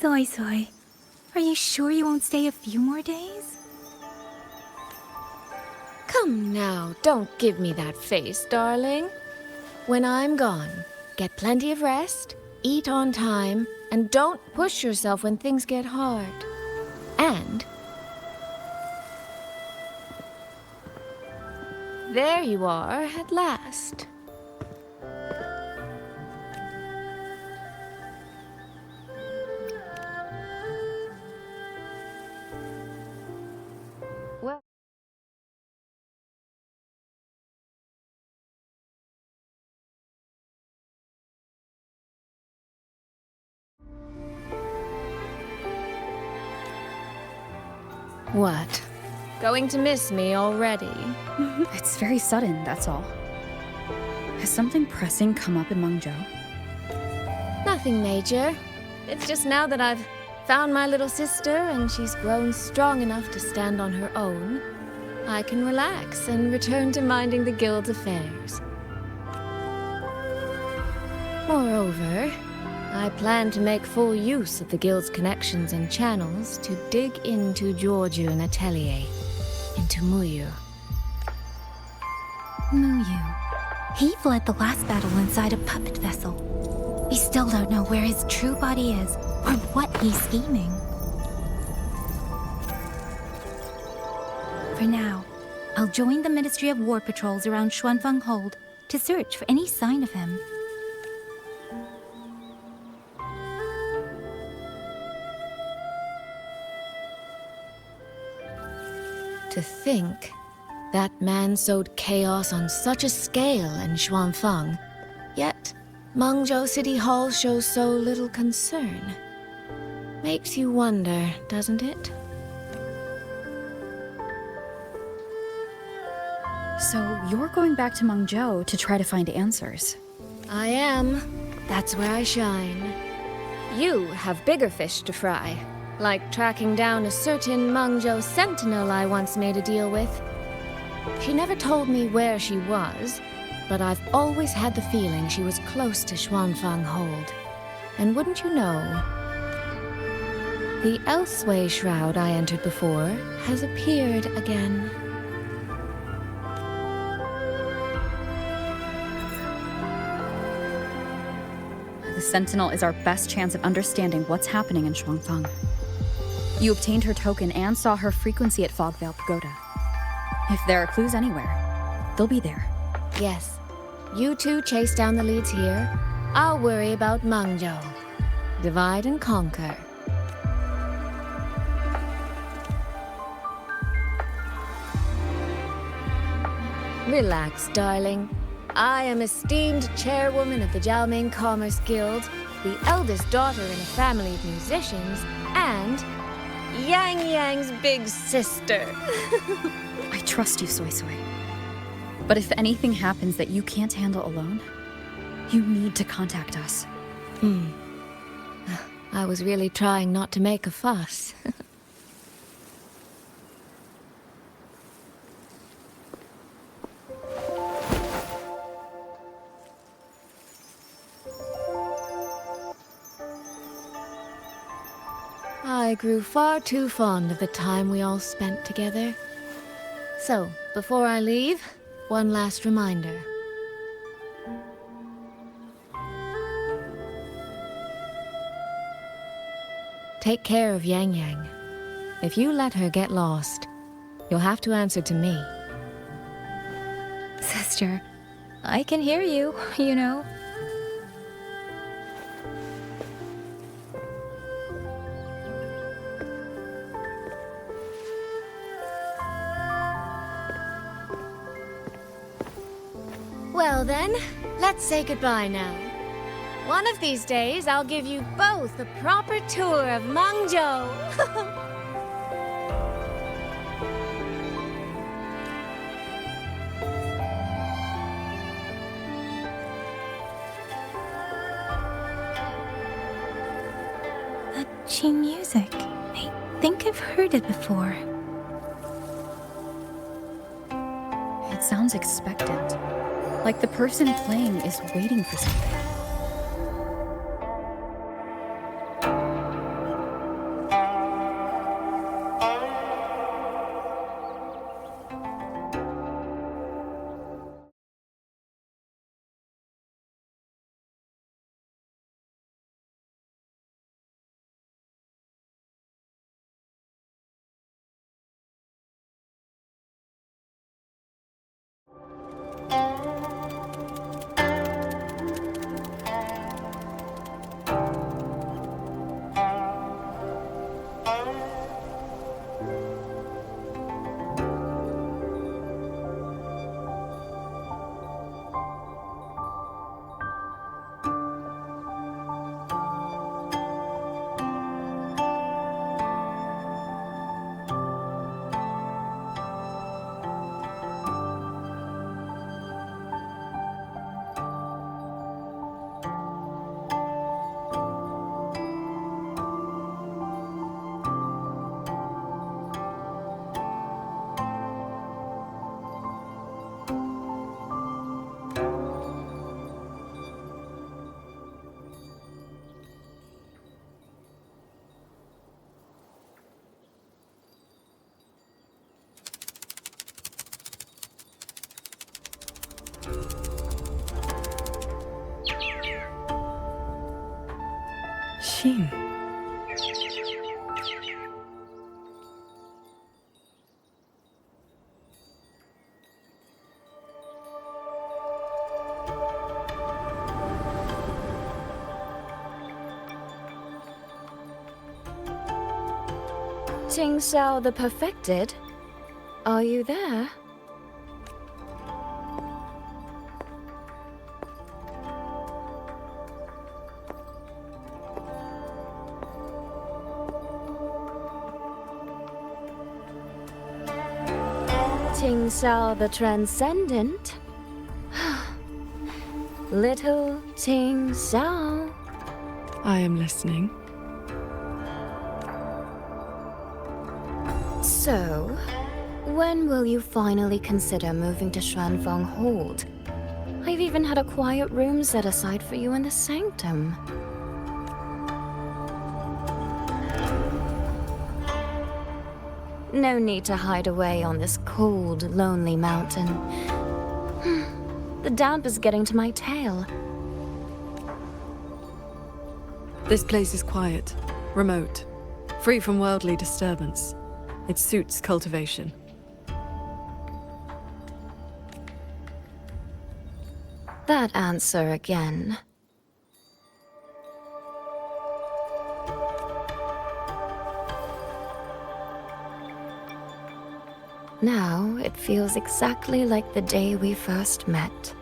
Soy Soy, are you sure you won't stay a few more days? Come now, don't give me that face, darling. When I'm gone, get plenty of rest, eat on time, and don't push yourself when things get hard. And there you are at last. Well, what? Going to miss me already? It's very sudden, that's all. Has something pressing come up in Mengzhou? Nothing major. It's just now that I've found my little sister and she's grown strong enough to stand on her own, I can relax and return to minding the guild's affairs. Moreover, I plan to make full use of the guild's connections and channels to dig into Georgian Atelier, into Muyu. Muyu. He fled the last battle inside a puppet vessel. We still don't know where his true body is, or what he's scheming. For now, I'll join the Ministry of War patrols around Xuanfeng Hold to search for any sign of him. To think, that man sowed chaos on such a scale in Xuanfeng, yet Mengzhou City Hall shows so little concern. Makes you wonder, doesn't it? So you're going back to Mengzhou to try to find answers? I am. That's where I shine. You have bigger fish to fry, like tracking down a certain Mengzhou sentinel I once made a deal with. She never told me where she was, but I've always had the feeling she was close to Xuanfeng Hold. And wouldn't you know, the Elseway shroud I entered before has appeared again. The Sentinel is our best chance of understanding what's happening in Xuanfeng. You obtained her token and saw her frequency at Fogvale Pagoda. If there are clues anywhere, they'll be there. Yes. You two chase down the leads here. I'll worry about Mengzhou. Divide and conquer. Relax, darling. I am esteemed chairwoman of the Jiaoming Commerce Guild, the eldest daughter in a family of musicians, and Yang Yang's big sister. I trust you, Soy Soy. But if anything happens that you can't handle alone, you need to contact us. I was really trying not to make a fuss. I grew far too fond of the time we all spent together. So, before I leave, one last reminder. Take care of Yang Yang. If you let her get lost, you'll have to answer to me. Sister, I can hear you, you know. Well then, let's say goodbye now. One of these days, I'll give you both a proper tour of Mengzhou. That Qing music. I think I've heard it before. It sounds expectant. Like the person playing is waiting for something. Shin. Ting Xiao the Perfected? Are you there? Ting Xiao the Transcendent? Little Ting Xiao. I am listening. So, when will you finally consider moving to Xuanfeng Hold? I've even had a quiet room set aside for you in the sanctum. No need to hide away on this cold, lonely mountain. The damp is getting to my tail. This place is quiet, remote, free from worldly disturbance. It suits cultivation. That answer again. Now it feels exactly like the day we first met.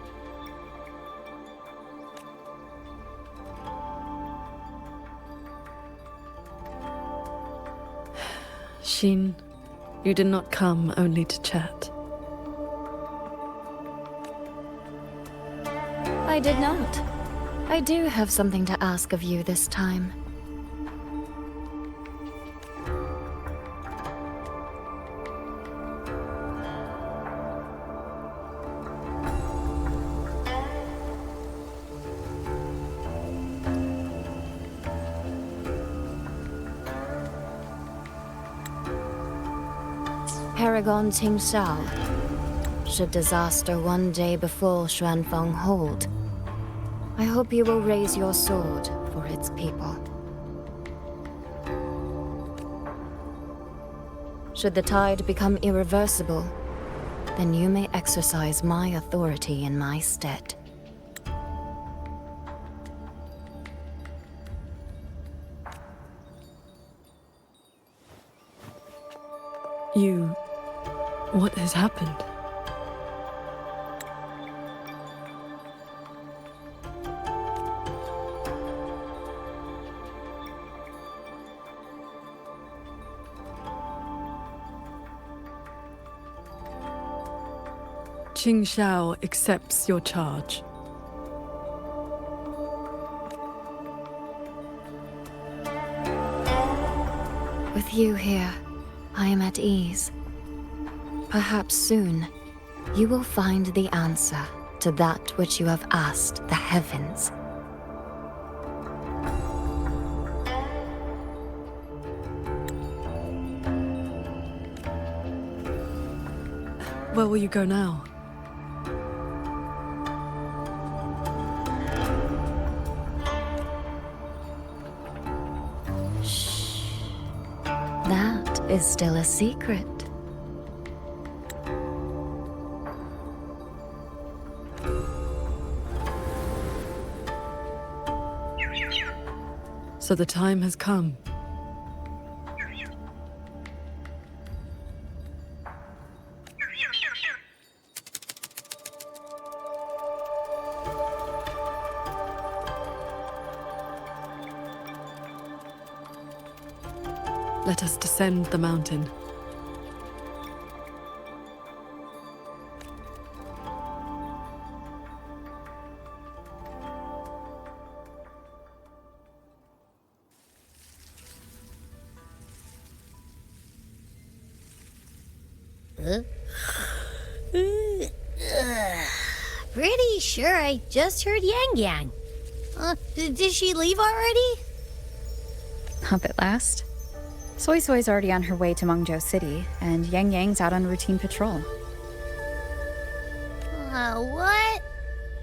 Shin, you did not come only to chat. I did not. I do have something to ask of you this time. Paragon Ting Xiao. Should disaster one day befall Xuanfeng Hold, I hope you will raise your sword for its people. Should the tide become irreversible, then you may exercise my authority in my stead. What has happened? Qing Xiao accepts your charge. With you here, I am at ease. Perhaps soon, you will find the answer to that which you have asked the heavens. Where will you go now? That is still a secret. So the time has come. Let us descend the mountain. Pretty sure I just heard Yang Yang. Did she leave already? Up at last. Soy Soy's already on her way to Mengzhou City, and Yang Yang's out on routine patrol. What?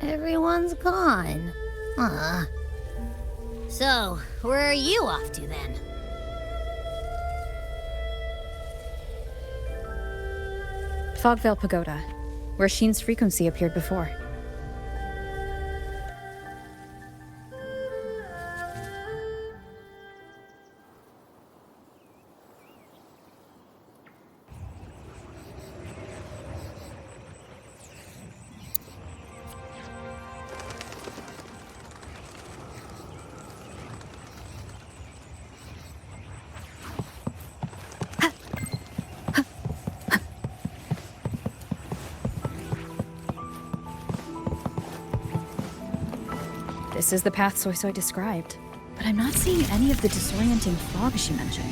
Everyone's gone. So, where are you off to then? Fogvale Pagoda, where Sheen's frequency appeared before. This is the path Soy Soy described, but I'm not seeing any of the disorienting fog she mentioned.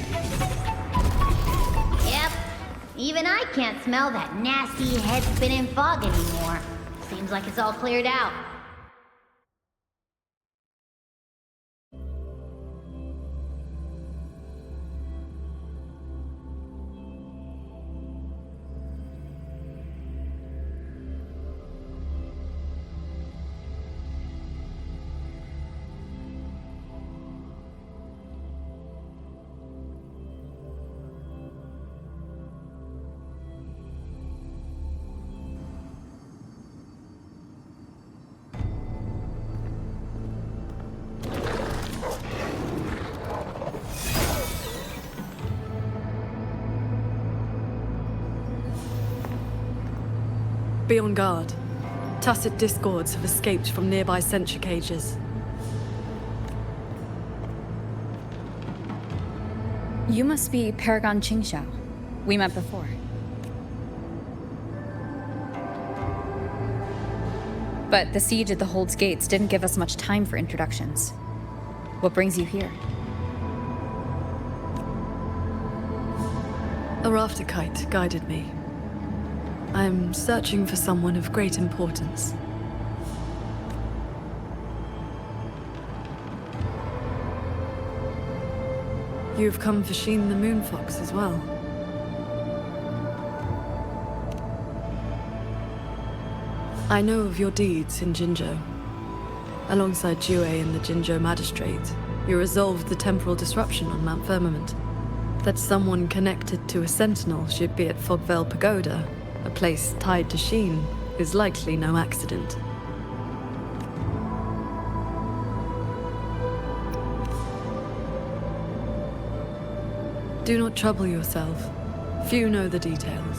Yep. Even I can't smell that nasty head-spinning fog anymore. Seems like it's all cleared out. Be on guard. Tacit discords have escaped from nearby sentry cages. You must be Paragon Qingxiao. We met before. But the siege at the Hold's gates didn't give us much time for introductions. What brings you here? A rafter kite guided me. I'm searching for someone of great importance. You've come for Sheen the Moonfox as well. I know of your deeds in Jinzhou. Alongside Jiwei and the Jinzhou Magistrate, you resolved the temporal disruption on Mount Firmament. That someone connected to a sentinel should be at Fogvale Pagoda, a place tied to Sheen, is likely no accident. Do not trouble yourself. Few know the details.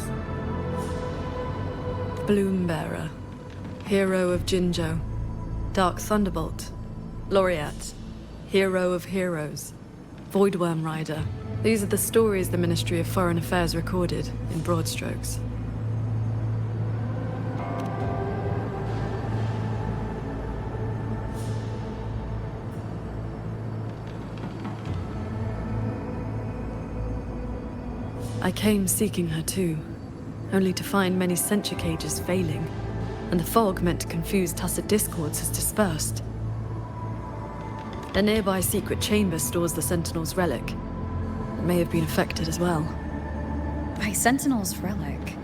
Bloombearer, hero of Jinzhou. Dark Thunderbolt, laureate, hero of heroes. Voidworm Rider. These are the stories the Ministry of Foreign Affairs recorded, in broad strokes. I came seeking her too, only to find many sentry cages failing, and the fog meant to confuse tacit discords has dispersed. A nearby secret chamber stores the Sentinel's relic. It may have been affected as well. By Sentinel's relic,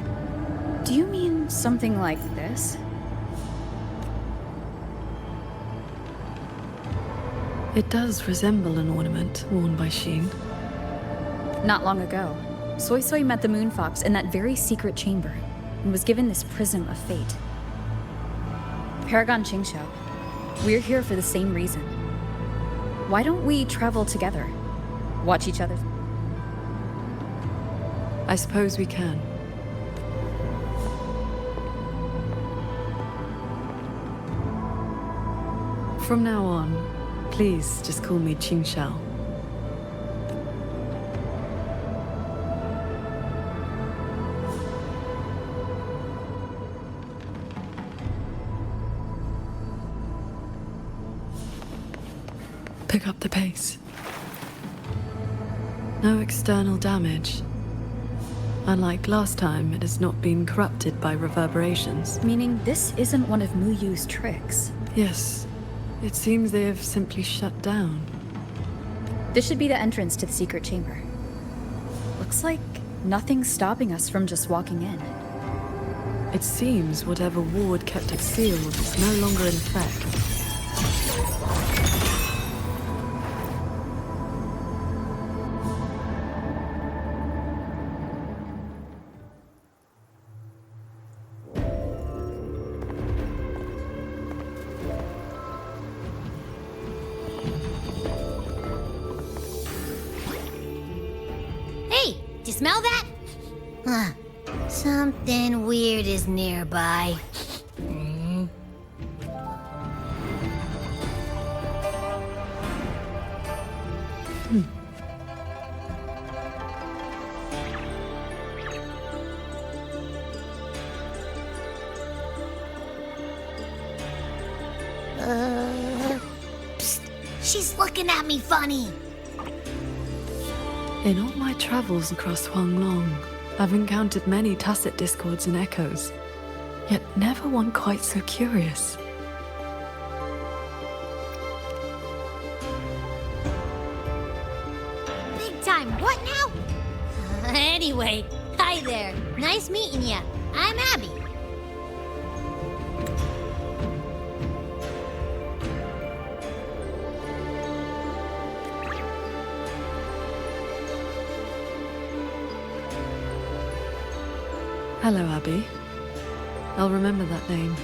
do you mean something like this? It does resemble an ornament worn by Sheen. Not long ago, Soy Soy met the Moonfox in that very secret chamber, and was given this prism of fate. Paragon Qingxiao, we're here for the same reason. Why don't we travel together? Watch each other. I suppose we can. From now on, please just call me Qingxiao. Pick up the pace. No external damage. Unlike last time, it has not been corrupted by reverberations. Meaning this isn't one of Mu Yu's tricks. Yes. It seems they have simply shut down. This should be the entrance to the secret chamber. Looks like nothing's stopping us from just walking in. It seems whatever ward kept it sealed is no longer in effect. you smell that? Huh. Something weird is nearby. Psst. She's looking at me funny. In all my travels across Huanglong, I've encountered many tacit discords and echoes, yet never one quite so curious. Big time. What now? Anyway, hi there. Nice meeting ya. I'm Abby. Hello, Abby. I'll remember that name.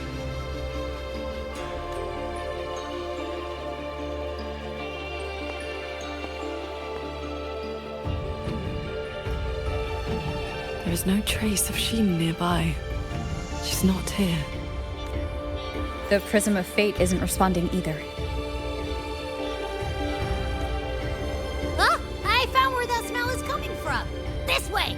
There is no trace of Sheen nearby. She's not here. The Prism of Fate isn't responding either. Oh, I found where that smell is coming from. This way.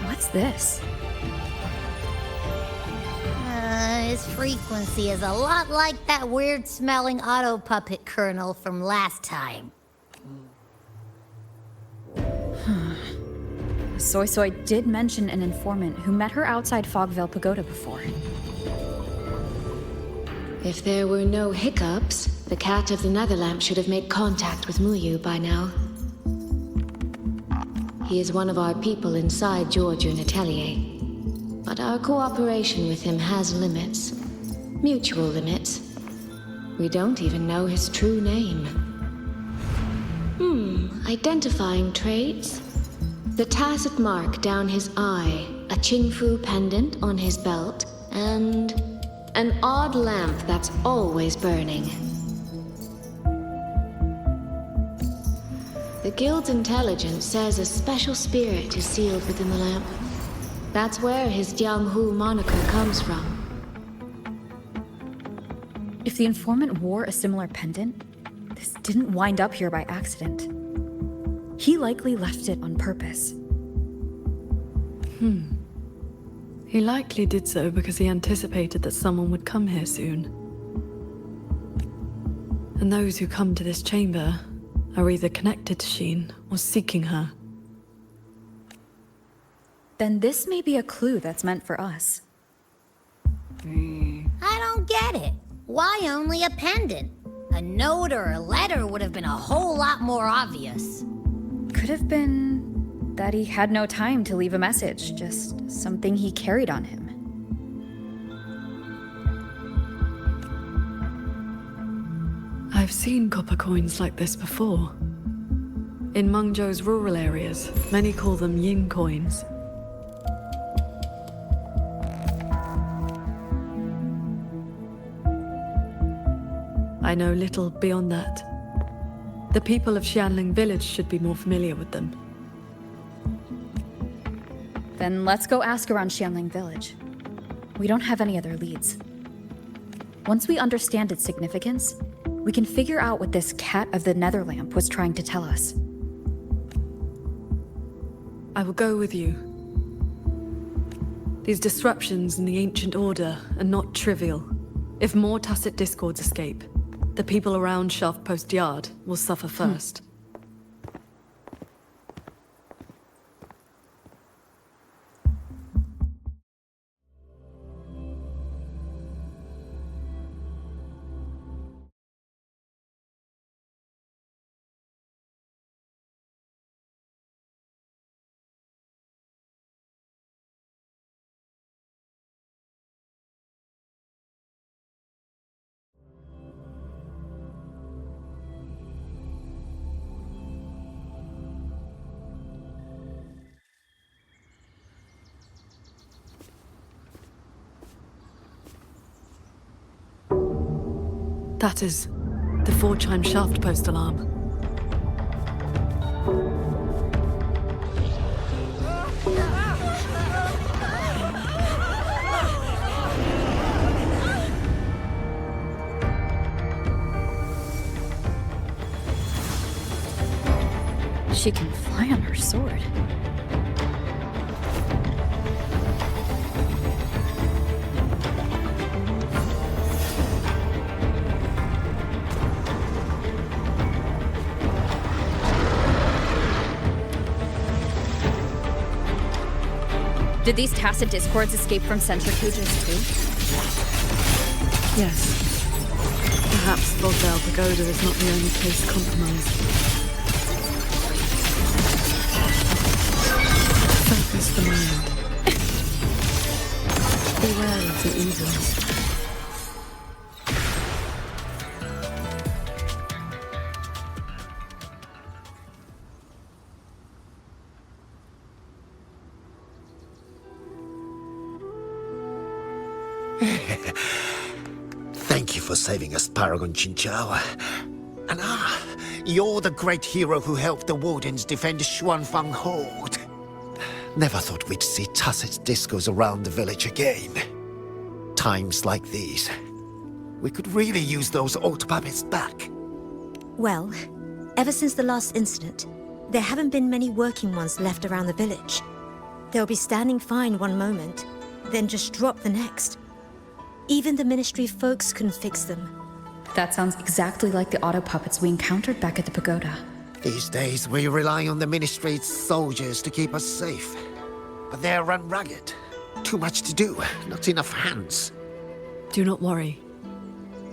What's this? His frequency is a lot like that weird-smelling auto puppet kernel from last time. Soy Soy did mention an informant who met her outside Fogvale Pagoda before. If there were no hiccups, the cat of the Netherlamp should have made contact with Muyu by now. He is one of our people inside Georgian Atelier. But our cooperation with him has limits. Mutual limits. We don't even know his true name. Identifying traits? The tacit mark down his eye, a Qingfu pendant on his belt, and an odd lamp that's always burning. The Guild's intelligence says a special spirit is sealed within the lamp. That's where his Jianghu moniker comes from. If the informant wore a similar pendant, this didn't wind up here by accident. He likely left it on purpose. He likely did so because he anticipated that someone would come here soon. And those who come to this chamber are either connected to Sheen or seeking her. Then this may be a clue that's meant for us. I don't get it. Why only a pendant? A note or a letter would have been a whole lot more obvious. Could have been that he had no time to leave a message, just something he carried on him. I've seen copper coins like this before. In Mengzhou's rural areas, many call them yin coins. I know little beyond that. The people of Xianling village should be more familiar with them. Then let's go ask around Xianling village. We don't have any other leads. Once we understand its significance, we can figure out what this cat of the Netherlamp was trying to tell us. I will go with you. These disruptions in the ancient order are not trivial. If more tacit discords escape, the people around Shelf Post Yard will suffer first. That is the 4-chime shaft post alarm. She can fly on her sword. Did these tacit discords escape from centrifuges too? Yes. Perhaps Fogdale Pagoda is not the only place compromised. Focus the mind. Beware of the evils. Thank you for saving us, Paragon Chinchou. And you're the great hero who helped the Wardens defend Xuanfang Hold. Never thought we'd see tacit discos around the village again. Times like these, we could really use those old puppets back. Well, ever since the last incident, there haven't been many working ones left around the village. They'll be standing fine one moment, then just drop the next. Even the Ministry folks couldn't fix them. That sounds exactly like the auto puppets we encountered back at the pagoda. These days, we rely on the Ministry's soldiers to keep us safe. But they're run ragged. Too much to do, not enough hands. Do not worry.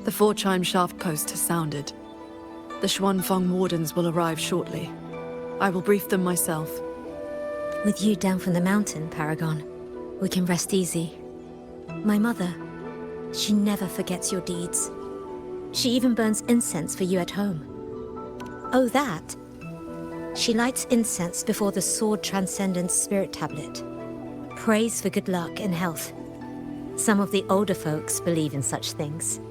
The 4-chime shaft post has sounded. The Xuanfang Wardens will arrive shortly. I will brief them myself. With you down from the mountain, Paragon, we can rest easy. My mother, she never forgets your deeds. She even burns incense for you at home. Oh, that? She lights incense before the Sword Transcendence Spirit Tablet. Prays for good luck and health. Some of the older folks believe in such things.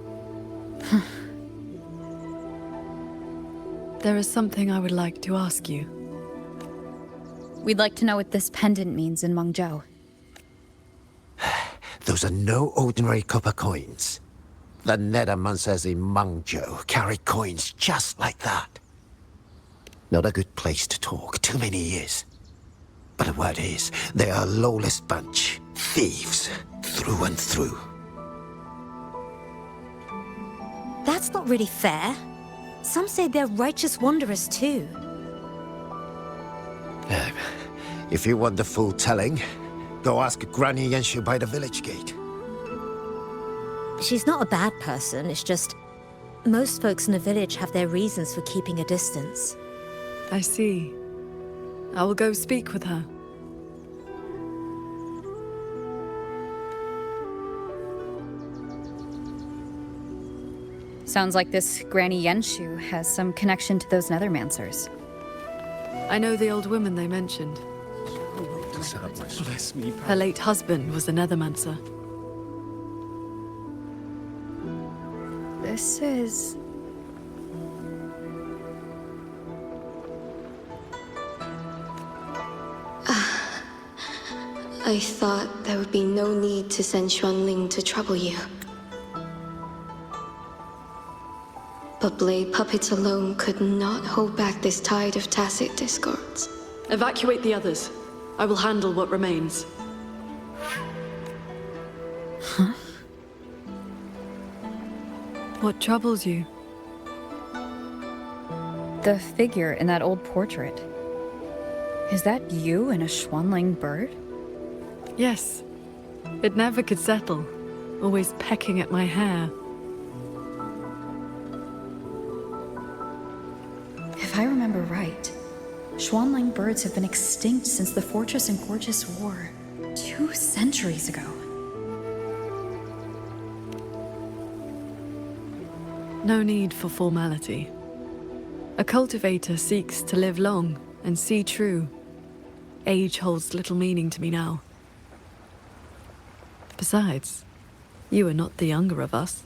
There is something I would like to ask you. We'd like to know what this pendant means in Mengzhou. Those are no ordinary copper coins. The Nethermancers in Mengzhou carry coins just like that. Not a good place to talk, too many years. But the word is, they are a lawless bunch. Thieves, through and through. That's not really fair. Some say they're righteous wanderers too. If you want the full telling, go ask Granny Yenshu by the village gate. She's not a bad person, it's just... most folks in the village have their reasons for keeping a distance. I see. I will go speak with her. Sounds like this Granny Yenshu has some connection to those Nethermancers. I know the old woman they mentioned. Her late husband was a Nethermancer. This is... I thought there would be no need to send Xuanling to trouble you. But blade puppets alone could not hold back this tide of tacit discords. Evacuate the others. I will handle what remains. Huh? What troubles you? The figure in that old portrait. Is that you in a Xuanling bird? Yes. It never could settle. Always pecking at my hair. If I remember right, Xuanling birds have been extinct since the Fortress and Gorgeous War 2 centuries ago. No need for formality. A cultivator seeks to live long and see true. Age holds little meaning to me now. Besides, you are not the younger of us.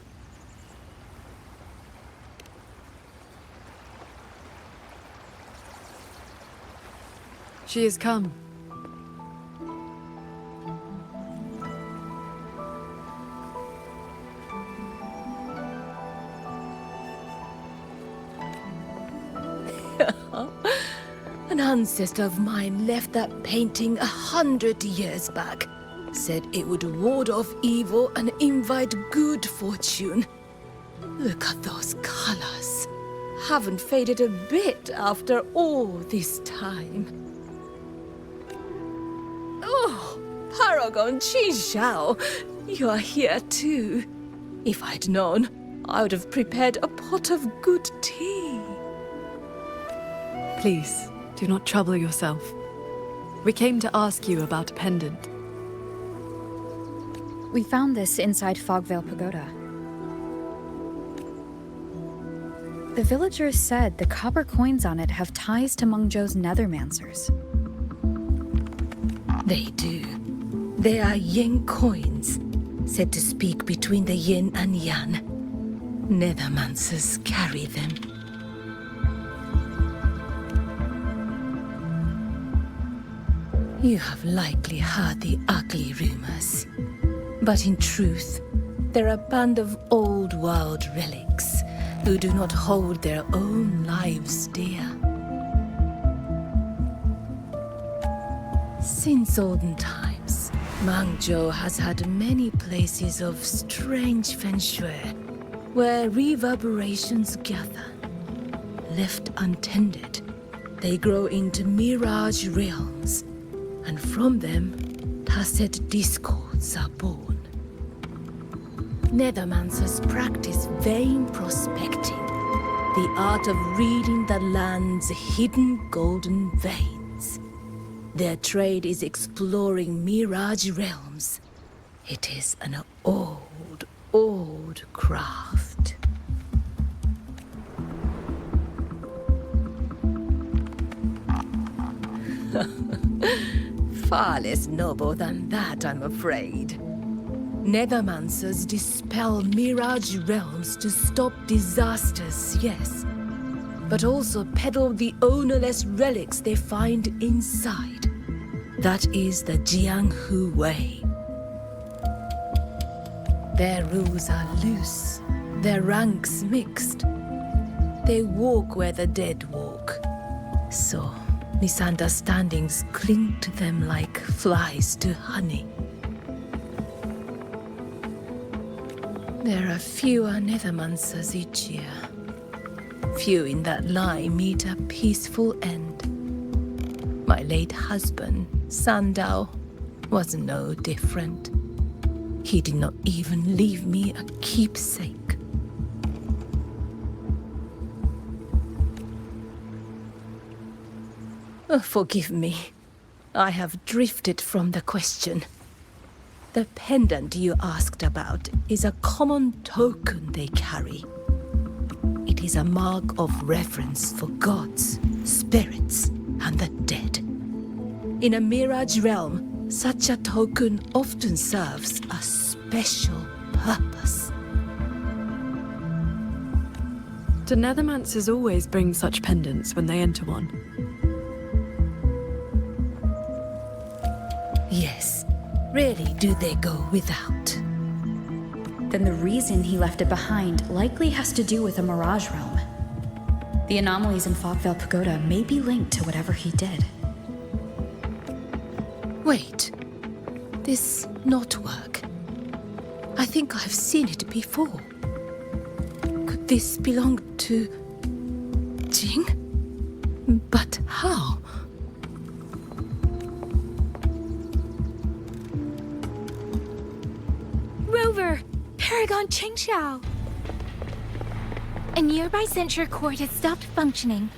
She has come. An ancestor of mine left that painting 100 years back. Said it would ward off evil and invite good fortune. Look at those colors. Haven't faded a bit after all this time. Oh, Paragon Qinshao, you're here too. If I'd known, I would have prepared a pot of good tea. Please, do not trouble yourself. We came to ask you about a pendant. We found this inside Fogvale Pagoda. The villagers said the copper coins on it have ties to Mengzhou's nethermancers. They do. They are yin coins, said to speak between the yin and yang. Nethermancers carry them. You have likely heard the ugly rumors. But in truth, they're a band of old world relics who do not hold their own lives dear. Since olden times, Mengzhou has had many places of strange feng shui, where reverberations gather. Left untended, they grow into mirage realms, and from them, tacit discords are born. Nethermancers practice vain prospecting, the art of reading the land's hidden golden veins. Their trade is exploring mirage realms. It is an old, old craft. Far less noble than that, I'm afraid. Nethermancers dispel mirage realms to stop disasters, yes. But also peddle the ownerless relics they find inside. That is the Jianghu way. Their rules are loose, their ranks mixed. They walk where the dead walk. So, misunderstandings cling to them like flies to honey. There are fewer Nethermancers each year. Few in that line meet a peaceful end. My late husband, Sandao, was no different. He did not even leave me a keepsake. Forgive me. I have drifted from the question. The pendant you asked about is a common token they carry. It is a mark of reverence for gods, spirits, and the dead. In a mirage realm, such a token often serves a special purpose. Do Nethermancers always bring such pendants when they enter one? Yes. Rarely do they go without. Then the reason he left it behind likely has to do with a mirage realm. The anomalies in Fogvale Pagoda may be linked to whatever he did. Wait. This knotwork. I think I've seen it before. Could this belong to Jing? But how? Rover! Paragon Qingxiao! A nearby censure court has stopped functioning.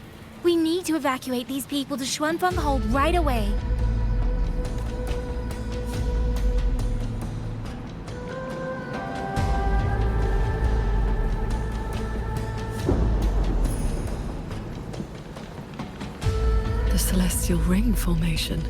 We need to evacuate these people to Xuanfeng Hold right away. The Celestial Ring formation.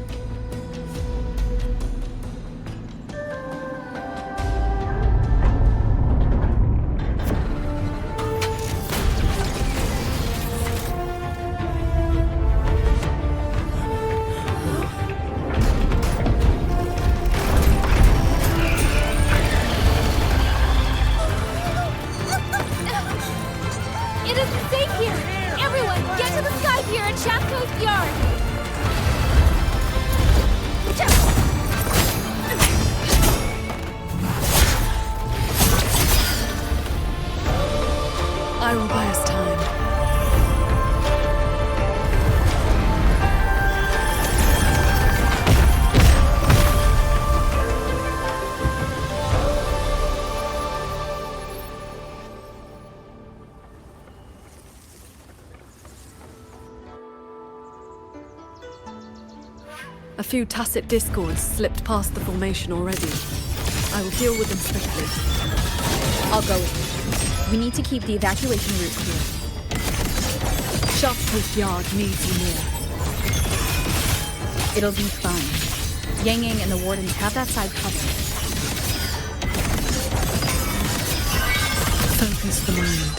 A few tacit discords slipped past the formation already. I will deal with them swiftly. I'll go with you. We need to keep the evacuation route clear. Shaftpost Yard needs you more. It'll be fine. Yang Yang and the Wardens have that side covered. Focus the mind.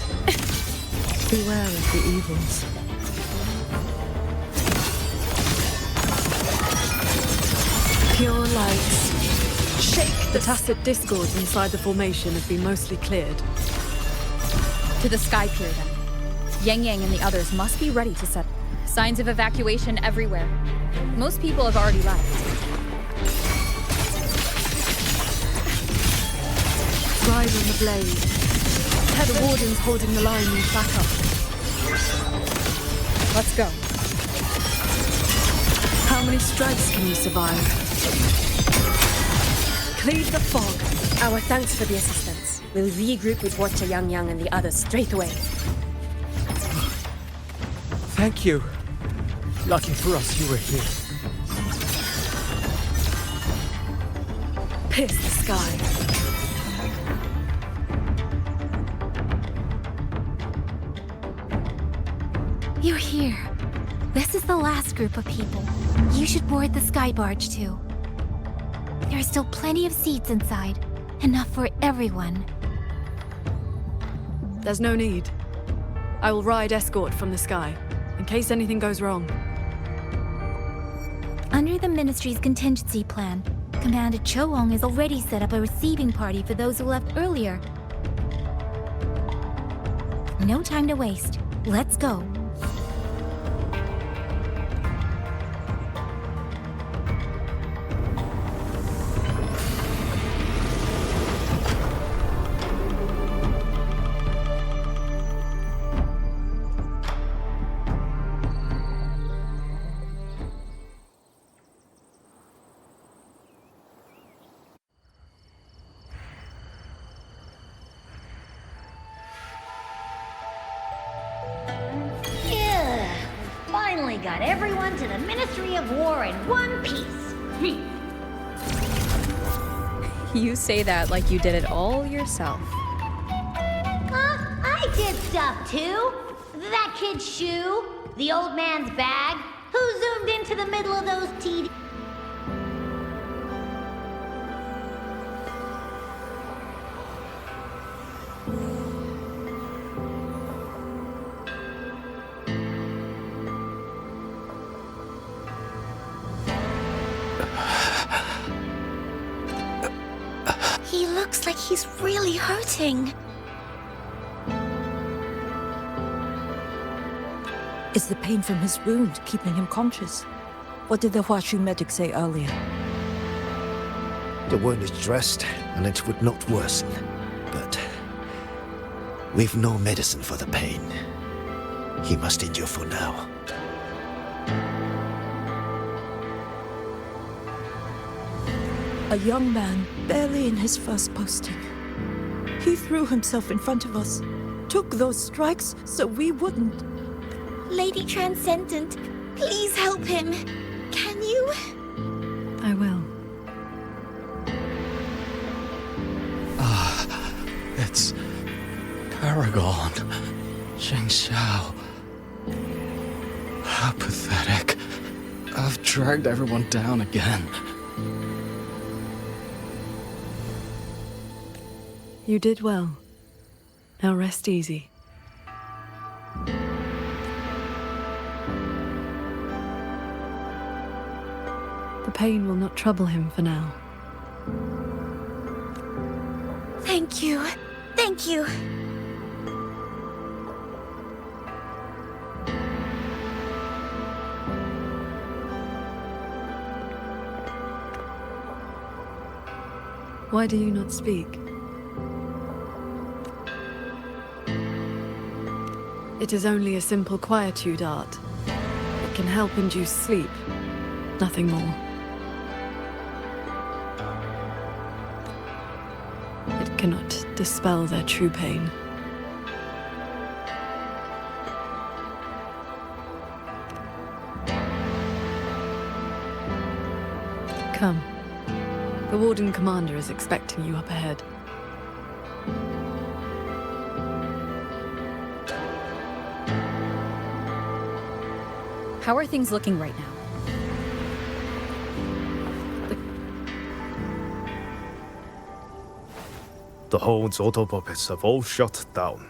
Beware of the evils. Pure lights. Shake the tacit discords inside the formation have been mostly cleared. To the Sky Pier, then. Yang Yang and the others must be ready to set. Signs of evacuation everywhere. Most people have already left. Ride on the blade. Tell the Wardens holding the line need backup. Let's go. How many strikes can you survive? Cleave the fog. Our thanks for the assistance. We'll regroup with Watcher Yang Yang and the others straight away. Thank you. Lucky for us you were here. Pierce the sky. You're here. This is the last group of people. You should board the sky barge too. There are still plenty of seats inside. Enough for everyone. There's no need. I will ride escort from the sky, in case anything goes wrong. Under the Ministry's contingency plan, Commander Choong has already set up a receiving party for those who left earlier. No time to waste. Let's go. Finally got everyone to the Ministry of War in one piece. You say that like you did it all yourself. I did stuff too. That kid's shoe, the old man's bag. Who zoomed into the middle of those TD? He looks like he's really hurting. Is the pain from his wound keeping him conscious? What did the Huashu medic say earlier? The wound is dressed, and it would not worsen. But we've no medicine for the pain. He must endure for now. A young man, barely in his first posting. He threw himself in front of us, took those strikes so we wouldn't. Lady Transcendent, please help him. Can you? I will. It's Paragon. Sheng Xiao. How pathetic. I've dragged everyone down again. You did well. Now rest easy. The pain will not trouble him for now. Thank you. Thank you. Why do you not speak? It is only a simple quietude art. It can help induce sleep, nothing more. It cannot dispel their true pain. Come. The Warden Commander is expecting you up ahead. How are things looking right now? The Hold's auto-puppets have all shut down.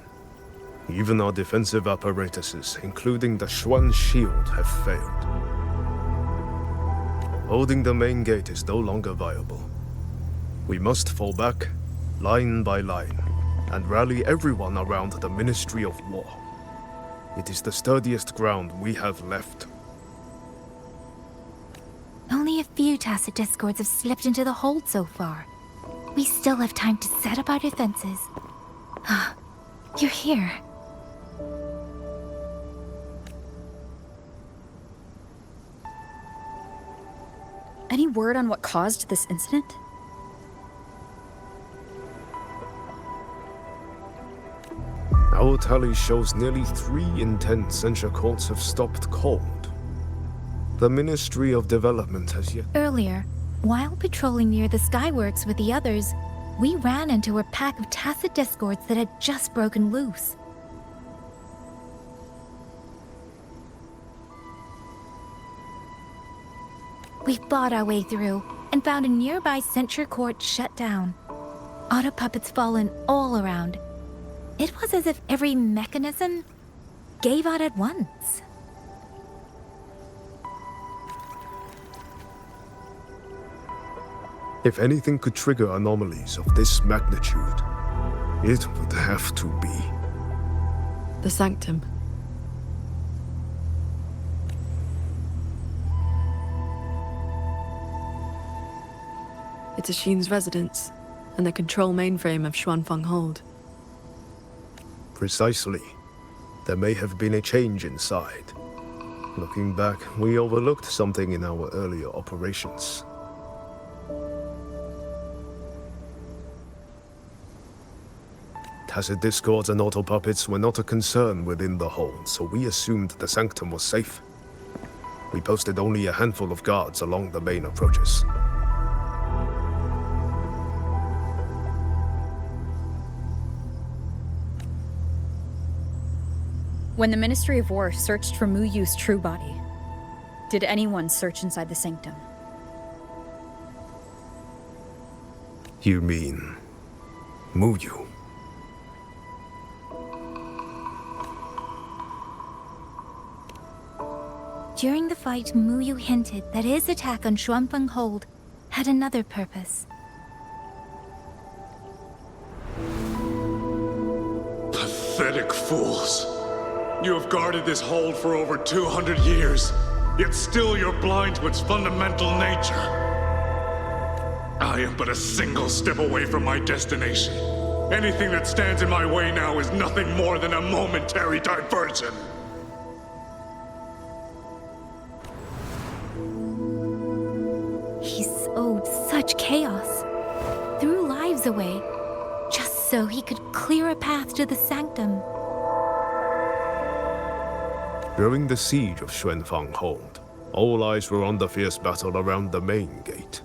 Even our defensive apparatuses, including the Xuan shield, have failed. Holding the main gate is no longer viable. We must fall back, line by line, and rally everyone around the Ministry of War. It is the sturdiest ground we have left. Only a few tacit discords have slipped into the hold so far. We still have time to set up our defenses. You're here. Any word on what caused this incident? Our tally shows nearly 3 in 10 censure courts have stopped cold. The Ministry of Development has yet... Earlier, while patrolling near the Skyworks with the others, we ran into a pack of tacit discords that had just broken loose. We fought our way through and found a nearby censure court shut down. Auto puppets fallen all around. It was as if every mechanism gave out at once. If anything could trigger anomalies of this magnitude, it would have to be the Sanctum. It's Ashin's residence, and the control mainframe of Xuanfeng Hold. Precisely. There may have been a change inside. Looking back, we overlooked something in our earlier operations. Tacit discords and auto-puppets were not a concern within the hold, so we assumed the Sanctum was safe. We posted only a handful of guards along the main approaches. When the Ministry of War searched for Muyu's true body, did anyone search inside the Sanctum? You mean... Muyu? During the fight, Muyu hinted that his attack on Xuanfeng Hold had another purpose. Pathetic fools. You have guarded this hold for over 200 years, yet still you're blind to its fundamental nature. I am but a single step away from my destination. Anything that stands in my way now is nothing more than a momentary diversion. He sowed such chaos, threw lives away, just so he could clear a path to the Sanctum. During the siege of Xuanfeng Hold, all eyes were on the fierce battle around the main gate.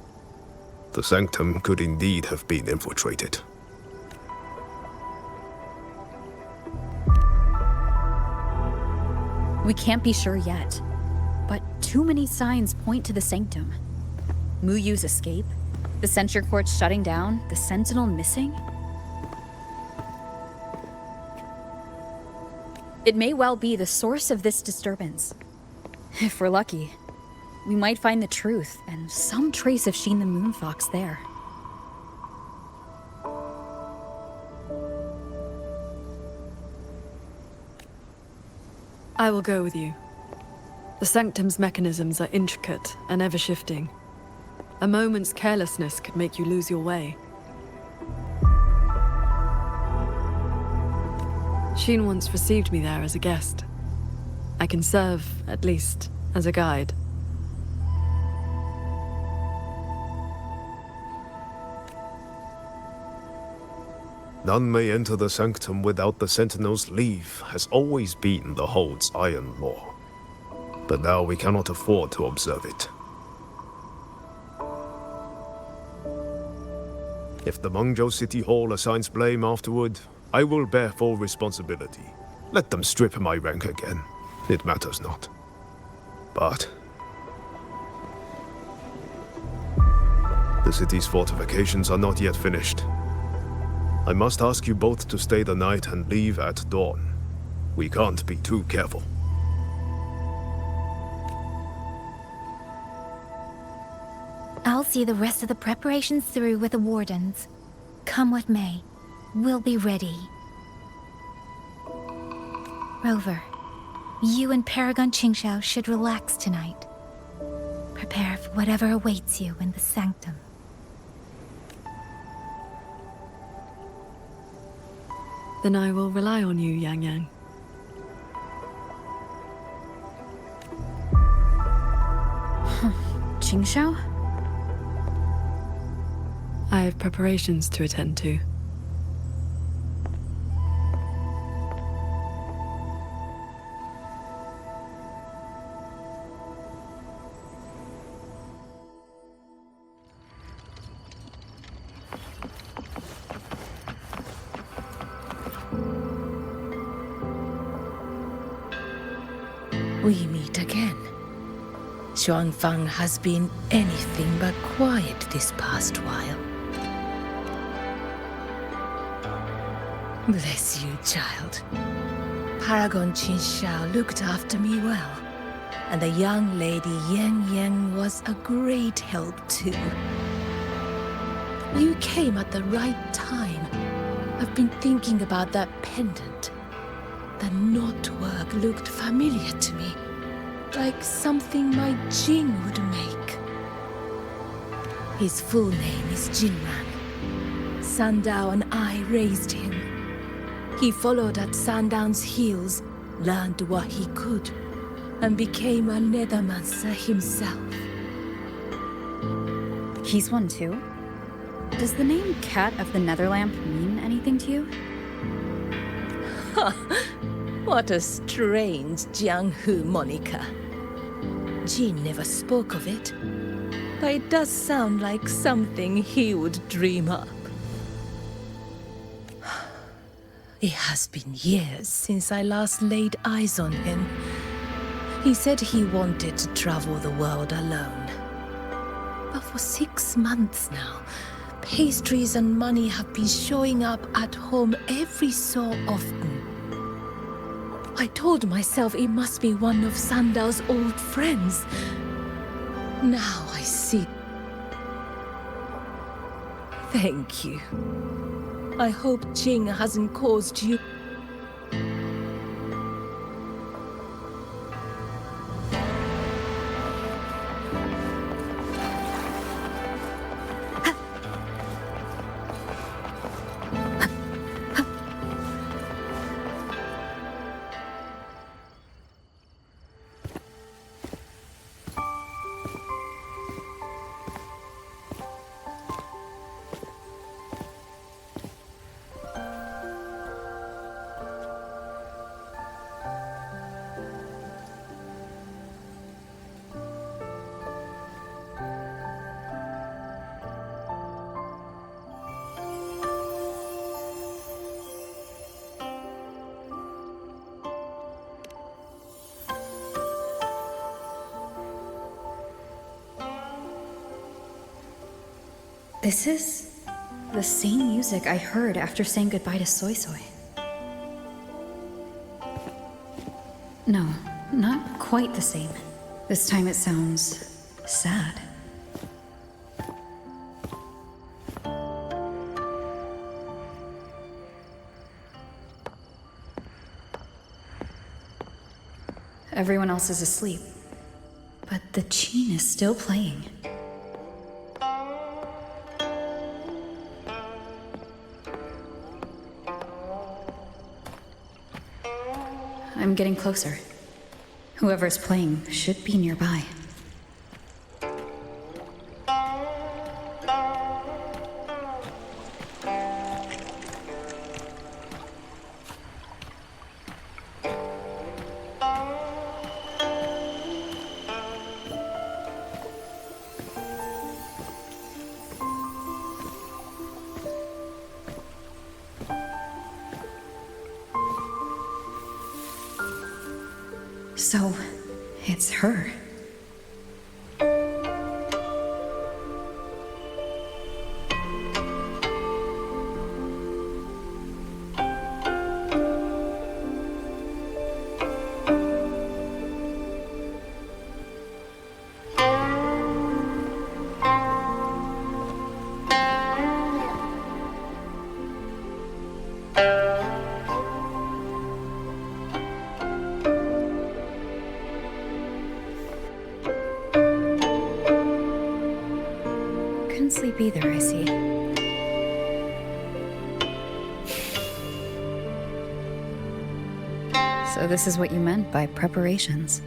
The Sanctum could indeed have been infiltrated. We can't be sure yet, but too many signs point to the Sanctum. Muyu's escape, the censure court shutting down, the Sentinel missing. It may well be the source of this disturbance. If we're lucky, we might find the truth and some trace of Sheen the Moonfox there. I will go with you. The Sanctum's mechanisms are intricate and ever-shifting. A moment's carelessness could make you lose your way. Sheen once received me there as a guest. I can serve, at least, as a guide. None may enter the Sanctum without the Sentinel's leave has always been the Hold's iron law. But now we cannot afford to observe it. If the Mengzhou City Hall assigns blame afterward, I will bear full responsibility. Let them strip my rank again. It matters not. But the city's fortifications are not yet finished. I must ask you both to stay the night and leave at dawn. We can't be too careful. I'll see the rest of the preparations through with the wardens. Come what may, we'll be ready. Rover, you and Paragon Qingxiao should relax tonight. Prepare for whatever awaits you in the sanctum. Then I will rely on you, Yang Yang. Qingxiao? I have preparations to attend to. We meet again. Xuanfang has been anything but quiet this past while. Bless you, child. Paragon Qingxiao looked after me well, and the young lady Yang Yang was a great help too. You came at the right time. I've been thinking about that pendant. The knotwork looked familiar to me, like something my Jing would make. His full name is Jinran. Sandao and I raised him. He followed at Sandown's heels, learned what he could, and became a nethermancer himself. He's one too? Does the name Cat of the Netherlamp mean anything to you? What a strange Jianghu moniker. Jin never spoke of it, but it does sound like something he would dream up. It has been years since I last laid eyes on him. He said he wanted to travel the world alone. But for 6 months now, pastries and money have been showing up at home every so often. I told myself it must be one of Sandao's old friends. Now I see. Thank you. I hope Jing hasn't caused you. This is the same music I heard after saying goodbye to Soy Soy. No, not quite the same. This time it sounds sad. Everyone else is asleep, but the Qin is still playing. I'm getting closer. Whoever's playing should be nearby. So, it's her. Couldn't sleep either, I see. So this is what you meant by preparations.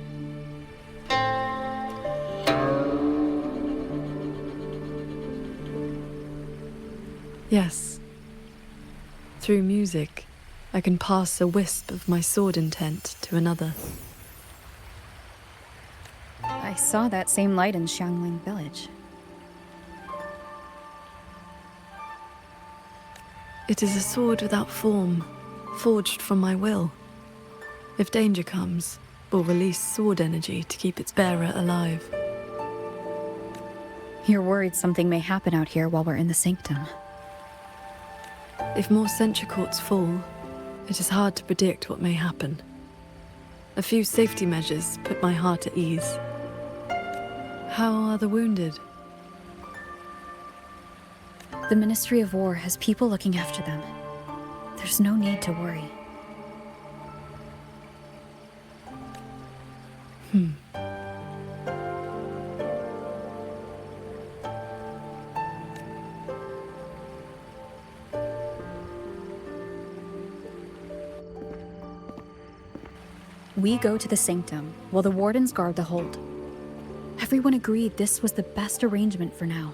Yes. Through music, I can pass a wisp of my sword intent to another. I saw that same light in Xiangling village. It is a sword without form, forged from my will. If danger comes, will release sword energy to keep its bearer alive. You're worried something may happen out here while we're in the sanctum. If more sentry courts fall, it is hard to predict what may happen. A few safety measures put my heart at ease. How are the wounded? The Ministry of War has people looking after them. There's no need to worry. We go to the sanctum, while the wardens guard the hold. Everyone agreed this was the best arrangement for now.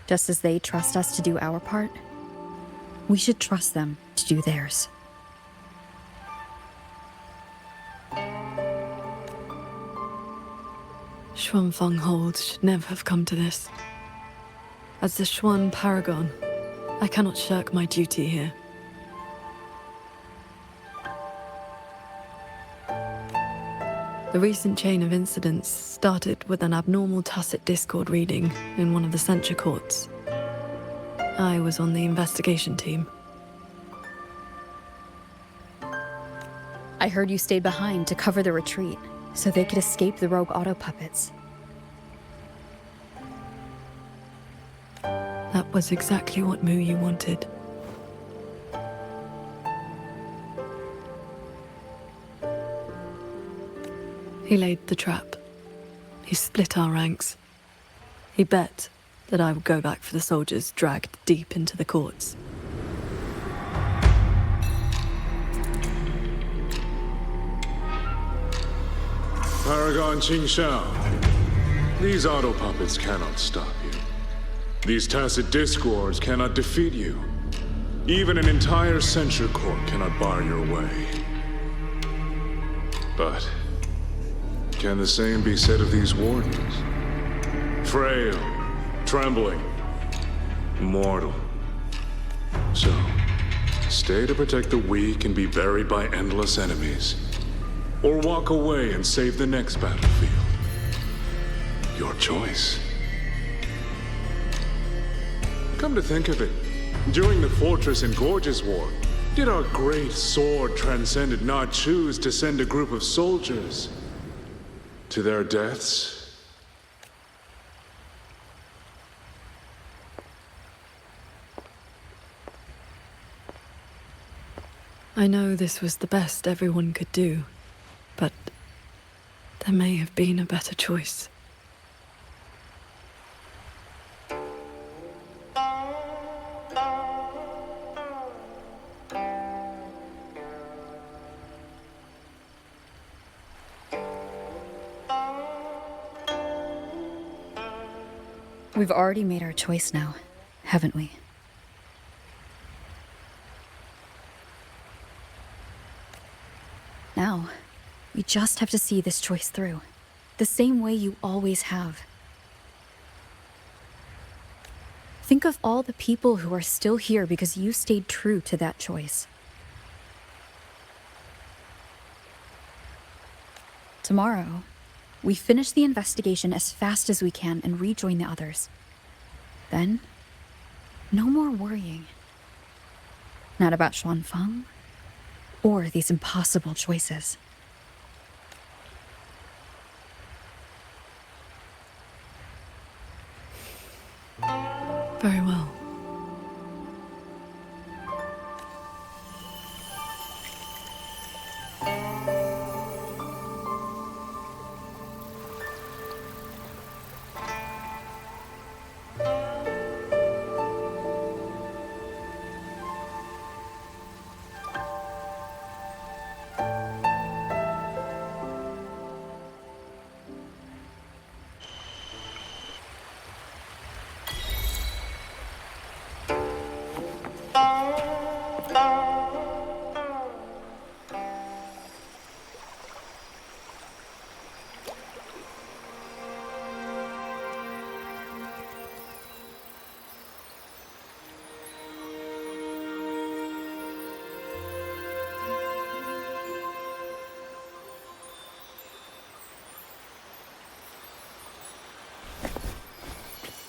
Just as they trust us to do our part, we should trust them to do theirs. Xuanfeng Hold should never have come to this. As the Xuan Paragon, I cannot shirk my duty here. The recent chain of incidents started with an abnormal tacit discord reading in one of the censure courts. I was on the investigation team. I heard you stayed behind to cover the retreat, so they could escape the rogue auto puppets. That was exactly what Mu wanted. He laid the trap. He split our ranks. He bet that I would go back for the soldiers dragged deep into the courts. Paragon Qingxiao, these auto puppets cannot stop you. These tacit discords cannot defeat you. Even an entire censure court cannot bar your way. But can the same be said of these wardens? Frail, trembling, mortal. So, stay to protect the weak and be buried by endless enemies. Or walk away and save the next battlefield. Your choice. Come to think of it, during the Fortress and Gorges War, did our great sword transcendent not choose to send a group of soldiers to their deaths? I know this was the best everyone could do, but there may have been a better choice. We've already made our choice now, haven't we? Now, we just have to see this choice through, the same way you always have. Think of all the people who are still here because you stayed true to that choice. Tomorrow, we finish the investigation as fast as we can and rejoin the others. Then, no more worrying. Not about Xuanfang, or these impossible choices. Very well.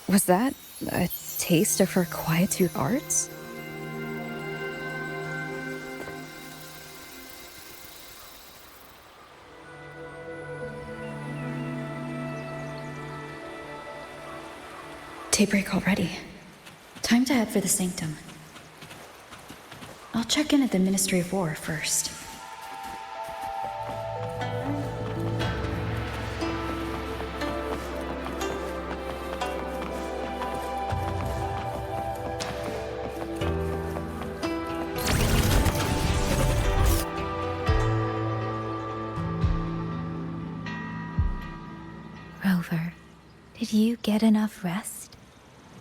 Was that a taste of her quietude arts? Daybreak already. Time to head for the Sanctum. I'll check in at the Ministry of War first. Rover, did you get enough rest?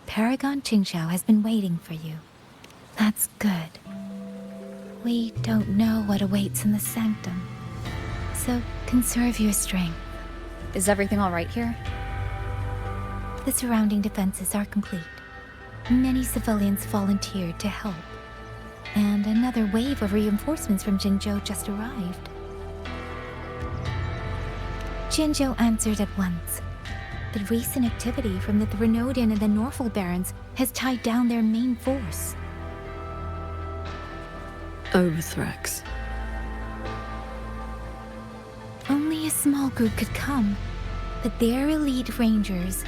Paragon Qingxiao has been waiting for you. That's good. We don't know what awaits in the Sanctum, so conserve your strength. Is everything all right here? The surrounding defenses are complete. Many civilians volunteered to help, and another wave of reinforcements from Jinzhou just arrived. Jinzhou answered at once, but recent activity from the Threnodian and the Norful Barons has tied down their main force. Overthrax. Only a small group could come, but their elite rangers,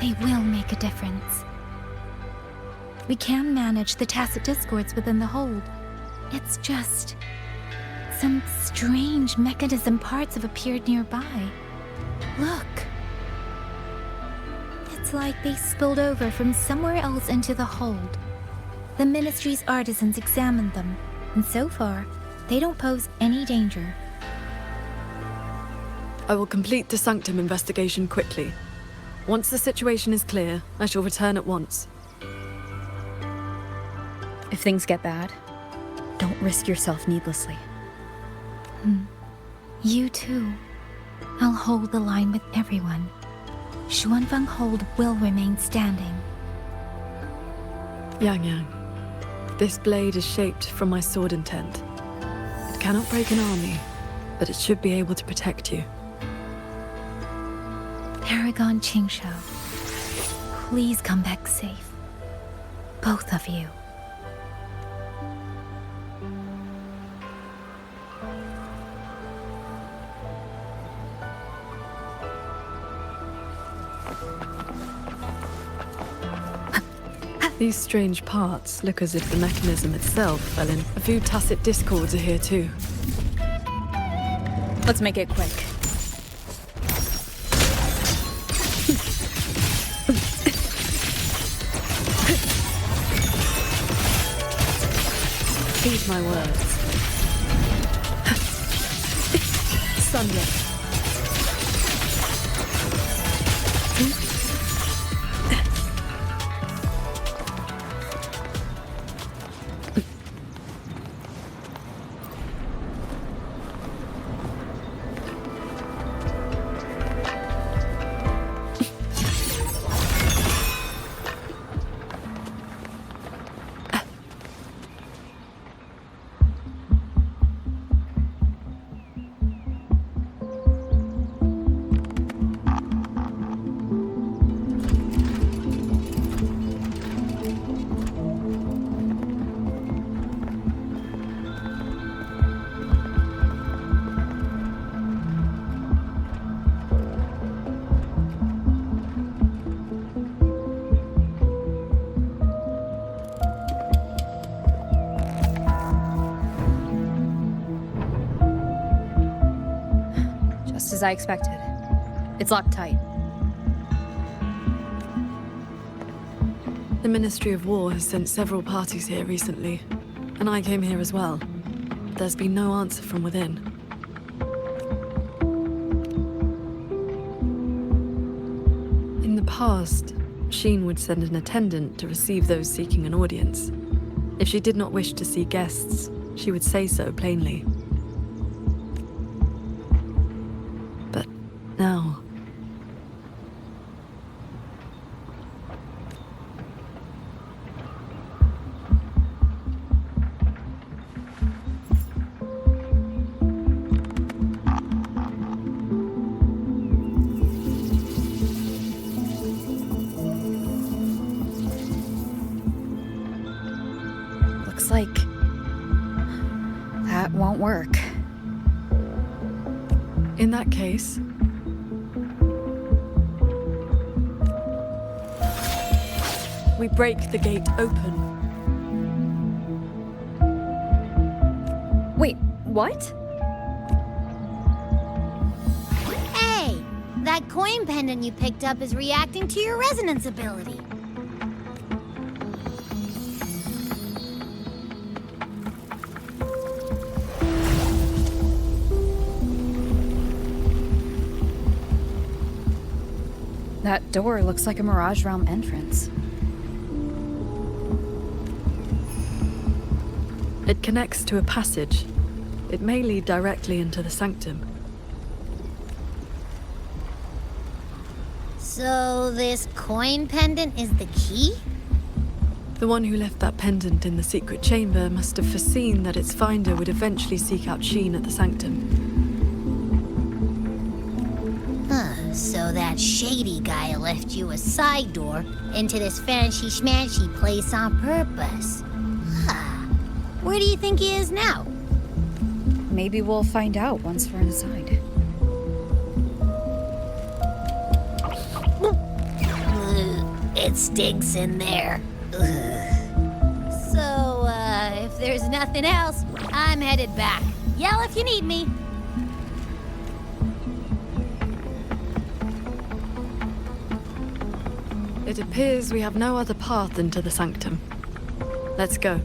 they will make a difference. We can manage the tacit discords within the hold. It's just some strange mechanism parts have appeared nearby. Look. It's like they spilled over from somewhere else into the hold. The Ministry's artisans examined them, and so far, they don't pose any danger. I will complete the Sanctum investigation quickly. Once the situation is clear, I shall return at once. If things get bad, don't risk yourself needlessly. You too. I'll hold the line with everyone. Xuanfang Hold will remain standing. Yang Yang, this blade is shaped from my sword intent. It cannot break an army, but it should be able to protect you. Paragon Qingxiao, please come back safe. Both of you. These strange parts look as if the mechanism itself fell in. A few tacit discords are here too. Let's make it quick. Heed my words. Sunlight. Just as I expected. It's locked tight. The Ministry of War has sent several parties here recently, and I came here as well. There's been no answer from within. In the past, Sheen would send an attendant to receive those seeking an audience. If she did not wish to see guests, she would say so plainly. But now... Looks like that won't work. In that case... we break the gate open. Wait, what? Hey! That coin pendant you picked up is reacting to your resonance ability. That door looks like a Mirage Realm entrance. It connects to a passage. It may lead directly into the sanctum. So this coin pendant is the key? The one who left that pendant in the secret chamber must have foreseen that its finder would eventually seek out Sheen at the sanctum. So that shady guy left you a side door into this fancy-schmancy place on purpose. Where do you think he is now? Maybe we'll find out once we're inside. It stinks in there. So, if there's nothing else, I'm headed back. Yell if you need me. It appears we have no other path into the sanctum. Let's go.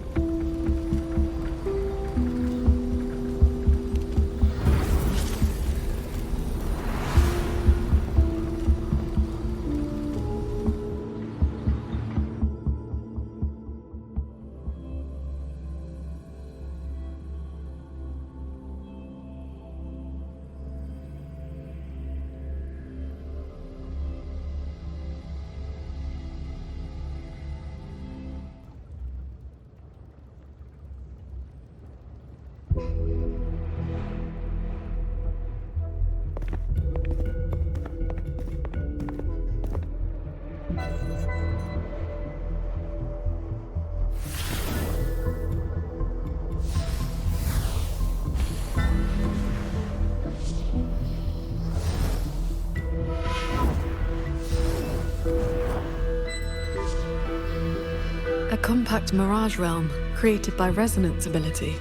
A compact mirage realm created by resonance ability.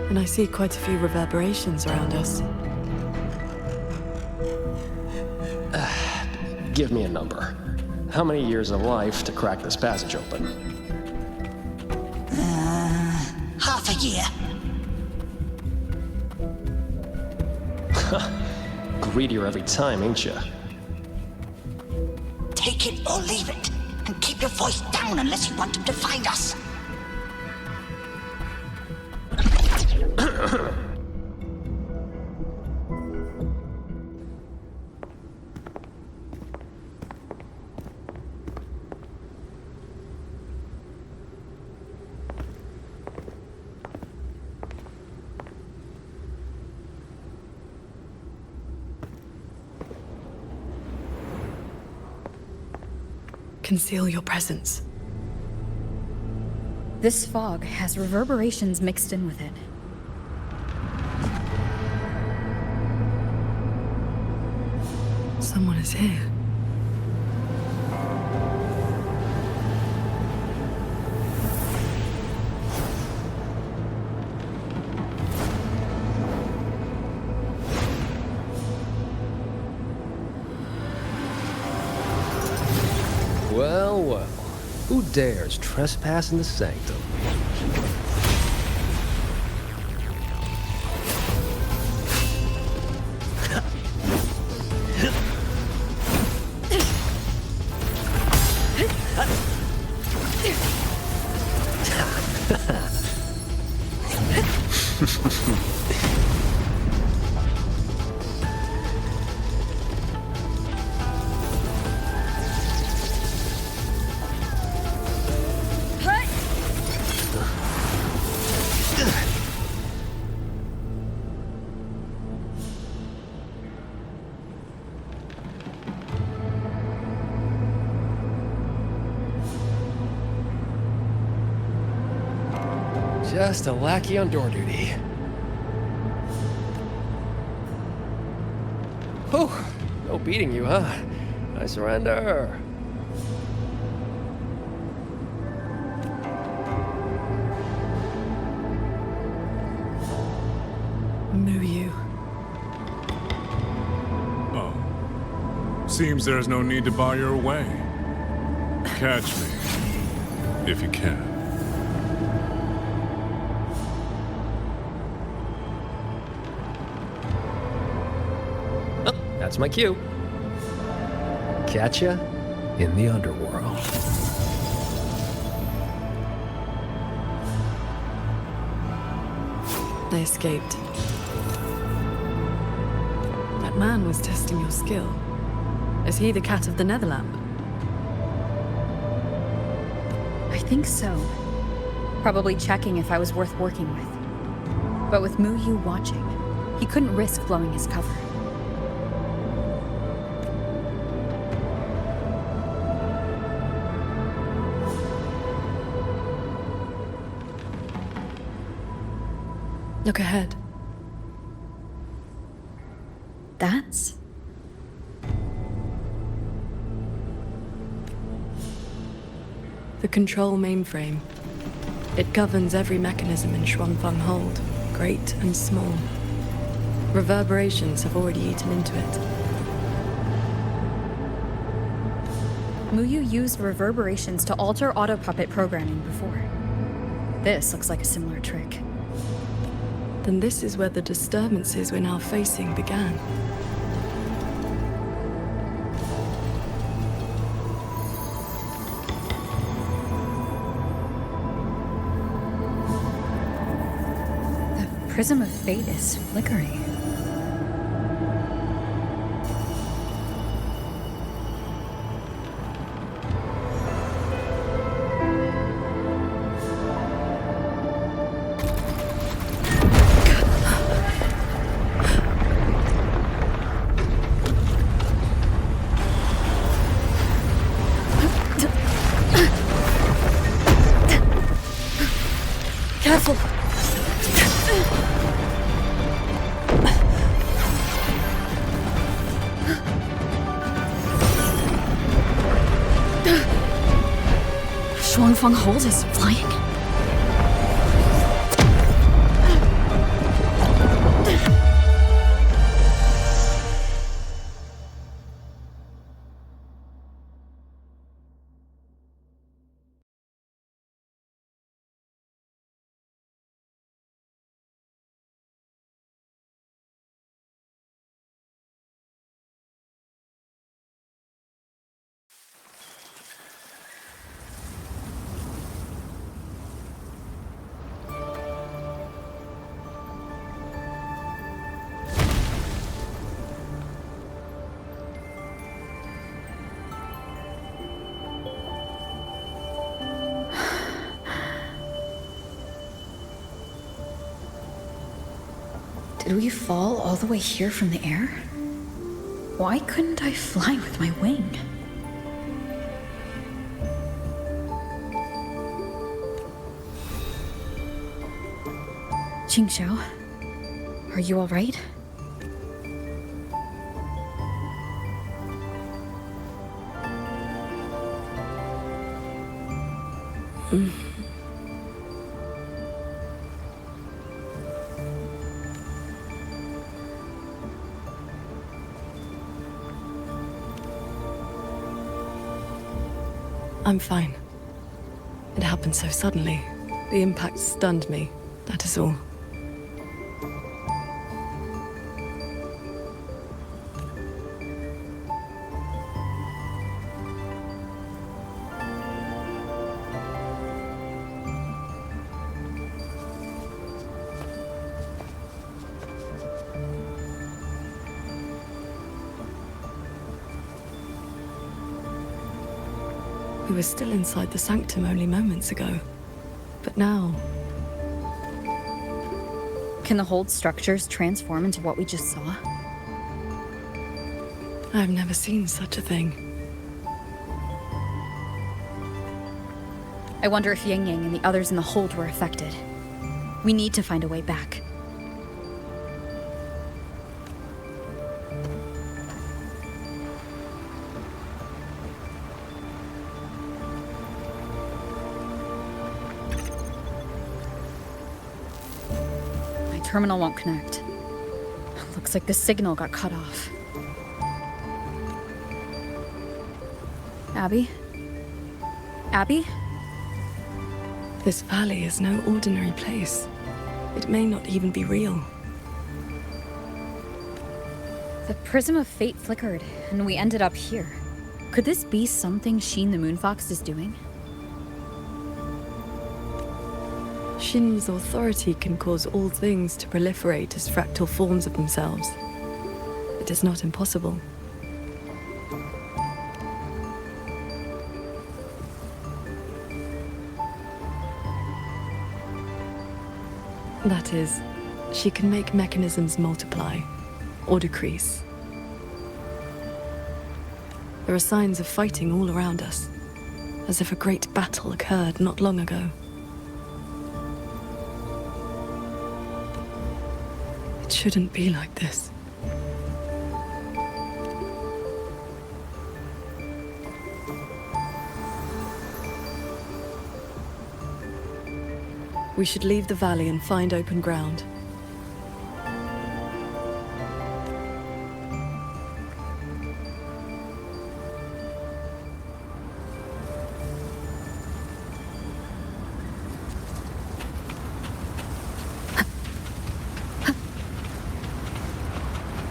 And I see quite a few reverberations around us. Give me a number. How many years of life to crack this passage open? Half a year. Greedier every time, ain't ya? Take it or leave it. And keep your voice down unless you want him to find us. Conceal your presence. This fog has reverberations mixed in with it. Someone is here. dares trespass in the sanctum? Just a lackey on door duty. Whew, no beating you, huh? I surrender. WuWa. Oh. Seems there's no need to bar your way. Catch me, if you can. That's my cue. Catch ya in the underworld. They escaped. That man was testing your skill. Is he the cat of the Netherlamp? I think so. Probably checking if I was worth working with. But with WuWa watching, he couldn't risk blowing his cover. Look ahead. That's... the control mainframe. It governs every mechanism in Shuangfang Hold, great and small. Reverberations have already eaten into it. WuWa used reverberations to alter auto-puppet programming before. This looks like a similar trick. Then this is where the disturbances we're now facing began. The Prism of Fate is flickering. Careful! Shuangfang Hold is flying. Did we fall all the way here from the air? Why couldn't I fly with my wing? Qingxiao, are you all right? I'm fine. It happened so suddenly. The impact stunned me, that is all. We were still inside the sanctum only moments ago. But now... Can the hold structures transform into what we just saw? I've never seen such a thing. I wonder if Yang Yang and the others in the hold were affected. We need to find a way back. Terminal won't connect. Looks like the signal got cut off. Abby? Abby? This valley is no ordinary place. It may not even be real. The prism of fate flickered, and we ended up here. Could this be something Sheen the Moonfox is doing? Shin's authority can cause all things to proliferate as fractal forms of themselves. It is not impossible. That is, she can make mechanisms multiply or decrease. There are signs of fighting all around us, as if a great battle occurred not long ago. It shouldn't be like this. We should leave the valley and find open ground.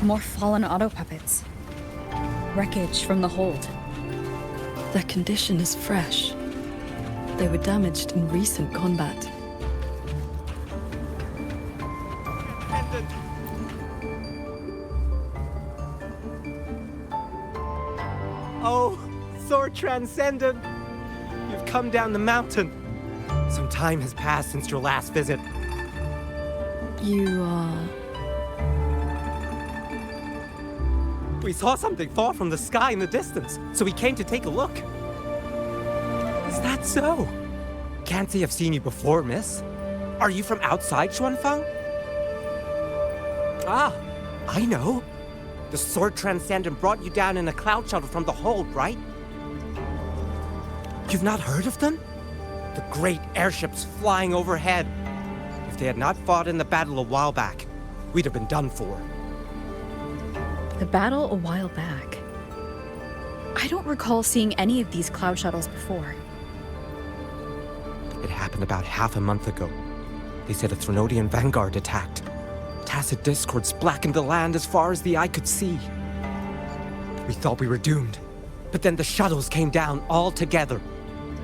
More fallen auto puppets. Wreckage from the hold. Their condition is fresh. They were damaged in recent combat. Oh, Sword Transcendent! You've come down the mountain. Some time has passed since your last visit. You are... We saw something fall from the sky in the distance, so we came to take a look. Is that so? Can't say I've seen you before, miss. Are you from outside Xuanfeng? Ah, I know. The Sword Transcendent brought you down in a cloud shuttle from the hold, right? You've not heard of them? The great airships flying overhead. If they had not fought in the battle a while back, we'd have been done for. The battle a while back. I don't recall seeing any of these cloud shuttles before. It happened about half a month ago. They said a Threnodian vanguard attacked. Tacit discords blackened the land as far as the eye could see. We thought we were doomed, but then the shuttles came down all together.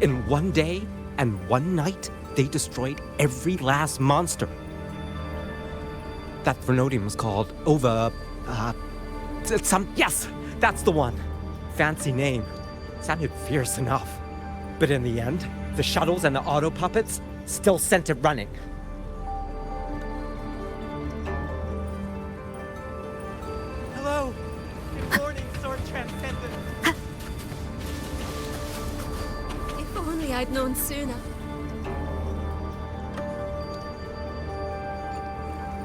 In one day and one night, they destroyed every last monster. That Threnodian was called yes, that's the one. Fancy name. Sounded fierce enough. But in the end, the shuttles and the auto puppets still sent it running. Hello. Good morning, Sword Transcendent. If only I'd known sooner.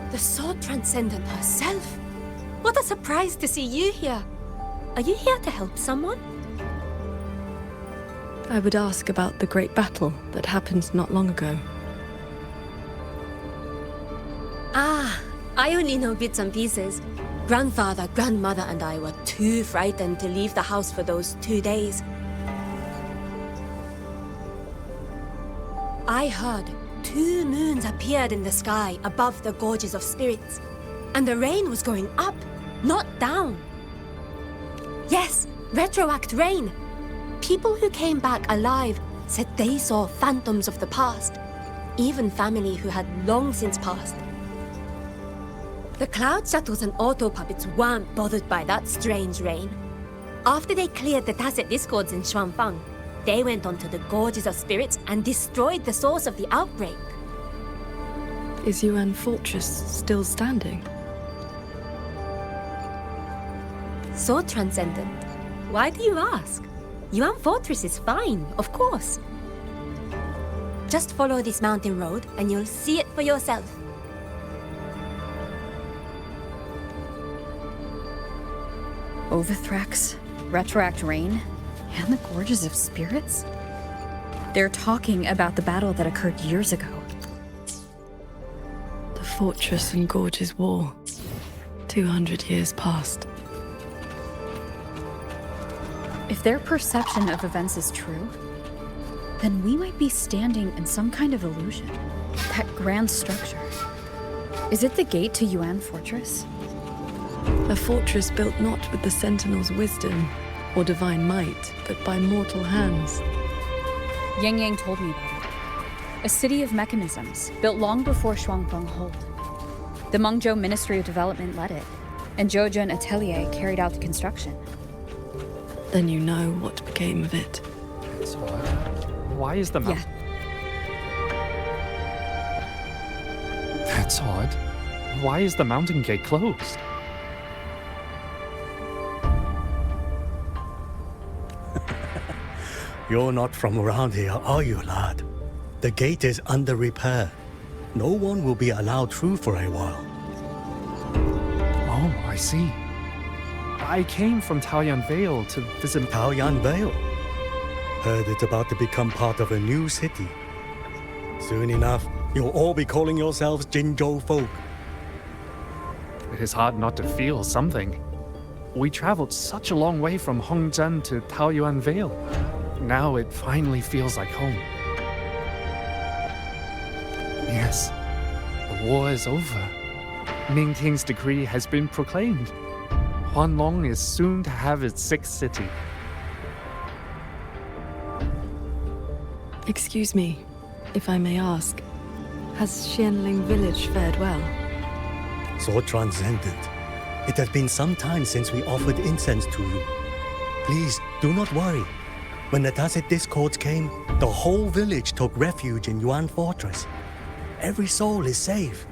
The Sword Transcendent herself? What a surprise to see you here. Are you here to help someone? I would ask about the great battle that happened not long ago. Ah, I only know bits and pieces. Grandfather, grandmother, and I were too frightened to leave the house for those 2 days. I heard 2 moons appeared in the sky above the gorges of spirits, and the rain was going up, not down. Yes, retroact rain. People who came back alive said they saw phantoms of the past, even family who had long since passed. The cloud shuttles and auto puppets weren't bothered by that strange rain. After they cleared the tacit discords in Xuanfang, they went onto the gorges of spirits and destroyed the source of the outbreak. Is Yuan Fortress still standing? So transcendent. Why do you ask? Yuan Fortress is fine, of course. Just follow this mountain road and you'll see it for yourself. Overthrax, retroact rain, and the gorges of spirits? They're talking about the battle that occurred years ago. The Fortress and Gorges War. 200 years past. If their perception of events is true, then we might be standing in some kind of illusion. That grand structure. Is it the gate to Yuan Fortress? A fortress built not with the Sentinel's wisdom or divine might, but by mortal hands. Yang Yang told me about it. A city of mechanisms, built long before Xuanfang hold. The Mengzhou Ministry of Development led it, and Zheozhen Atelier carried out the construction. Then you know what became of it. So, why is the mountain? That's odd. Why is the mountain gate closed? You're not from around here, are you, lad? The gate is under repair. No one will be allowed through for a while. Oh, I see. I came from Taoyuan Vale to visit... Taoyuan Vale? Heard it's about to become part of a new city. Soon enough, you'll all be calling yourselves Jinzhou folk. It is hard not to feel something. We traveled such a long way from Hongzhen to Taoyuan Vale. Now it finally feels like home. Yes, the war is over. Ming King's decree has been proclaimed. Huanlong is soon to have its 6th city. Excuse me, if I may ask, has Xianling village fared well? So transcendent. It has been some time since we offered incense to you. Please, do not worry. When the Tacit Discords came, the whole village took refuge in Yuan Fortress. Every soul is safe.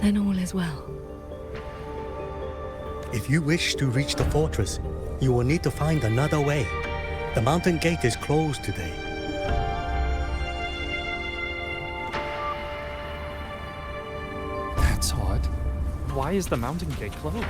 Then all is well. If you wish to reach the fortress, you will need to find another way. The mountain gate is closed today. That's odd. Why is the mountain gate closed?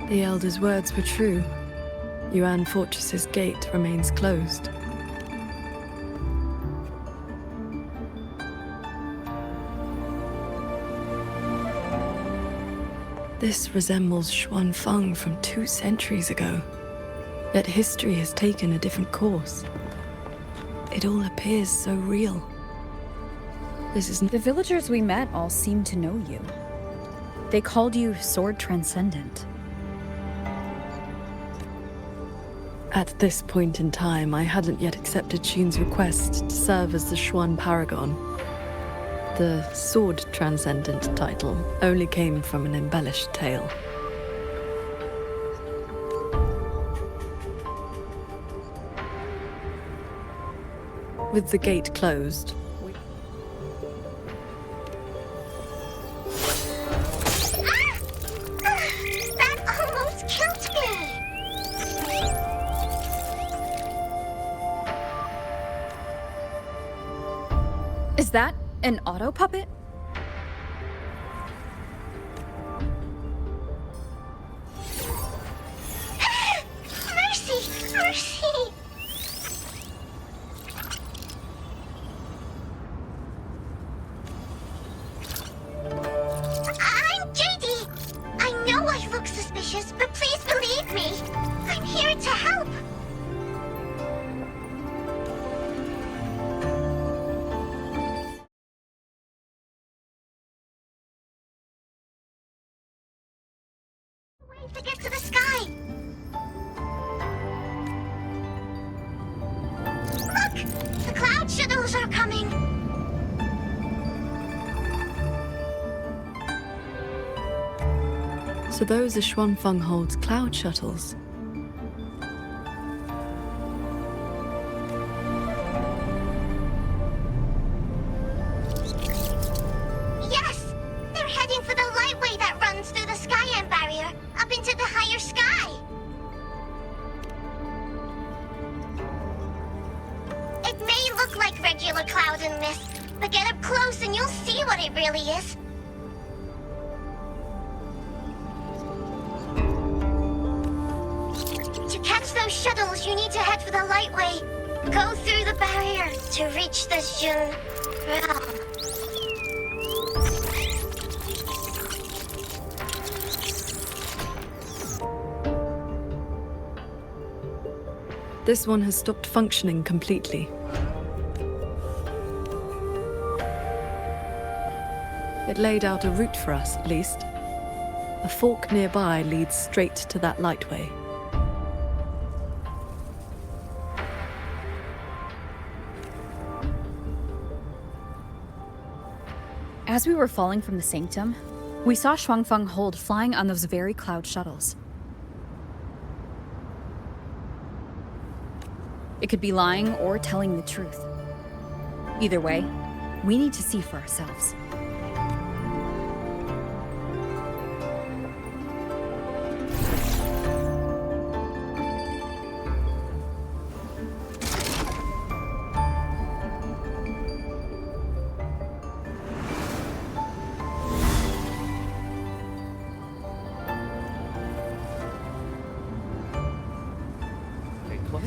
The Elder's words were true. Yuan Fortress's gate remains closed. This resembles Xuanfang from 2 centuries ago. Yet history has taken a different course. It all appears so real. This is... The villagers we met all seemed to know you. They called you Sword Transcendent. At this point in time, I hadn't yet accepted Xun's request to serve as the Xuan Paragon. The Sword Transcendent title only came from an embellished tale. With the gate closed, That almost killed me! Is that an auto puppet? Mercy! Mercy! I'm JD! I know I look suspicious, but please believe me. I'm here to help. Wait to get to the sky. Look! The cloud shadows are coming! So those are Xuanfeng Hold's cloud shuttles. Yes! They're heading for the lightway that runs through the Skyend barrier, up into the higher sky! It may look like regular cloud and mist, but get up close and you'll see what it really is. To catch those shuttles, you need to head for the lightway. Go through the barrier to reach the Jun realm. This one has stopped functioning completely. It laid out a route for us, at least. A fork nearby leads straight to that lightway. As we were falling from the sanctum, we saw Xuanfeng Hold flying on those very cloud shuttles. It could be lying or telling the truth. Either way, we need to see for ourselves.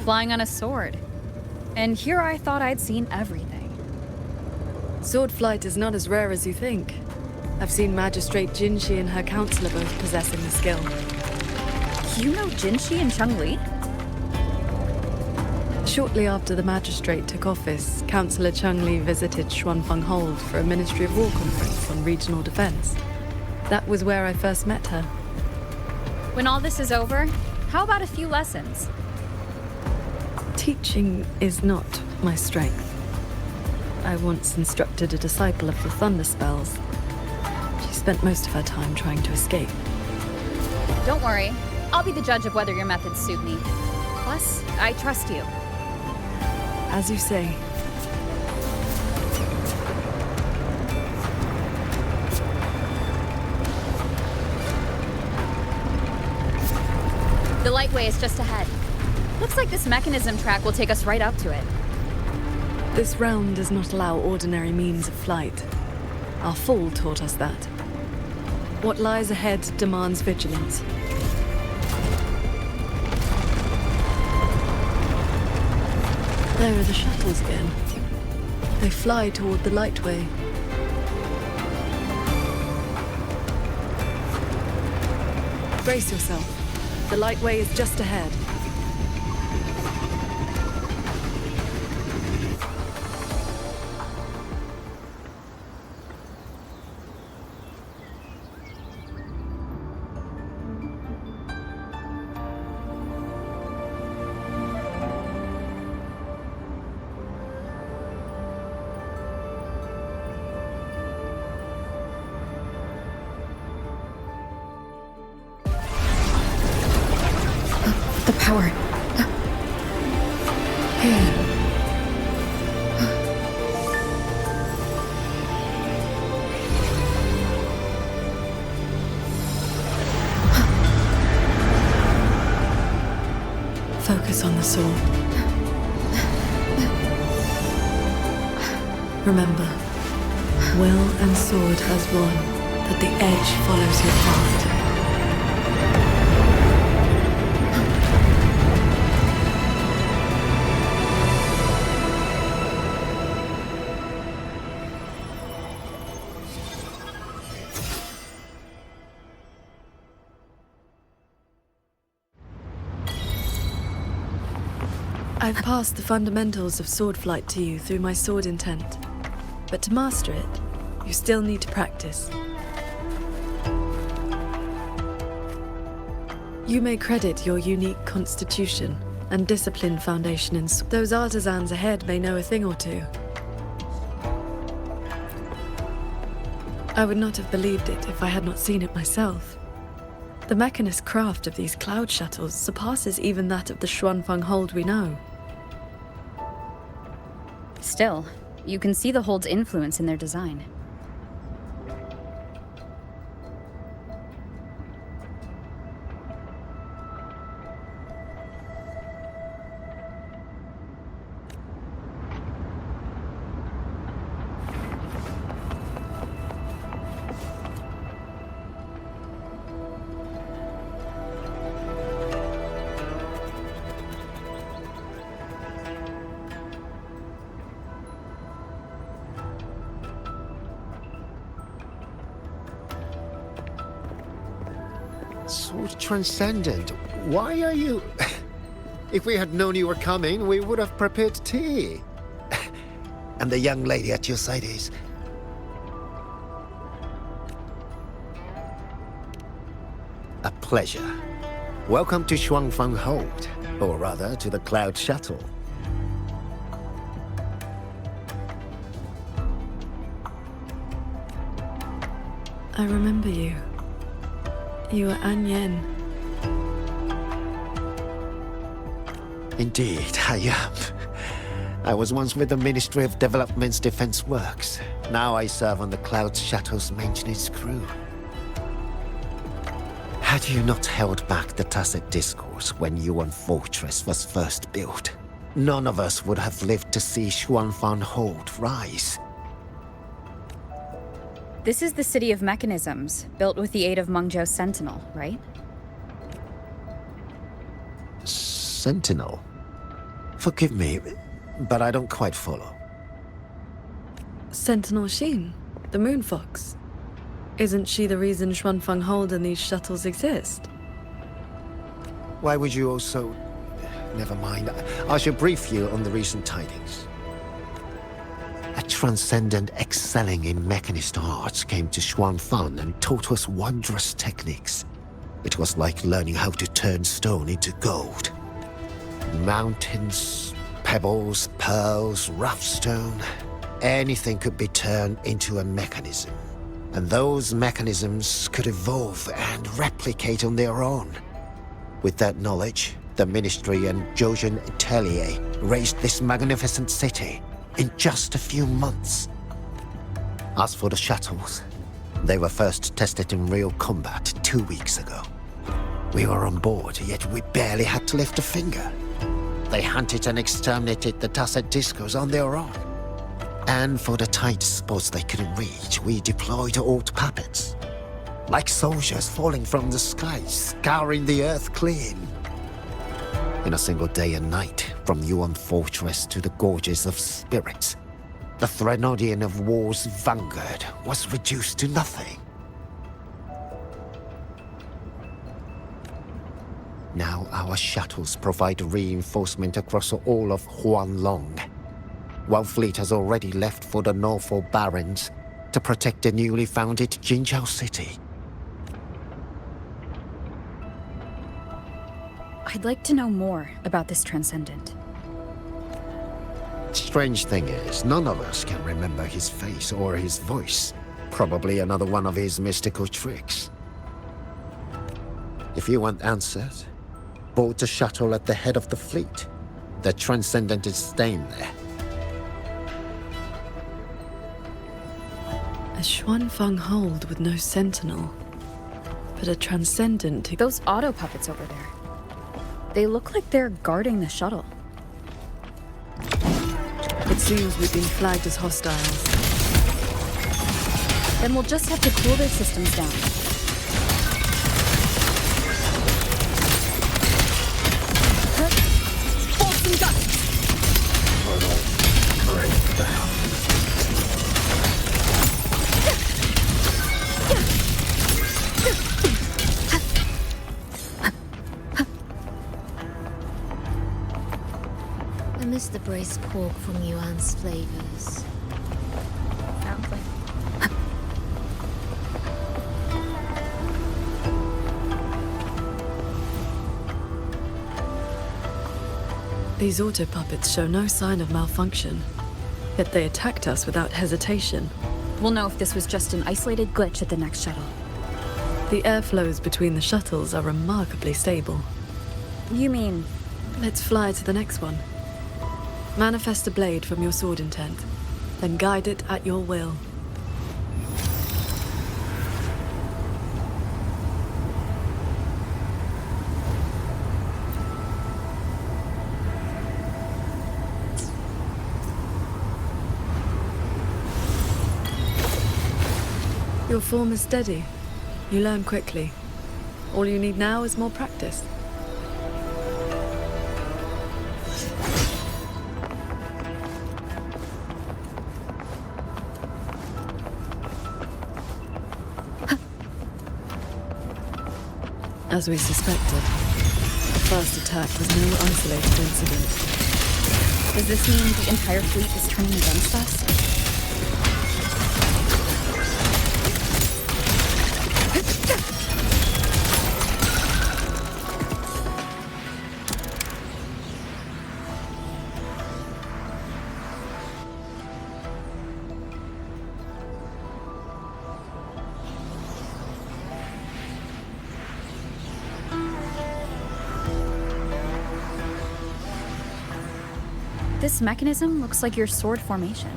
Flying on a sword. And here I thought I'd seen everything. Sword flight is not as rare as you think. I've seen Magistrate Jinshi and her counselor both possessing the skill. You know Jinshi and Cheng-Li? Shortly after the Magistrate took office, Councillor Cheng-Li visited Xuanfeng Hold for a Ministry of War conference on regional defense. That was where I first met her. When all this is over, how about a few lessons? Teaching is not my strength. I once instructed a disciple of the Thunder Spells. She spent most of her time trying to escape. Don't worry. I'll be the judge of whether your methods suit me. Plus, I trust you. As you say. The lightway is just ahead. Looks like this mechanism track will take us right up to it. This realm does not allow ordinary means of flight. Our fall taught us that. What lies ahead demands vigilance. There are the shuttles again. They fly toward the lightway. Brace yourself. The lightway is just ahead. The power. Focus on the sword. Remember, will and sword as one, that the edge follows your heart. I've passed the fundamentals of sword flight to you through my sword intent. But to master it, you still need to practice. You may credit your unique constitution and disciplined foundation in those artisans ahead may know a thing or two. I would not have believed it if I had not seen it myself. The mechanist craft of these cloud shuttles surpasses even that of the Xuanfeng hold we know. Still, you can see the hold's influence in their design. Sword Transcendent, why are you... If we had known you were coming, we would have prepared tea. And the young lady at your side is... A pleasure. Welcome to Xuanfeng Hold, or rather, to the Cloud Shuttle. I remember you. You were An Yen. Indeed, I am. I was once with the Ministry of Development's Defense Works. Now I serve on the Cloud Shuttle's maintenance crew. Had you not held back the Tacit Discourse when Yuan Fortress was first built, none of us would have lived to see Xuanfeng Hold rise. This is the City of Mechanisms, built with the aid of Mengzhou's Sentinel, right? Sentinel? Forgive me, but I don't quite follow. Sentinel Sheen, the Moon Fox. Isn't she the reason Xuanfeng Hold and these shuttles exist? Why would you also... Never mind. I shall brief you on the recent tidings. A transcendent excelling in mechanist arts came to Xuanfeng and taught us wondrous techniques. It was like learning how to turn stone into gold. Mountains, pebbles, pearls, rough stone. Anything could be turned into a mechanism. And those mechanisms could evolve and replicate on their own. With that knowledge, the Ministry and Zhouzhen Atelier raised this magnificent city in just a few months. As for the shuttles, they were first tested in real combat 2 weeks ago. We were on board, yet we barely had to lift a finger. They hunted and exterminated the Tacit Discos on their own. And for the tight spots they couldn't reach, we deployed old puppets. Like soldiers falling from the sky, scouring the earth clean. In a single day and night, from Yuan Fortress to the Gorges of Spirits, the Threnodian of War's vanguard was reduced to nothing. Now our shuttles provide reinforcement across all of Huanlong. One fleet has already left for the Northall Barrens to protect the newly founded Jinzhou city. I'd like to know more about this Transcendent. Strange thing is, none of us can remember his face or his voice. Probably another one of his mystical tricks. If you want answers, board the shuttle at the head of the fleet. The Transcendent is staying there. A Xuanfeng Hold with no sentinel, but a Transcendent who... Those auto puppets over there. They look like they're guarding the shuttle. The It seems we've been flagged as hostiles. Then we'll just have to cool their systems down. Bolts and guts! I miss the braised pork from Yuan's flavors. Sounds like... These auto-puppets show no sign of malfunction, yet they attacked us without hesitation. We'll know if this was just an isolated glitch at the next shuttle. The airflows between the shuttles are remarkably stable. You mean... Let's fly to the next one. Manifest a blade from your sword intent, then guide it at your will. Your form is steady. You learn quickly. All you need now is more practice. As we suspected, the first attack was no isolated incident. Does this mean the entire fleet is turning against us? This mechanism looks like your sword formation.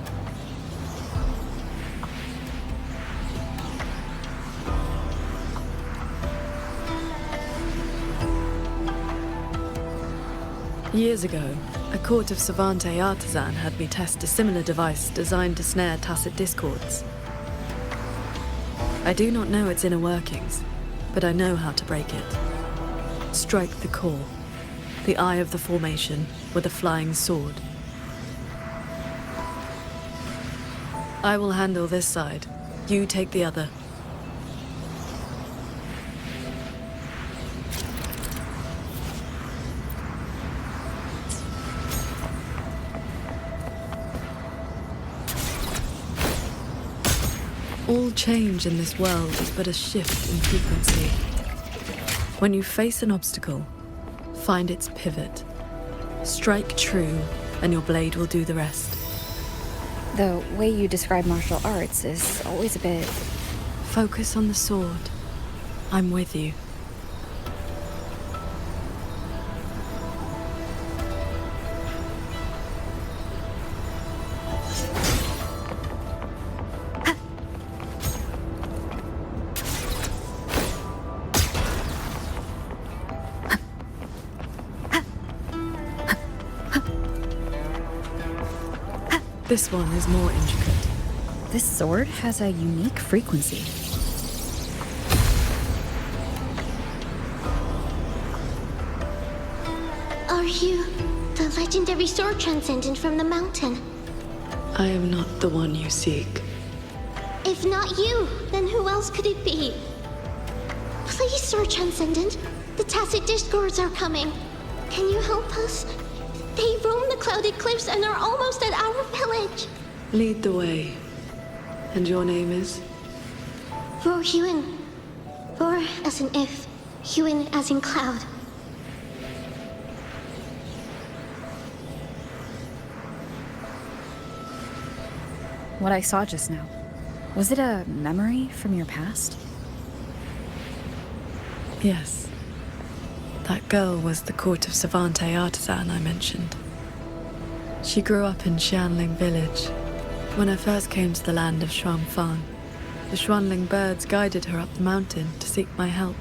Years ago, a court of Savante artisan had me test a similar device designed to snare tacit discords. I do not know its inner workings, but I know how to break it. Strike the core, the eye of the formation, with a flying sword. I will handle this side. You take the other. All change in this world is but a shift in frequency. When you face an obstacle, find its pivot. Strike true, and your blade will do the rest. The way you describe martial arts is always a bit... Focus on the sword. I'm with you. This one is more intricate. This sword has a unique frequency. Are you the legendary sword transcendent from the mountain? I am not the one you seek. If not you, then who else could it be? Please, sword transcendent. The tacit discords are coming. Can you help us? They roam the clouded cliffs and are almost at our village. Lead the way. And your name is? Vor Huan. Vor as in if, Huan as in cloud. What I saw just now, was it a memory from your past? Yes. That girl was the court of Savante artisan I mentioned. She grew up in Xianling village. When I first came to the land of Shuangfang, the Xuanling birds guided her up the mountain to seek my help.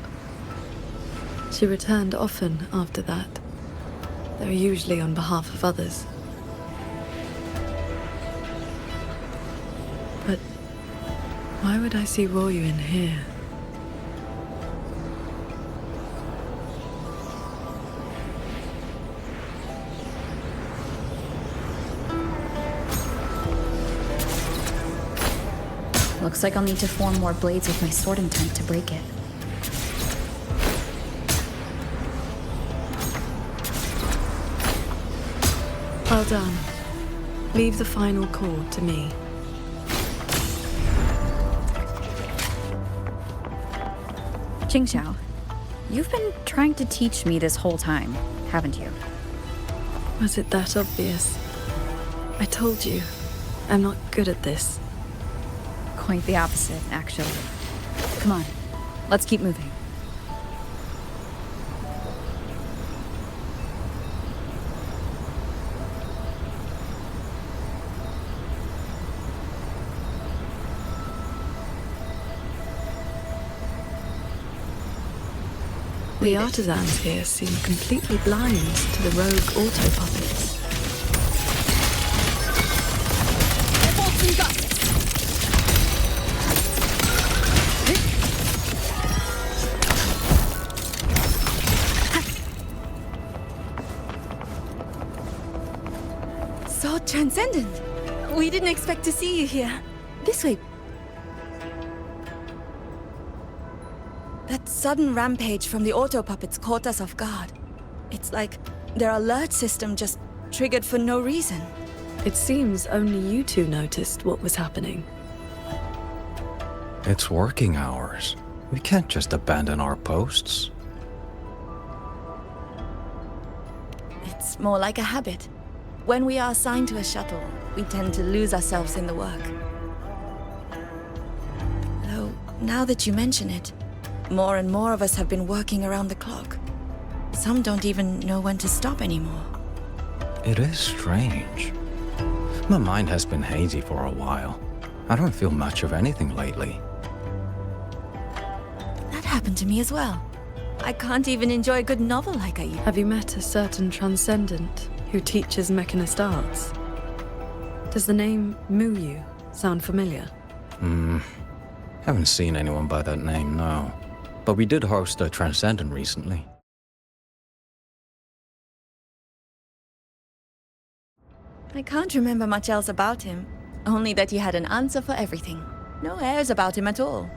She returned often after that, though usually on behalf of others. But why would I see Royu in here? Looks like I'll need to form more blades with my sword intent to break it. Well done. Leave the final chord to me. Qingxiao, you've been trying to teach me this whole time, haven't you? Was it that obvious? I told you, I'm not good at this. Quite the opposite, actually. Come on, let's keep moving. The artisans here seem completely blind to the rogue auto puppets. So transcendent. We didn't expect to see you here. This way. That sudden rampage from the auto puppets caught us off guard. It's like their alert system just triggered for no reason. It seems only you two noticed what was happening. It's working hours. We can't just abandon our posts. It's more like a habit. When we are assigned to a shuttle, we tend to lose ourselves in the work. Though, now that you mention it, more and more of us have been working around the clock. Some don't even know when to stop anymore. It is strange. My mind has been hazy for a while. I don't feel much of anything lately. That happened to me as well. I can't even enjoy a good novel like I used. Have you met a certain transcendent who teaches mechanist arts? Does the name WuWa sound familiar? Haven't seen anyone by that name, no. But we did host a Transcendent recently. I can't remember much else about him, only that he had an answer for everything. No airs about him at all.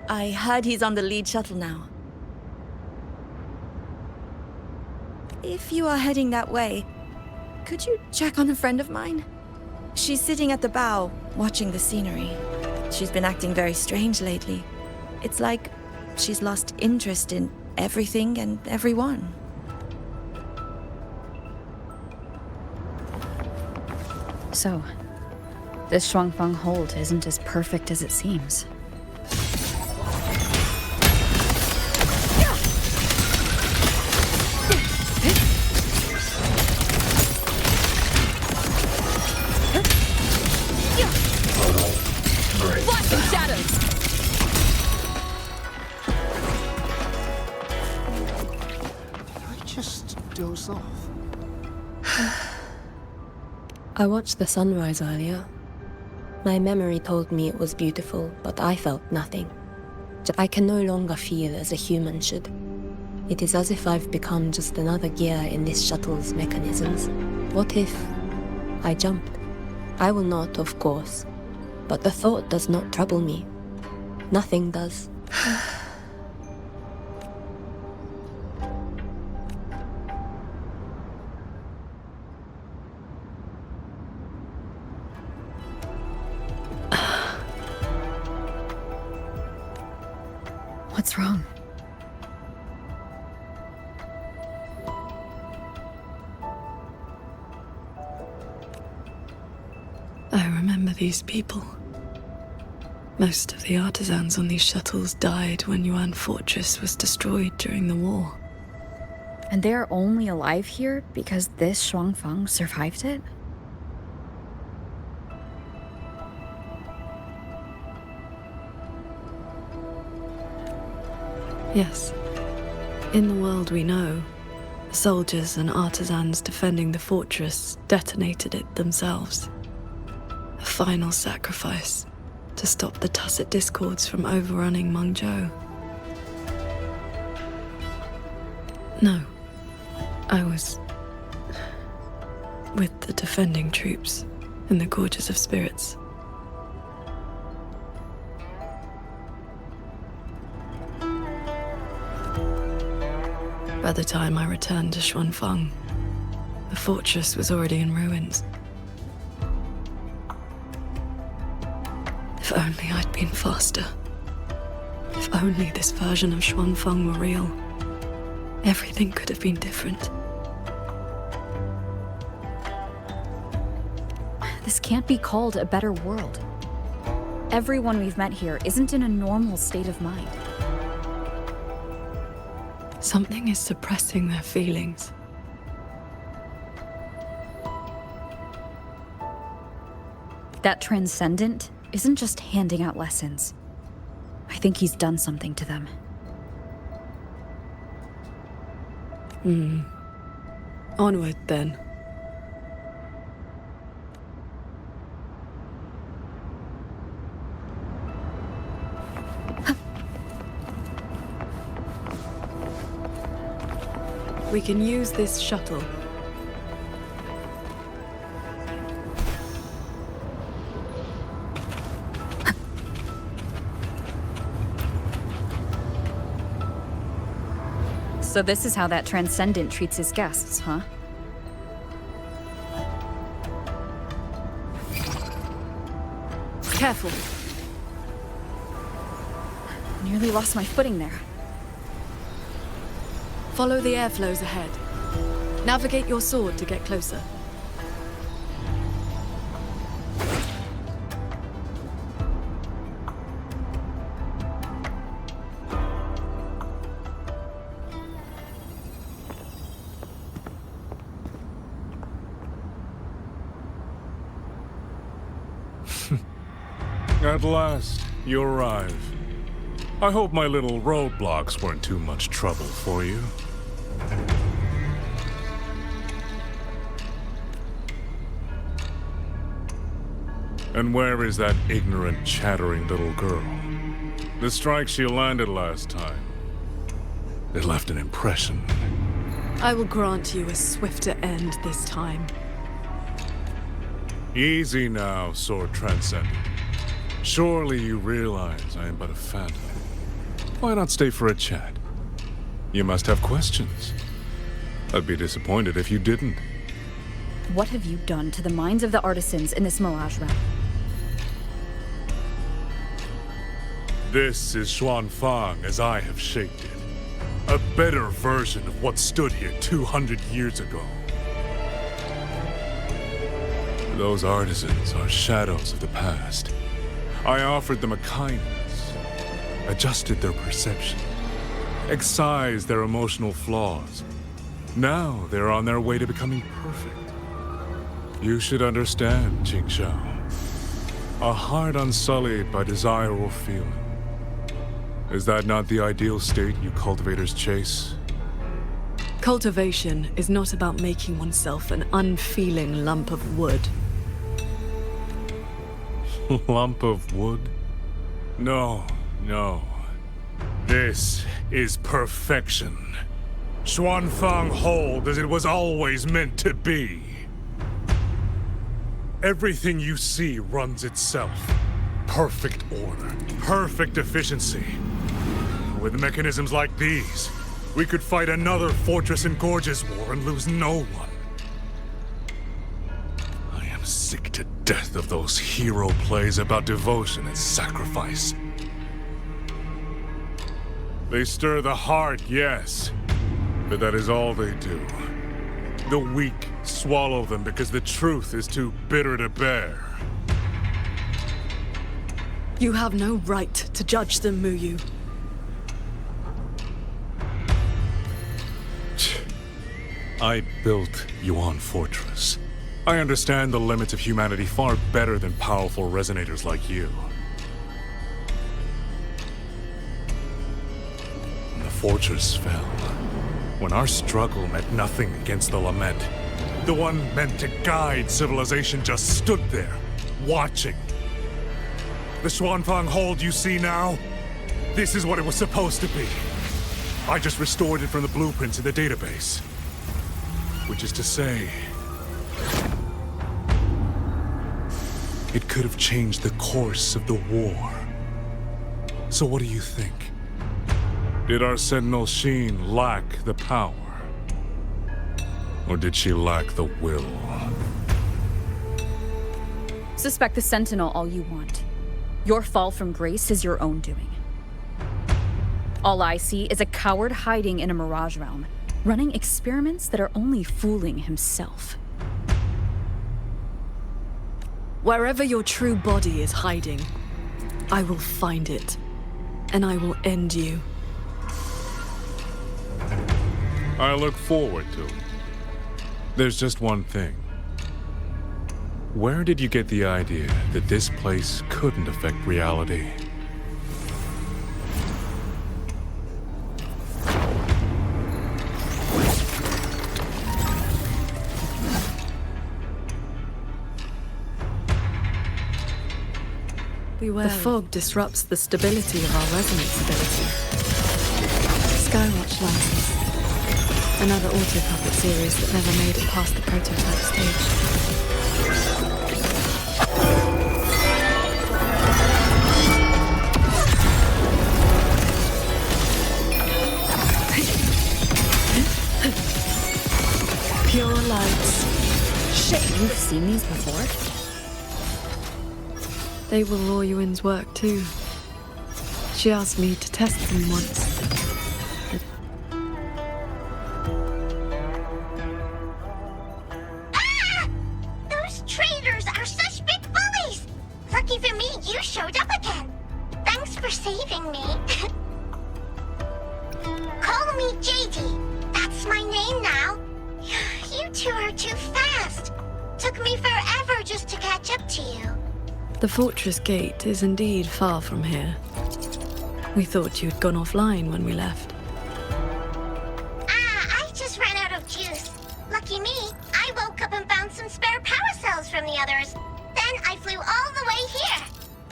I heard he's on the lead shuttle now. If you are heading that way, could you check on a friend of mine? She's sitting at the bow, watching the scenery. She's been acting very strange lately. It's like she's lost interest in everything and everyone. So, this Shuangfang hold isn't as perfect as it seems. Flashing shadows! I just doze off. I watched the sunrise earlier. My memory told me it was beautiful, but I felt nothing. I can no longer feel as a human should. It is as if I've become just another gear in this shuttle's mechanisms. What if I jumped? I will not, of course, but the thought does not trouble me. Nothing does. What's wrong? I remember these people. Most of the artisans on these shuttles died when Yuan Fortress was destroyed during the war. And they're only alive here because this Shuangfang survived it? Yes. In the world we know, the soldiers and artisans defending the fortress detonated it themselves. A final sacrifice to stop the Tusset discords from overrunning Mengzhou. No, I was with the defending troops in the Gorges of Spirits. By the time I returned to Xuanfang, the fortress was already in ruins. If only I'd been faster. If only this version of Xuanfang were real. Everything could have been different. This can't be called a better world. Everyone we've met here isn't in a normal state of mind. Something is suppressing their feelings. That Transcendent isn't just handing out lessons. I think he's done something to them. Onward, then. We can use this shuttle. So this is how that Transcendent treats his guests, huh? Careful. Nearly lost my footing there. Follow the airflows ahead. Navigate your sword to get closer. At last, you arrive. I hope my little roadblocks weren't too much trouble for you. And where is that ignorant, chattering little girl? The strike she landed last time. It left an impression. I will grant you a swifter end this time. Easy now, Sword Transcendent. Surely you realize I am but a phantom. Why not stay for a chat? You must have questions. I'd be disappointed if you didn't. What have you done to the minds of the artisans in this Mirage realm? This is Xuanfang as I have shaped it. A better version of what stood here 200 years ago. Those artisans are shadows of the past. I offered them a kindness, adjusted their perception, excised their emotional flaws. Now they're on their way to becoming perfect. You should understand, Qingxiao. A heart unsullied by desire or feeling. Is that not the ideal state you cultivators chase? Cultivation is not about making oneself an unfeeling lump of wood. Lump of wood? No, no. This is perfection. Xuanfang hold as it was always meant to be. Everything you see runs itself. Perfect order, perfect efficiency. With mechanisms like these, we could fight another Fortress and Gorges war and lose no one. I am sick to death of those hero plays about devotion and sacrifice. They stir the heart, yes, but that is all they do. The weak swallow them because the truth is too bitter to bear. You have no right to judge them, Muyu. I built Yuan Fortress. I understand the limits of humanity far better than powerful resonators like you. When the fortress fell, when our struggle meant nothing against the lament, the one meant to guide civilization just stood there, watching. The Xuanfang hold you see now? This is what it was supposed to be. I just restored it from the blueprints in the database. Which is to say, it could have changed the course of the war. So what do you think? Did our Sentinel Sheen lack the power? Or did she lack the will? Suspect the Sentinel all you want. Your fall from grace is your own doing. All I see is a coward hiding in a mirage realm, running experiments that are only fooling himself. Wherever your true body is hiding, I will find it, and I will end you. I look forward to it. There's just one thing. Where did you get the idea that this place couldn't affect reality? The fog disrupts the stability of our resonance ability. Skywatch lenses. Another auto-puppet series that never made it past the prototype stage. Pure lights. Shit, you've seen these before? They were Law Yuan's work too. She asked me to test them once. Ah! Those traitors are such big bullies! Lucky for me, you showed up again. Thanks for saving me. Call me JD. That's my name now. You two are too fast. Took me forever just to catch up to you. The fortress gate is indeed far from here. We thought you'd gone offline when we left. I just ran out of juice. Lucky me, I woke up and found some spare power cells from the others. Then I flew all the way here.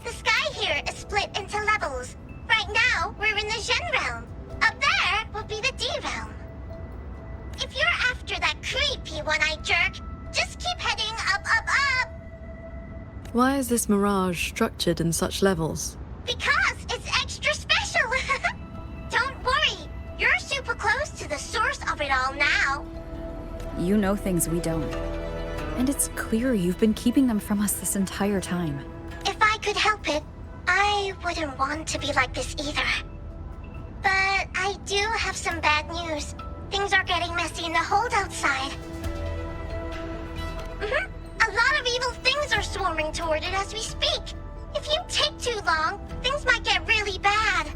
The sky here is split into levels. Right now, we're in the Zhen realm. Up there will be the D realm. If you're after that creepy one-eyed jerk, just keep heading up, up, up. Why is this mirage structured in such levels? Because it's extra special. Don't worry, you're super close to the source of it all now. You know things we don't. And it's clear you've been keeping them from us this entire time. If I could help it, I wouldn't want to be like this either. But I do have some bad news. Things are getting messy in the hold outside. A lot of evil things are swarming toward it as we speak. If you take too long, things might get really bad.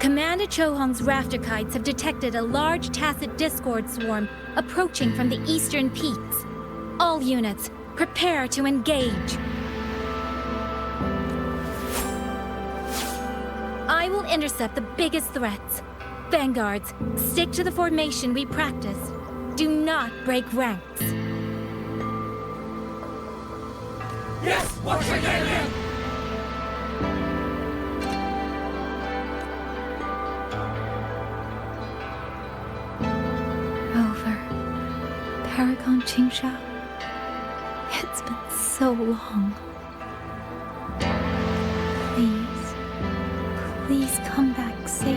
Commander Chohong's rafter kites have detected a large tacit discord swarm approaching from the eastern peaks. All units, prepare to engage. I will intercept the biggest threats. Vanguards, stick to the formation we practiced. Do not break ranks. Yes, once again! Paragon Qingshao. It's been so long. Please, please come back safe.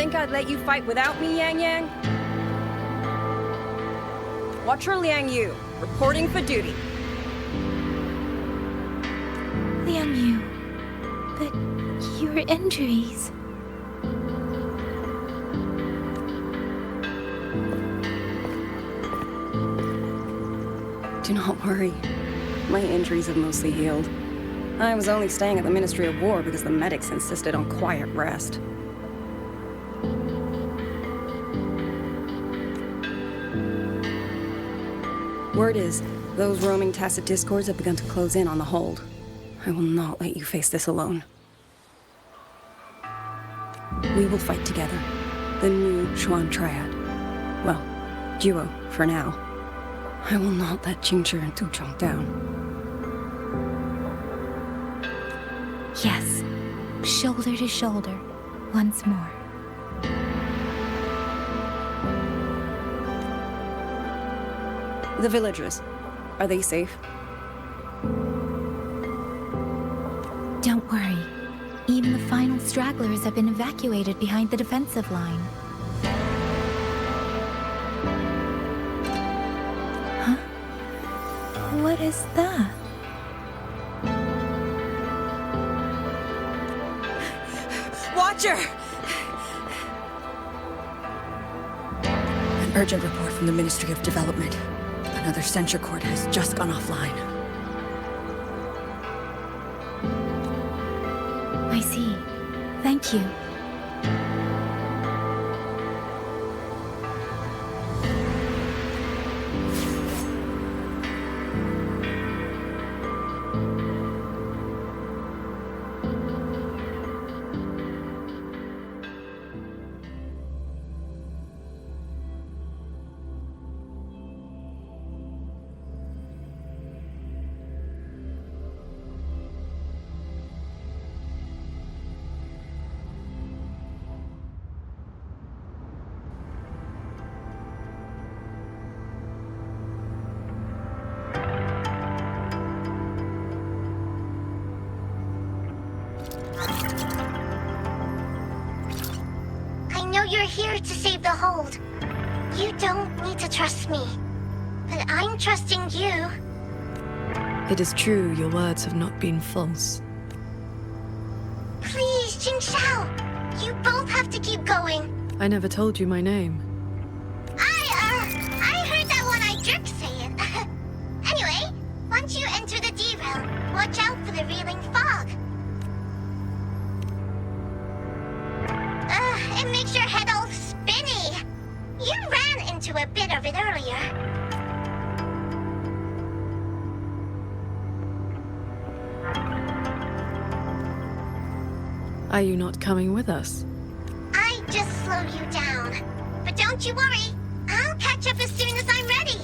think I'd let you fight without me, Yang Yang? Watcher Liang Yu, reporting for duty. Liang Yu, but your injuries... Do not worry. My injuries have mostly healed. I was only staying at the Ministry of War because the medics insisted on quiet rest. Word is, those roaming tacit discords have begun to close in on the hold. I will not let you face this alone. We will fight together. The new Xuan Triad. Well, duo, for now. I will not let Qingzhi and Tuchong down. Yes, shoulder to shoulder, once more. The villagers, are they safe? Don't worry. Even the final stragglers have been evacuated behind the defensive line. Huh? What is that? Watcher! An urgent report from the Ministry of Development. Another censure court has just gone offline. I see. Thank you. I know you're here to save the hold. You don't need to trust me. But I'm trusting you. It is true your words have not been false. Please, Jingxiao. You both have to keep going. I never told you my name. I heard that one I jerk say it. Anyway, once you enter the D-realm, watch out for the reeling fog. It makes your head all spinny. You ran into a bit of it earlier. Are you not coming with us? I just slowed you down. But don't you worry. I'll catch up as soon as I'm ready.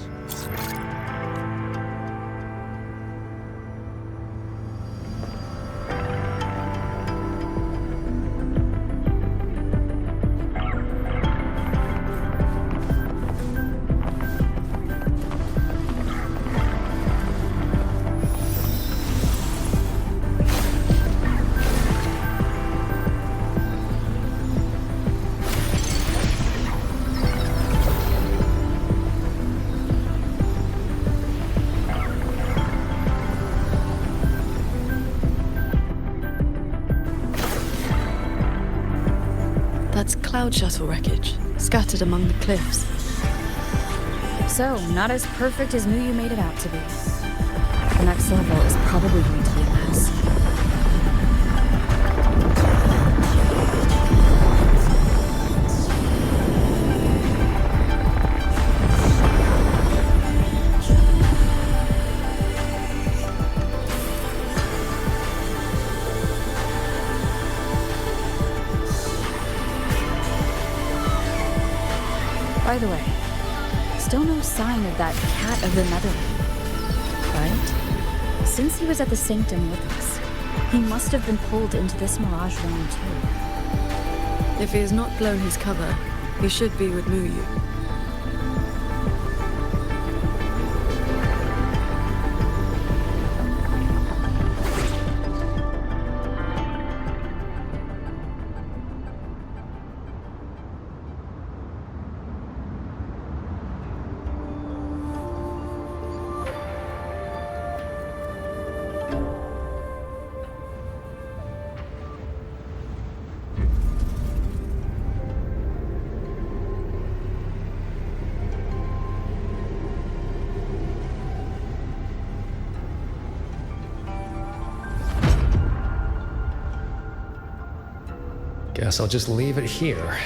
That's cloud shuttle wreckage, scattered among the cliffs. So, not as perfect as Muyu made it out to be. The next level is probably going to be a mess. By the way, still no sign of that cat of the Netherlands, right? Since he was at the Sanctum with us, he must have been pulled into this Mirage realm too. If he has not blown his cover, he should be with Muyu. Guess I'll just leave it here.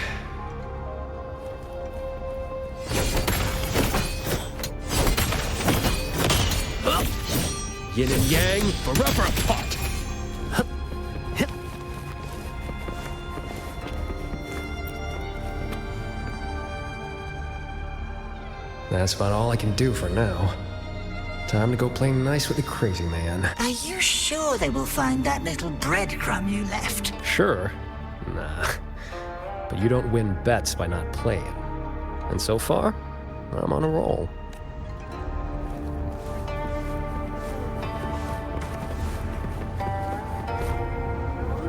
Yin and yang, forever apart! That's about all I can do for now. Time to go play nice with the crazy man. Are you sure they will find that little breadcrumb you left? Sure. Nah. But you don't win bets by not playing. And so far, I'm on a roll.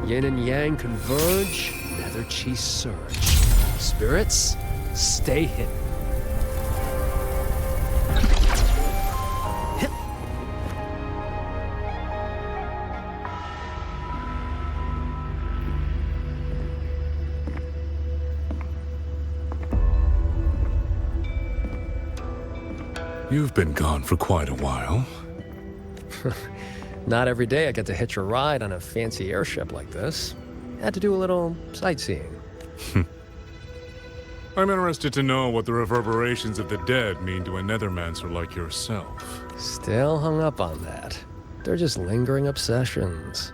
Yin and yang converge, nether chi surge. Spirits, stay hidden. You've been gone for quite a while. Not every day I get to hitch a ride on a fancy airship like this. Had to do a little sightseeing. I'm interested to know what the reverberations of the dead mean to a nethermancer like yourself. Still hung up on that. They're just lingering obsessions.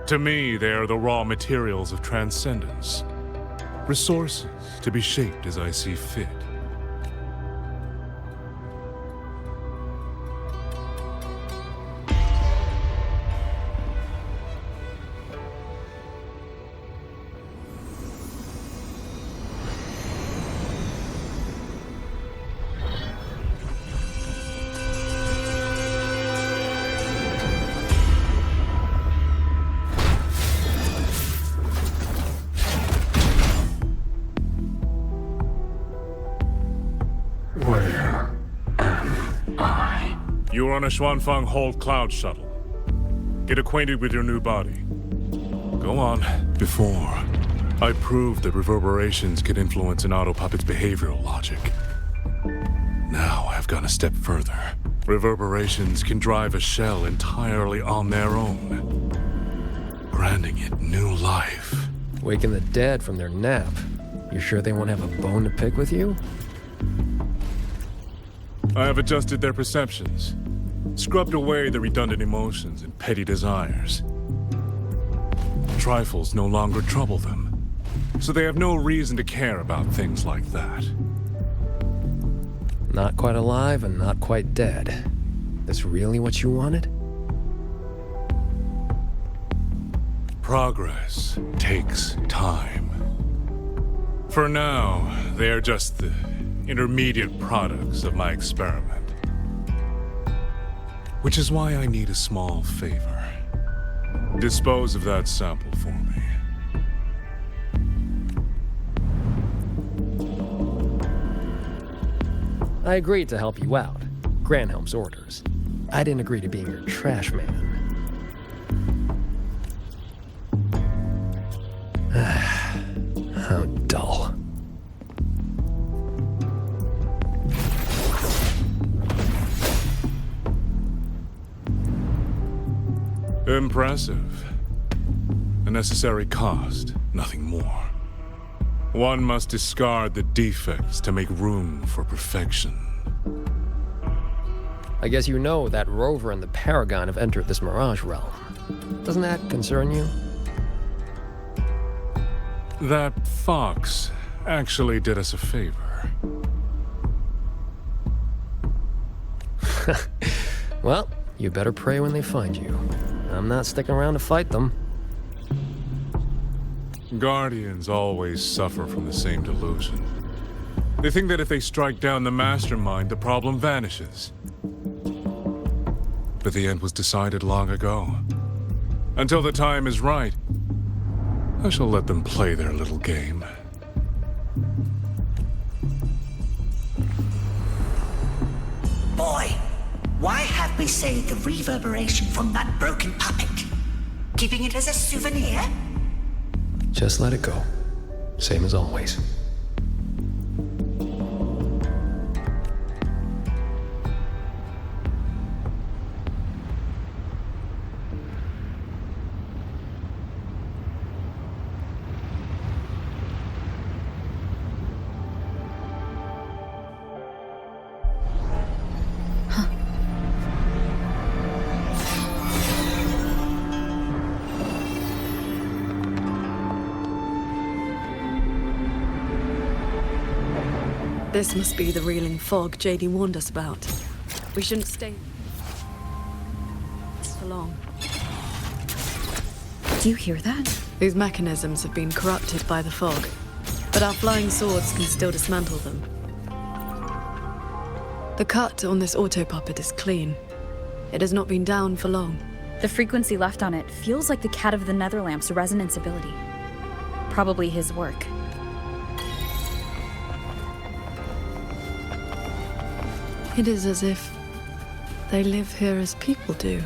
To me, they are the raw materials of transcendence. Resources to be shaped as I see fit. You're on a Xuanfang Hold Cloud shuttle. Get acquainted with your new body. Go on. Before, I proved that reverberations can influence an autopuppet's behavioral logic. Now I've gone a step further. Reverberations can drive a shell entirely on their own, granting it new life. Waking the dead from their nap. You sure they won't have a bone to pick with you? I have adjusted their perceptions, scrubbed away the redundant emotions and petty desires. Trifles no longer trouble them, so they have no reason to care about things like that. Not quite alive and not quite dead. That's really what you wanted? Progress takes time. For now, they are just the intermediate products of my experiment. Which is why I need a small favor. Dispose of that sample for me. I agreed to help you out. Granhelm's orders. I didn't agree to being your trash man. How dull. Impressive. A necessary cost, nothing more. One must discard the defects to make room for perfection. I guess you know that Rover and the Paragon have entered this Mirage realm. Doesn't that concern you? That fox actually did us a favor. Well, you better pray when they find you. I'm not sticking around to fight them. Guardians always suffer from the same delusion. They think that if they strike down the mastermind, the problem vanishes. But the end was decided long ago. Until the time is right, I shall let them play their little game. Boy, why have we saved the reverberation from that broken puppet? Keeping it as a souvenir? Just let it go. Same as always. This must be the reeling fog JD warned us about. We shouldn't stay for long. Do you hear that? These mechanisms have been corrupted by the fog, but our flying swords can still dismantle them. The cut on this auto-puppet is clean. It has not been down for long. The frequency left on it feels like the Cat of the Netherlamp's resonance ability. Probably his work. It is as if they live here as people do.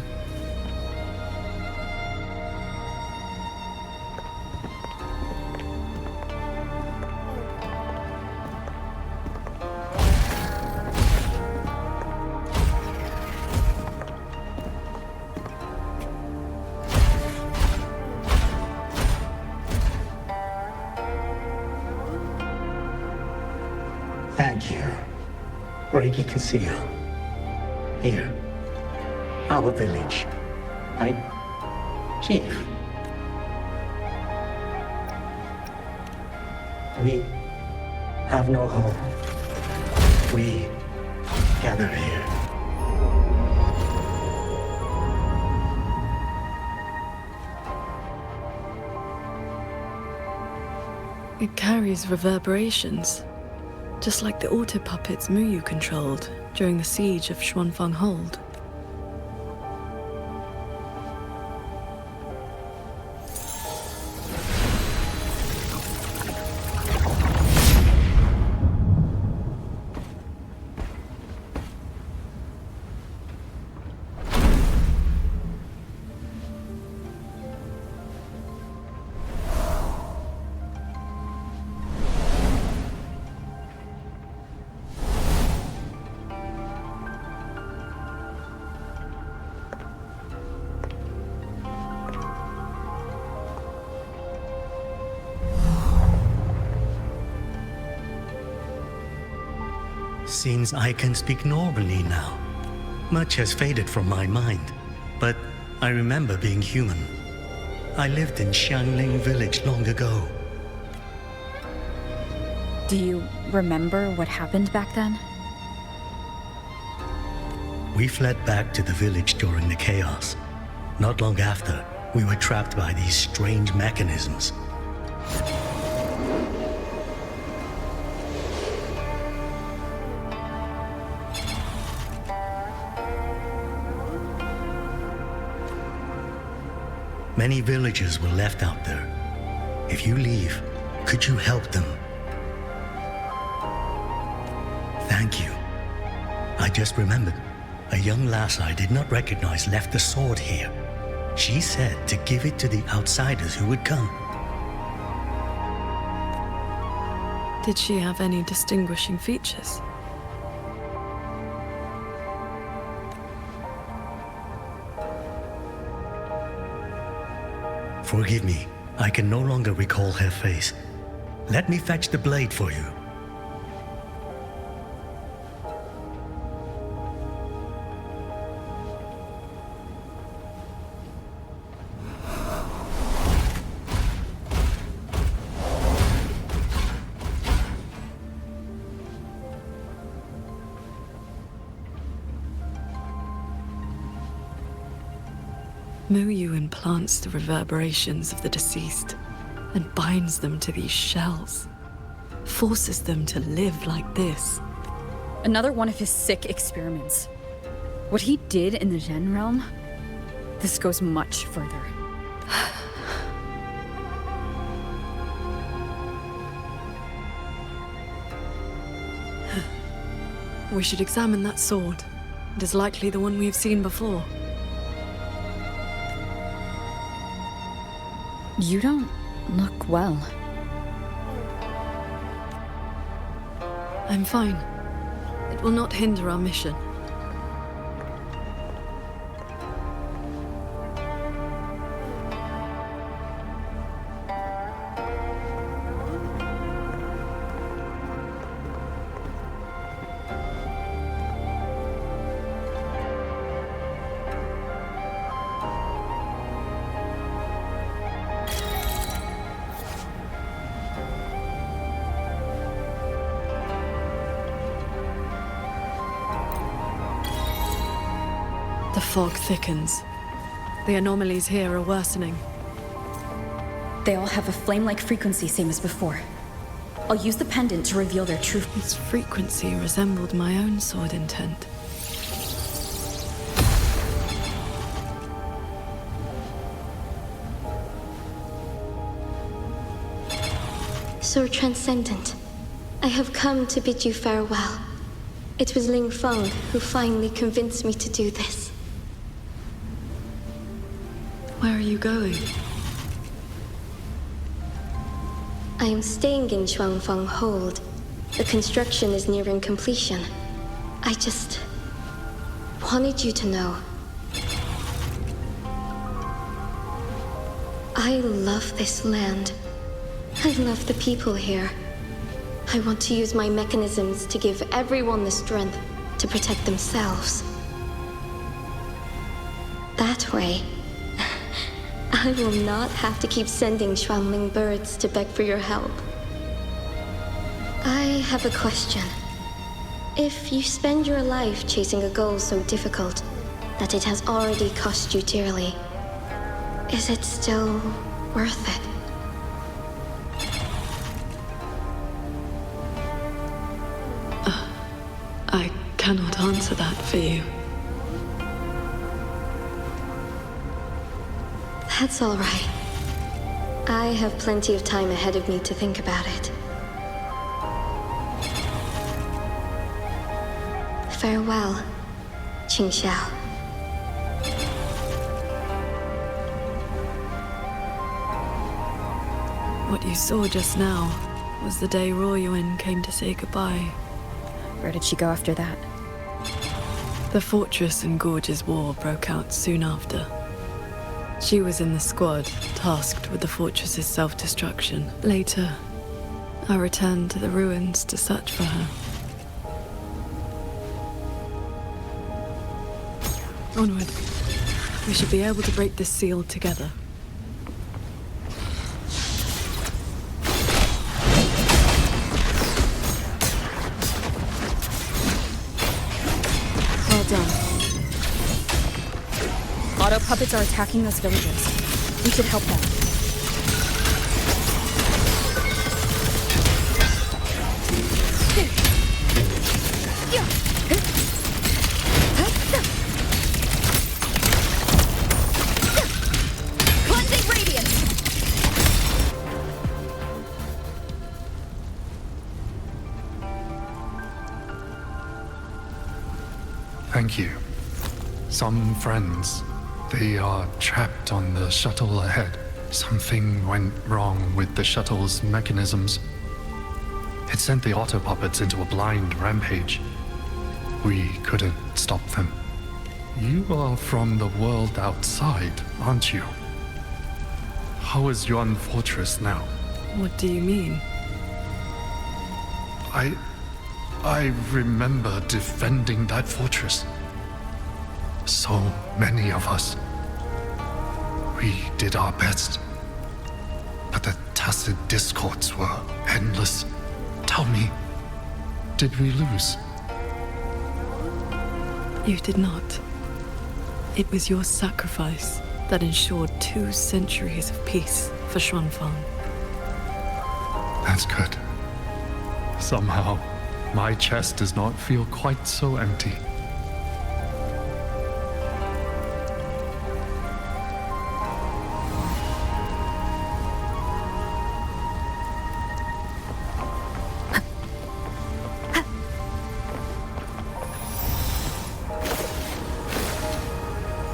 Thank you. Reiki can see you. Here. Our village. Right? Chief. We have no home. We gather here. It carries reverberations, just like the auto-puppets Muyu controlled during the siege of Xuanfeng Hold. Seems I can speak normally now. Much has faded from my mind, but I remember being human. I lived in Xiangling village long ago. Do you remember what happened back then? We fled back to the village during the chaos. Not long after, we were trapped by these strange mechanisms. Many villagers were left out there. If you leave, could you help them? Thank you. I just remembered. A young lass I did not recognize left the sword here. She said to give it to the outsiders who would come. Did she have any distinguishing features? Forgive me, I can no longer recall her face. Let me fetch the blade for you. Muyu implants the reverberations of the deceased and binds them to these shells. Forces them to live like this. Another one of his sick experiments. What he did in the Zhen realm, this goes much further. We should examine that sword. It is likely the one we have seen before. You don't look well. I'm fine. It will not hinder our mission. fog thickens. The anomalies here are worsening. They all have a flame-like frequency, same as before. I'll use the pendant to reveal their true... Its frequency resembled my own sword intent. Sir Transcendent, I have come to bid you farewell. It was Ling Feng who finally convinced me to do this. Where are you going? I am staying in Shuangfeng Hold. The construction is nearing completion. I just wanted you to know. I love this land. I love the people here. I want to use my mechanisms to give everyone the strength to protect themselves. That way, I will not have to keep sending Xuanling birds to beg for your help. I have a question. If you spend your life chasing a goal so difficult that it has already cost you dearly, is it still worth it? I cannot answer that for you. That's all right. I have plenty of time ahead of me to think about it. Farewell, Qingxiao. What you saw just now was the day Ruoyuan came to say goodbye. Where did she go after that? The Fortress and Gorges War broke out soon after. She was in the squad tasked with the fortress's self-destruction. Later, I returned to the ruins to search for her. Onward. We should be able to break this seal together. Well done. Auto puppets are attacking those villagers. We should help them. Cleansing radiance! Thank you. Some friends, they are trapped on the shuttle ahead. Something went wrong with the shuttle's mechanisms. It sent the auto puppets into a blind rampage. We couldn't stop them. You are from the world outside, aren't you? How is Yuan Fortress now? What do you mean? I remember defending that fortress. So many of us. We did our best. But the tacit discords were endless. Tell me, did we lose? You did not. It was your sacrifice that ensured 2 centuries of peace for Xuanfang. That's good. Somehow, my chest does not feel quite so empty.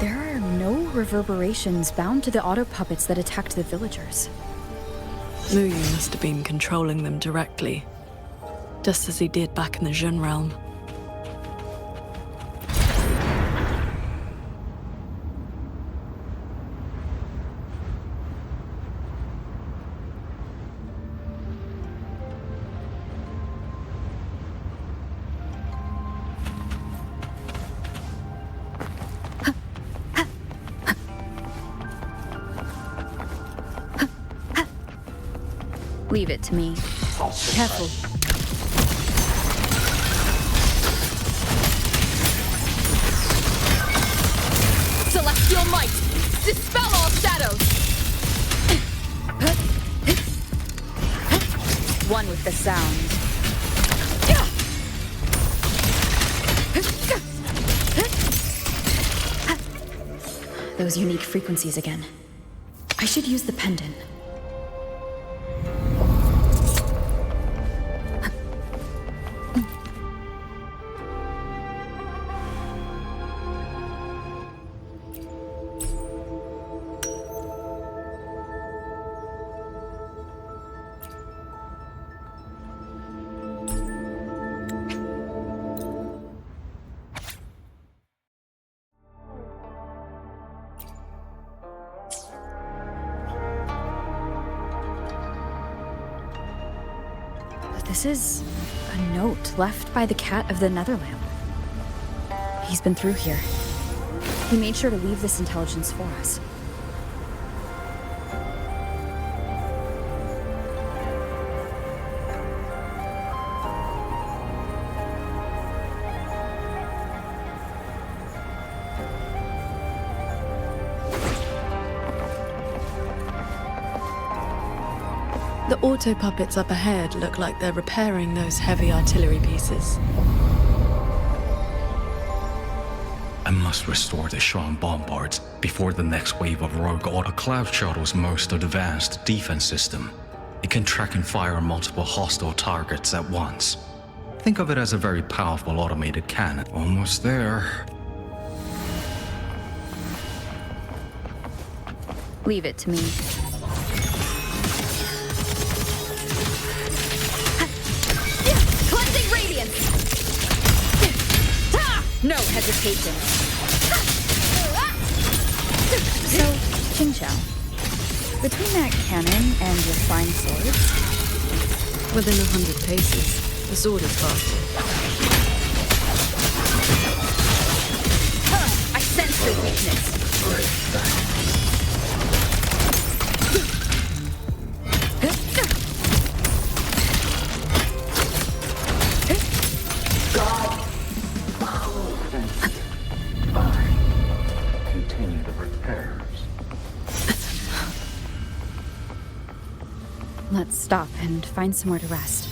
There are no reverberations bound to the auto puppets that attacked the villagers. Muyu must have been controlling them directly, just as he did back in the Jun realm. Leave it to me. Careful. the sound. Those unique frequencies again. I should use the pendant. This is a note left by the cat of the Netherland. He's been through here. He made sure to leave this intelligence for us. The auto puppets up ahead look like they're repairing those heavy artillery pieces. I must restore the Shrine bombards before the next wave of rogue auto-cloud shuttles most advanced defense system. It can track and fire multiple hostile targets at once. Think of it as a very powerful automated cannon. Almost there. Leave it to me. Cleansing radiance! No hesitation. So, Qingqiao, between that cannon and your flying swords? Within 100 paces, the sword is faster. I sense your weakness. Continue the repairs. Let's stop and find somewhere to rest.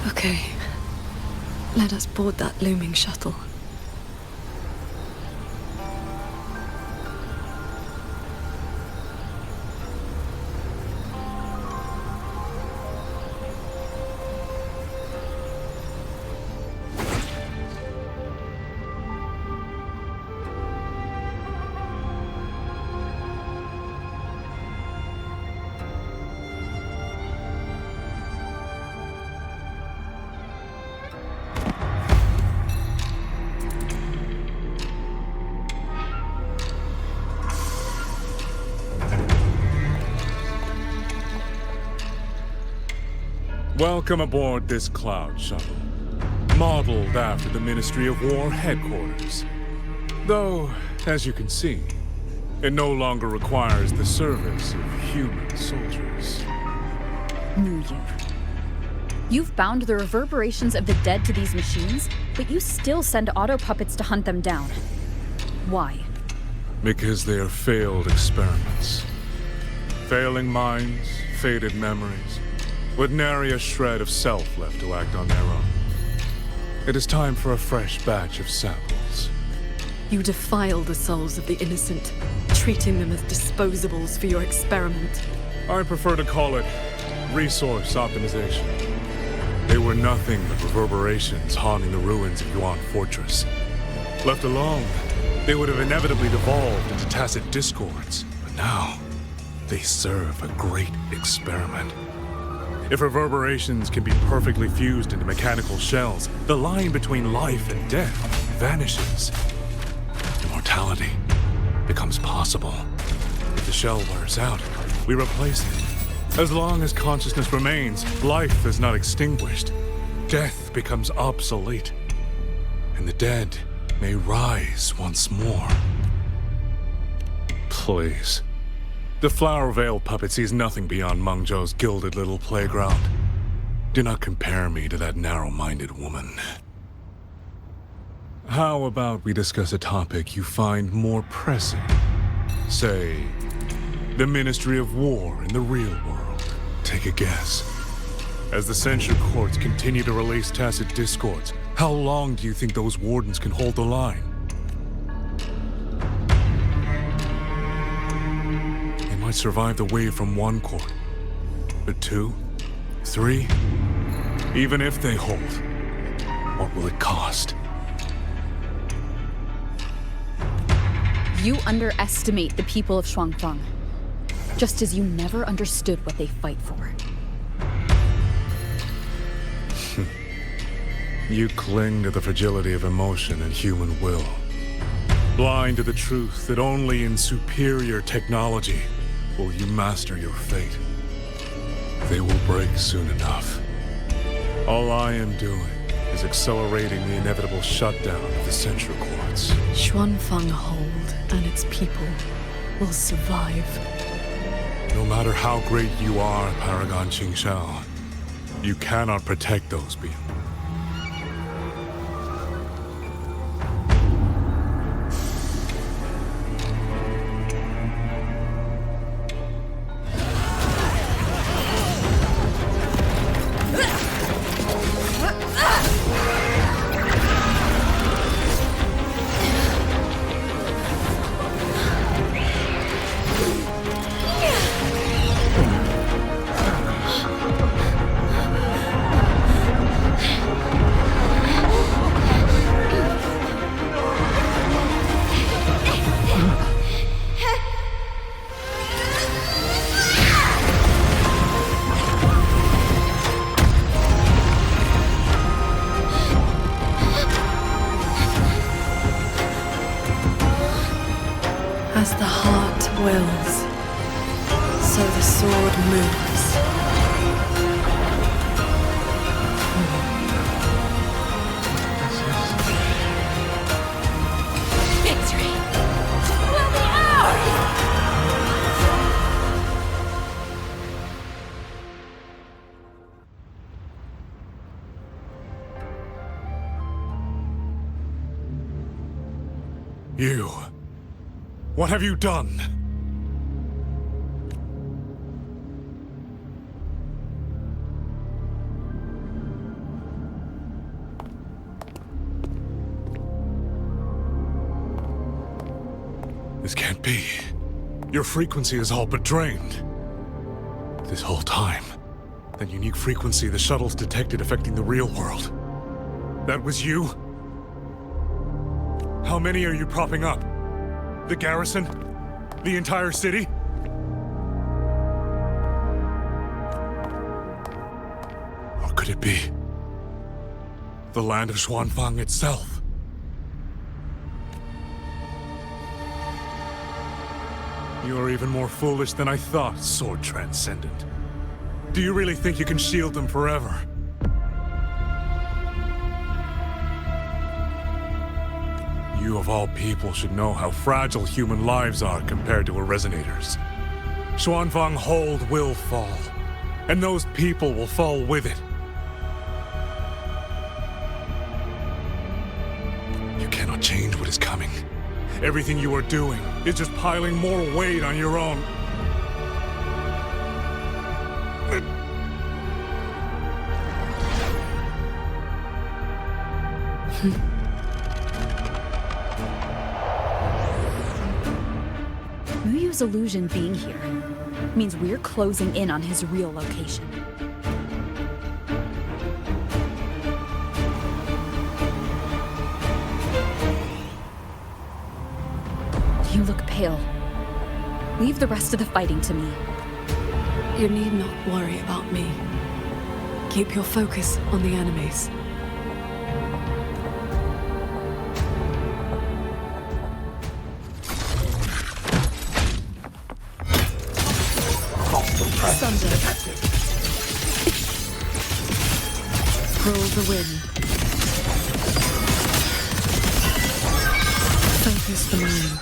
Okay. Let us board that looming shuttle. Welcome aboard this cloud shuttle, modeled after the Ministry of War headquarters. Though, as you can see, it no longer requires the service of human soldiers. Knew you. You've bound the reverberations of the dead to these machines, but you still send auto puppets to hunt them down. Why? Because they are failed experiments. Failing minds, faded memories, with nary a shred of self left to act on their own. It is time for a fresh batch of samples. You defile the souls of the innocent, treating them as disposables for your experiment. I prefer to call it resource optimization. They were nothing but reverberations haunting the ruins of Yuan Fortress. Left alone, they would have inevitably devolved into tacit discords. But now, they serve a great experiment. If reverberations can be perfectly fused into mechanical shells, the line between life and death vanishes. Immortality becomes possible. If the shell wears out, we replace it. As long as consciousness remains, life is not extinguished. Death becomes obsolete, and the dead may rise once more. Please. The Flower Veil puppet sees nothing beyond Mengzhou's gilded little playground. Do not compare me to that narrow-minded woman. How about we discuss a topic you find more pressing? Say, the Ministry of War in the real world. Take a guess. As the Censure Courts continue to release tacit discords, how long do you think those wardens can hold the line? They might survive the wave from one court, but 2, 3, even if they hold, what will it cost? You underestimate the people of Shuangfang, just as you never understood what they fight for. You cling to the fragility of emotion and human will, blind to the truth that only in superior technology will you master your fate. They will break soon enough. All I am doing is accelerating the inevitable shutdown of the Censure Courts. Shuangfang Hold and its people will survive. No matter how great you are, Paragon Qingxiao, you cannot protect those people. As the heart wills, so the sword moves. Victory will be ours! You. What have you done? This can't be. Your frequency is all but drained. This whole time, that unique frequency the shuttles detected affecting the real world. That was you? How many are you propping up? The garrison? The entire city? Or could it be the land of Shuangfang itself? You are even more foolish than I thought, Sword Transcendent. Do you really think you can shield them forever? You of all people should know how fragile human lives are compared to a resonator's. Shuangfang Hold will fall, and those people will fall with it. You cannot change what is coming. Everything you are doing is just piling more weight on your own. WuWa's illusion being here means we're closing in on his real location. You look pale. Leave the rest of the fighting to me. You need not worry about me. Keep your focus on the enemies. Thunder. Rule the wind. Focus the mind.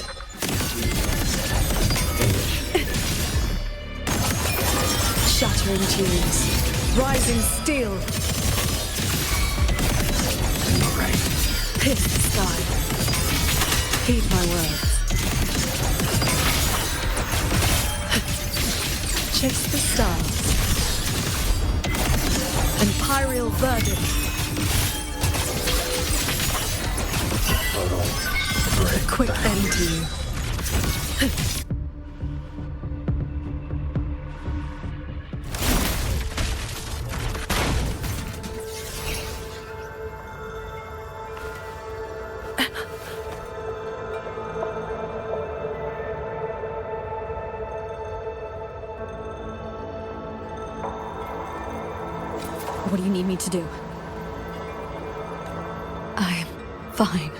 Shattering tunes. Rising steel. Pierce the sky. Heed my words. Chase the stars. imperial verdict. A quick end to you. What do you need me to do? I'm fine.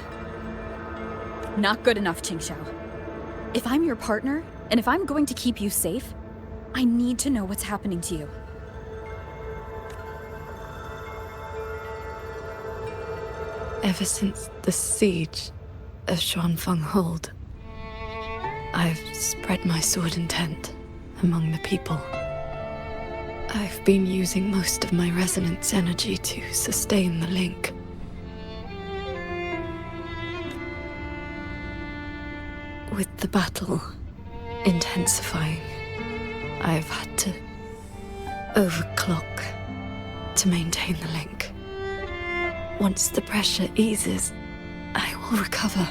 Not good enough, Qingxiao. If I'm your partner, and if I'm going to keep you safe, I need to know what's happening to you. Ever since the siege of Xuanfeng Hold, I've spread my sword intent among the people. I've been using most of my resonance energy to sustain the link. With the battle intensifying, I've had to overclock to maintain the link. Once the pressure eases, I will recover.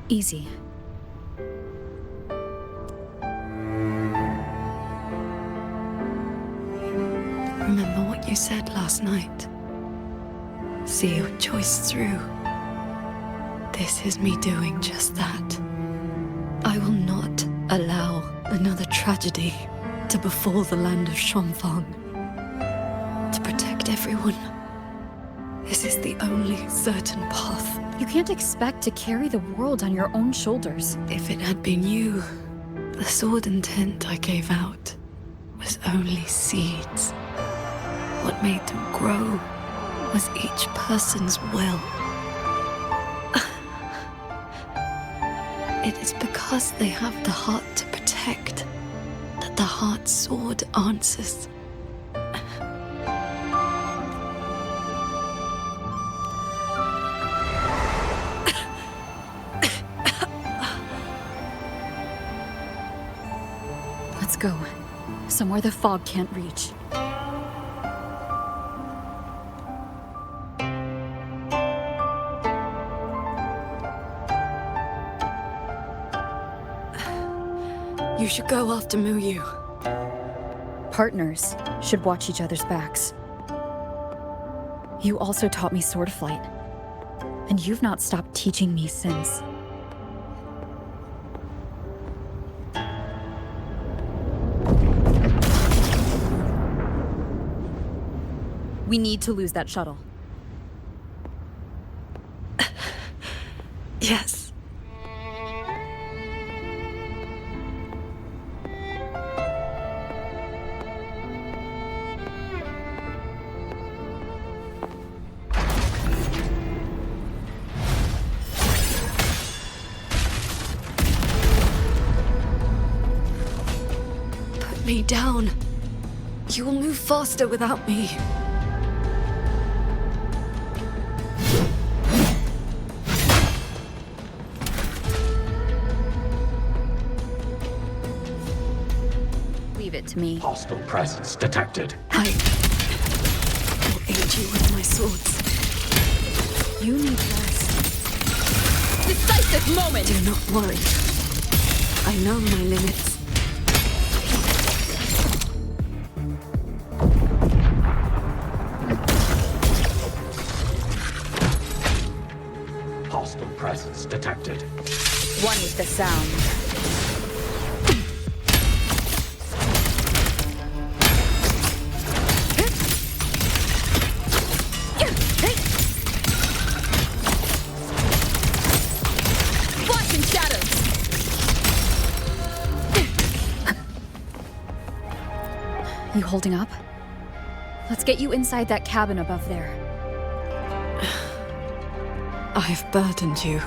Easy. Remember what you said last night. See your choice through. This is me doing just that. I will not allow another tragedy to befall the land of Xuanfeng. To protect everyone, this is the only certain path. You can't expect to carry the world on your own shoulders. If it had been you, the sword intent I gave out was only seeds. What made them grow was each person's will. It is because they have the heart to protect that the heart sword answers. Let's go. Somewhere the fog can't reach. You should go after Muyu. Partners should watch each other's backs. You also taught me sword flight. And you've not stopped teaching me since. We need to lose that shuttle. Yes. Put me down. You will move faster without me. Leave it to me. Hostile presence detected. I will aid you with my swords. You need rest. Decisive moment! Do not worry. I know my limits. Hostile presence detected. One with the sound. Flashing shadows! You holding up? Let's get you inside that cabin above there. I've burdened you.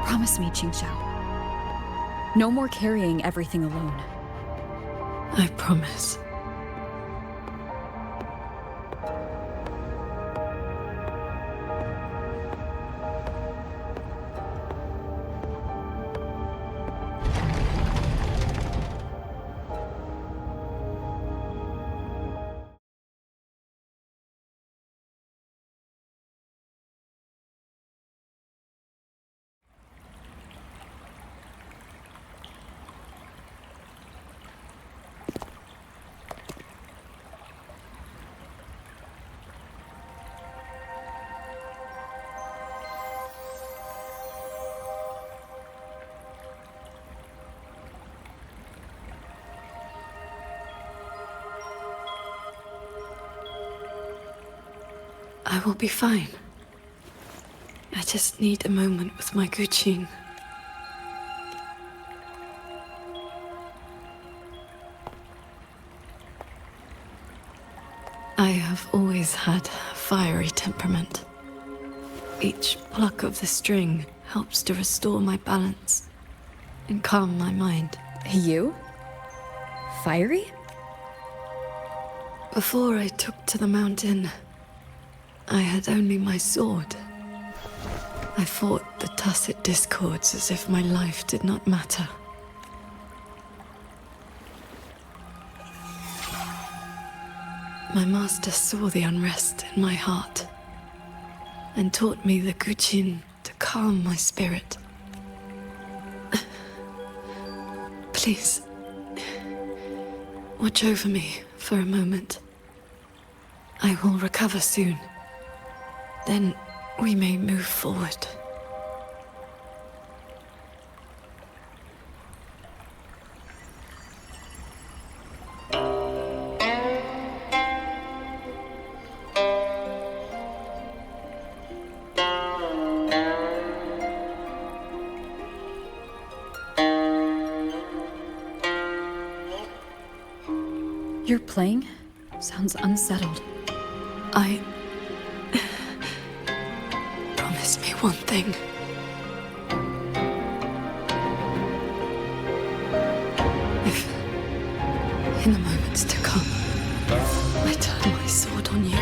Promise me, Qingxiao. No more carrying everything alone. I promise. I will be fine. I just need a moment with my Guqin. I have always had a fiery temperament. Each pluck of the string helps to restore my balance and calm my mind. You? Fiery? Before I took to the mountain, I had only my sword. I fought the tacit discords as if my life did not matter. My master saw the unrest in my heart and taught me the Guqin to calm my spirit. Please, watch over me for a moment. I will recover soon. Then we may move forward. You're playing? Sounds unsettled. Promise me one thing. If, in the moments to come, I turn my sword on you,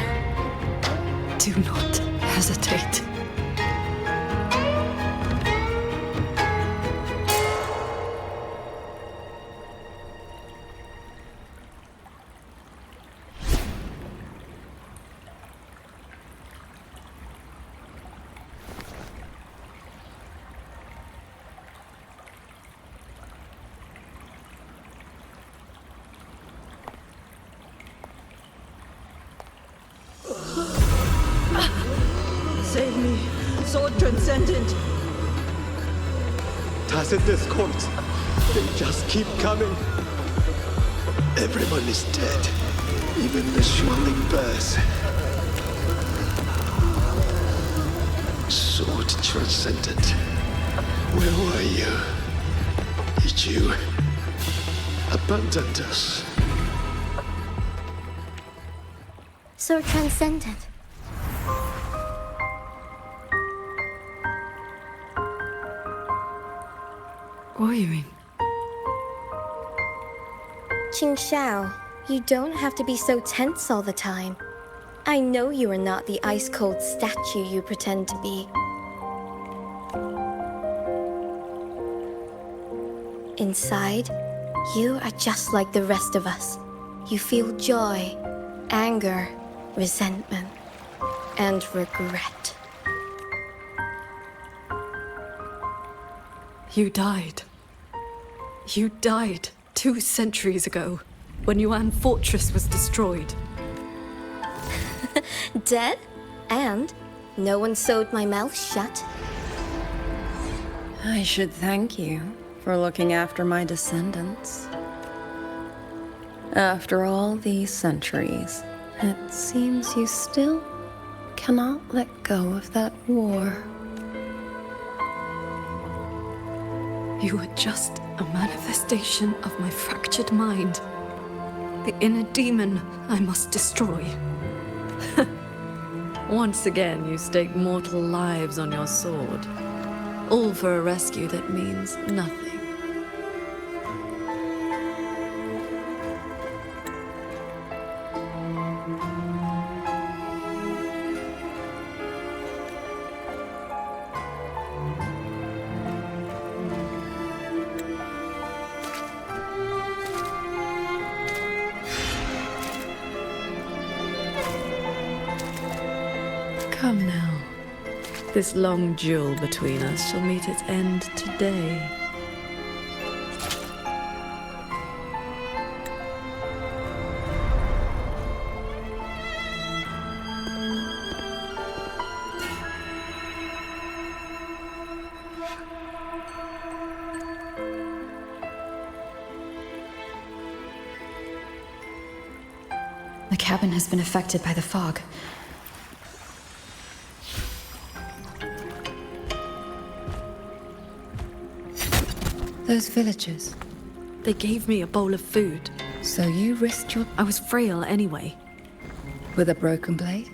do not hesitate. Save me, Sword Transcendent! Tacit discords. They just keep coming. Everyone is dead. Even the swirling bears. Sword Transcendent. Where were you? Did you abandon us? So Transcendent. What are you in? Qingxiao, you don't have to be so tense all the time. I know you are not the ice-cold statue you pretend to be. Inside, you are just like the rest of us. You feel joy, anger, resentment, and regret. You died. You died 2 centuries ago, when Yuan Fortress was destroyed. Dead? And no one sewed my mouth shut. I should thank you for looking after my descendants. After all these centuries, it seems you still cannot let go of that war. You were just a manifestation of my fractured mind. The inner demon I must destroy. Once again, you stake mortal lives on your sword. All for a rescue that means nothing. Come now. This long duel between us shall meet its end today. The cabin has been affected by the fog. Those villagers. They gave me a bowl of food. So you risked your... I was frail anyway. With a broken blade?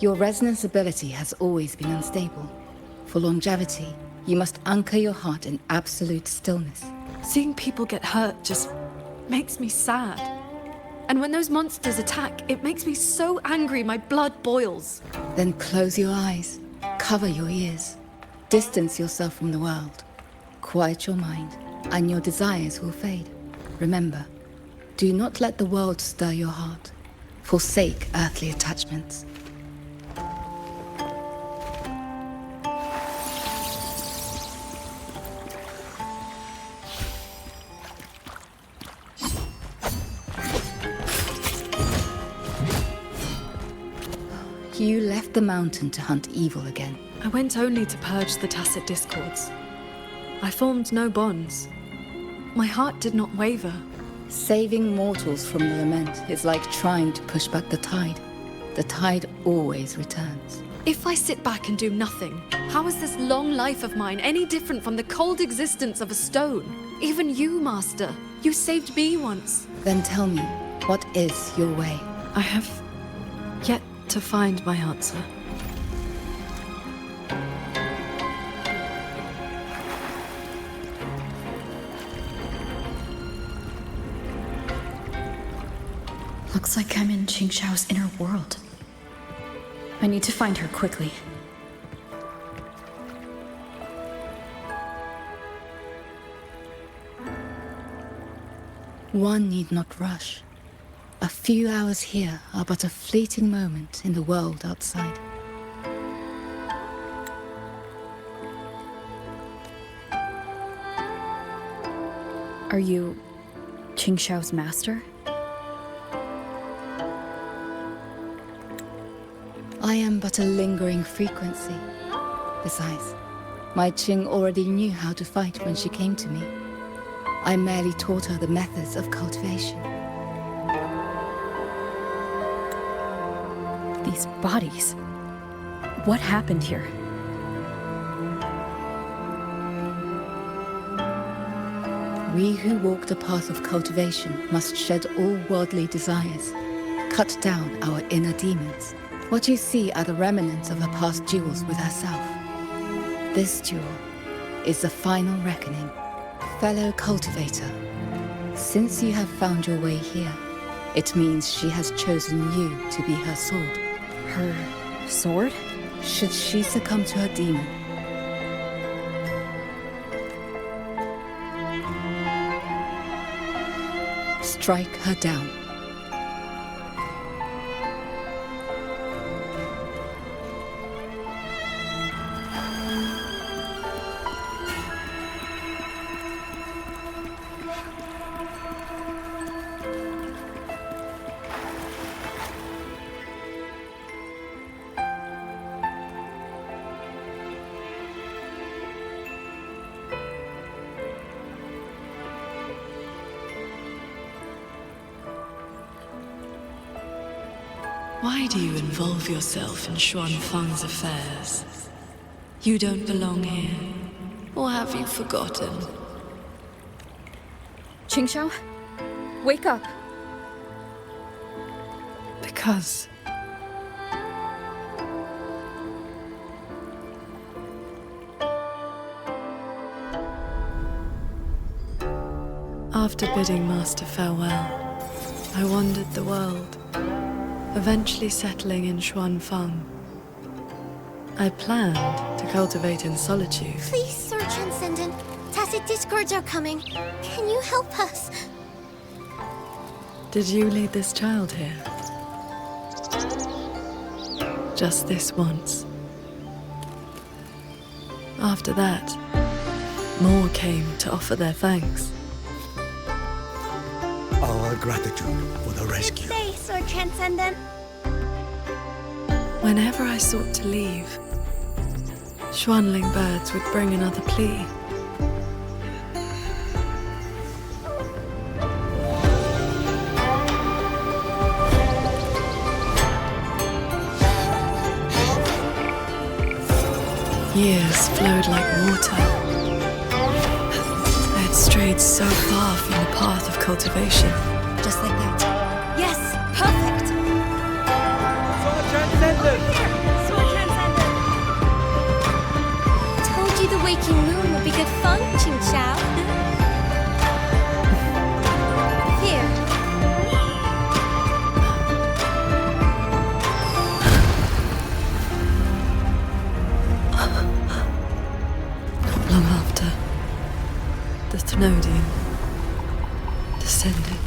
Your resonance ability has always been unstable. For longevity, you must anchor your heart in absolute stillness. Seeing people get hurt just makes me sad. And when those monsters attack, it makes me so angry my blood boils. Then close your eyes, cover your ears, distance yourself from the world. Quiet your mind, and your desires will fade. Remember, do not let the world stir your heart. Forsake earthly attachments. You left the mountain to hunt evil again. I went only to purge the tacit discords. I formed no bonds. My heart did not waver. Saving mortals from the lament is like trying to push back the tide. The tide always returns. If I sit back and do nothing, how is this long life of mine any different from the cold existence of a stone? Even you, Master. You saved me once. Then tell me, what is your way? I have yet to find my answer. Looks like I'm in Qingxiao's inner world. I need to find her quickly. One need not rush. A few hours here are but a fleeting moment in the world outside. Are you Qingxiao's master? I am but a lingering frequency. Besides, my Qing already knew how to fight when she came to me. I merely taught her the methods of cultivation. These bodies. What happened here? We who walk the path of cultivation must shed all worldly desires, cut down our inner demons. What you see are the remnants of her past duels with herself. This duel is the final reckoning. Fellow cultivator, since you have found your way here, it means she has chosen you to be her sword. Her sword? Should she succumb to her demon, strike her down. Why do you involve yourself in Xuanfang's affairs? You don't belong here. Or have you forgotten? Qingxiao, wake up. Because after bidding Master farewell, I wandered the world, eventually settling in Xuanfang. I planned to cultivate in solitude. Please, Sir Transcendent. Tacit discords are coming. Can you help us? Did you lead this child here? Just this once. After that, more came to offer their thanks. Our gratitude for the rescue. Stay, Sir Transcendent. Whenever I sought to leave, Xuanling birds would bring another plea. years flowed like water. I had strayed so far from the path of cultivation. Just like that. Yes, perfect. Sword Transcendent! Sword Transcendent. Told you the waking moon would be good fun, Ching Chao. Here. Not long after, the Thenodian descended.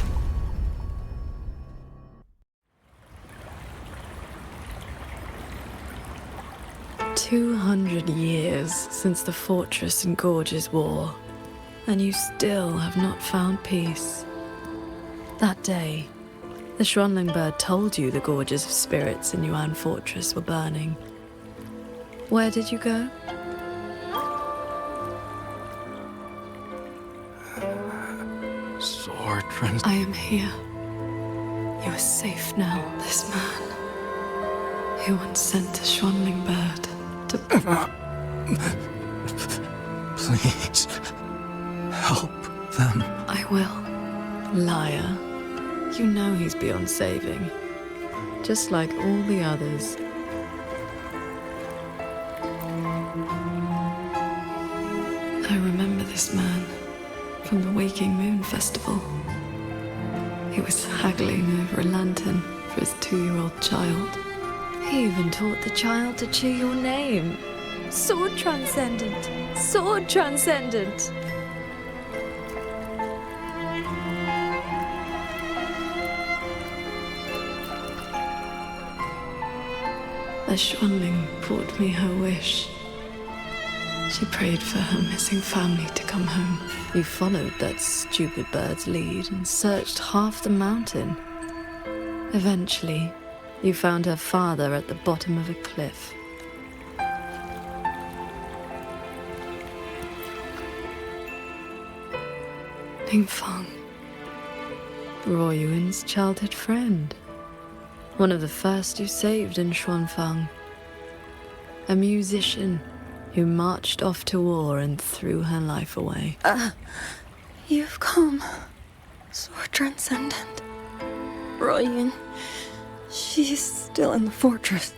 "200 years since the fortress and gorges war, and you still have not found peace." That day, the Xuanling bird told you the gorges of spirits in Yuan Fortress were burning. Where did you go? Sword Trans... I am here. You are safe now. This man, he once sent a Xuanling bird to... Please, help them. I will. Liar. You know he's beyond saving. Just like all the others. I remember this man from the Waking Moon Festival. He was haggling over a lantern for his 2-year-old child. He even taught the child to cheer your name. Sword Transcendent. Sword Transcendent. The Xuanling brought me her wish. She prayed for her missing family to come home. You followed that stupid bird's lead and searched half the mountain. Eventually, you found her father at the bottom of a cliff. Ningfang, Ruoyuan's childhood friend. One of the first you saved in Xuanfang. A musician who marched off to war and threw her life away. You've come, Sword Transcendent. Ruoyuan, she's still in the fortress,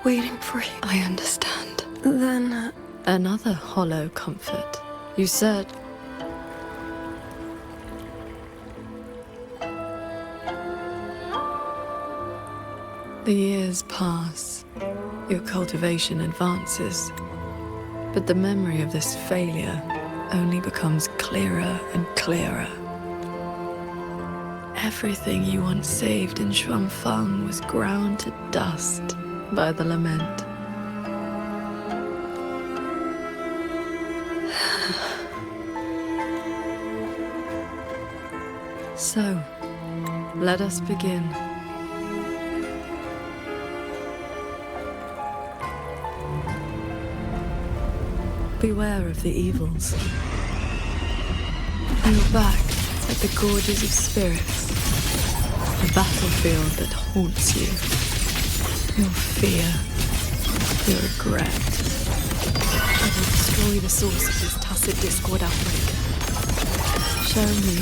waiting for you. I understand. Then, Another hollow comfort. You said... The years pass. Your cultivation advances. But the memory of this failure only becomes clearer and clearer. Everything you once saved in Xuanfang was ground to dust by the lament. So, let us begin. Beware of the evils. You're back at the gorges of spirits, a battlefield that haunts you. Your fear, your regret. I will destroy the source of this tacit discord outbreak. Show me,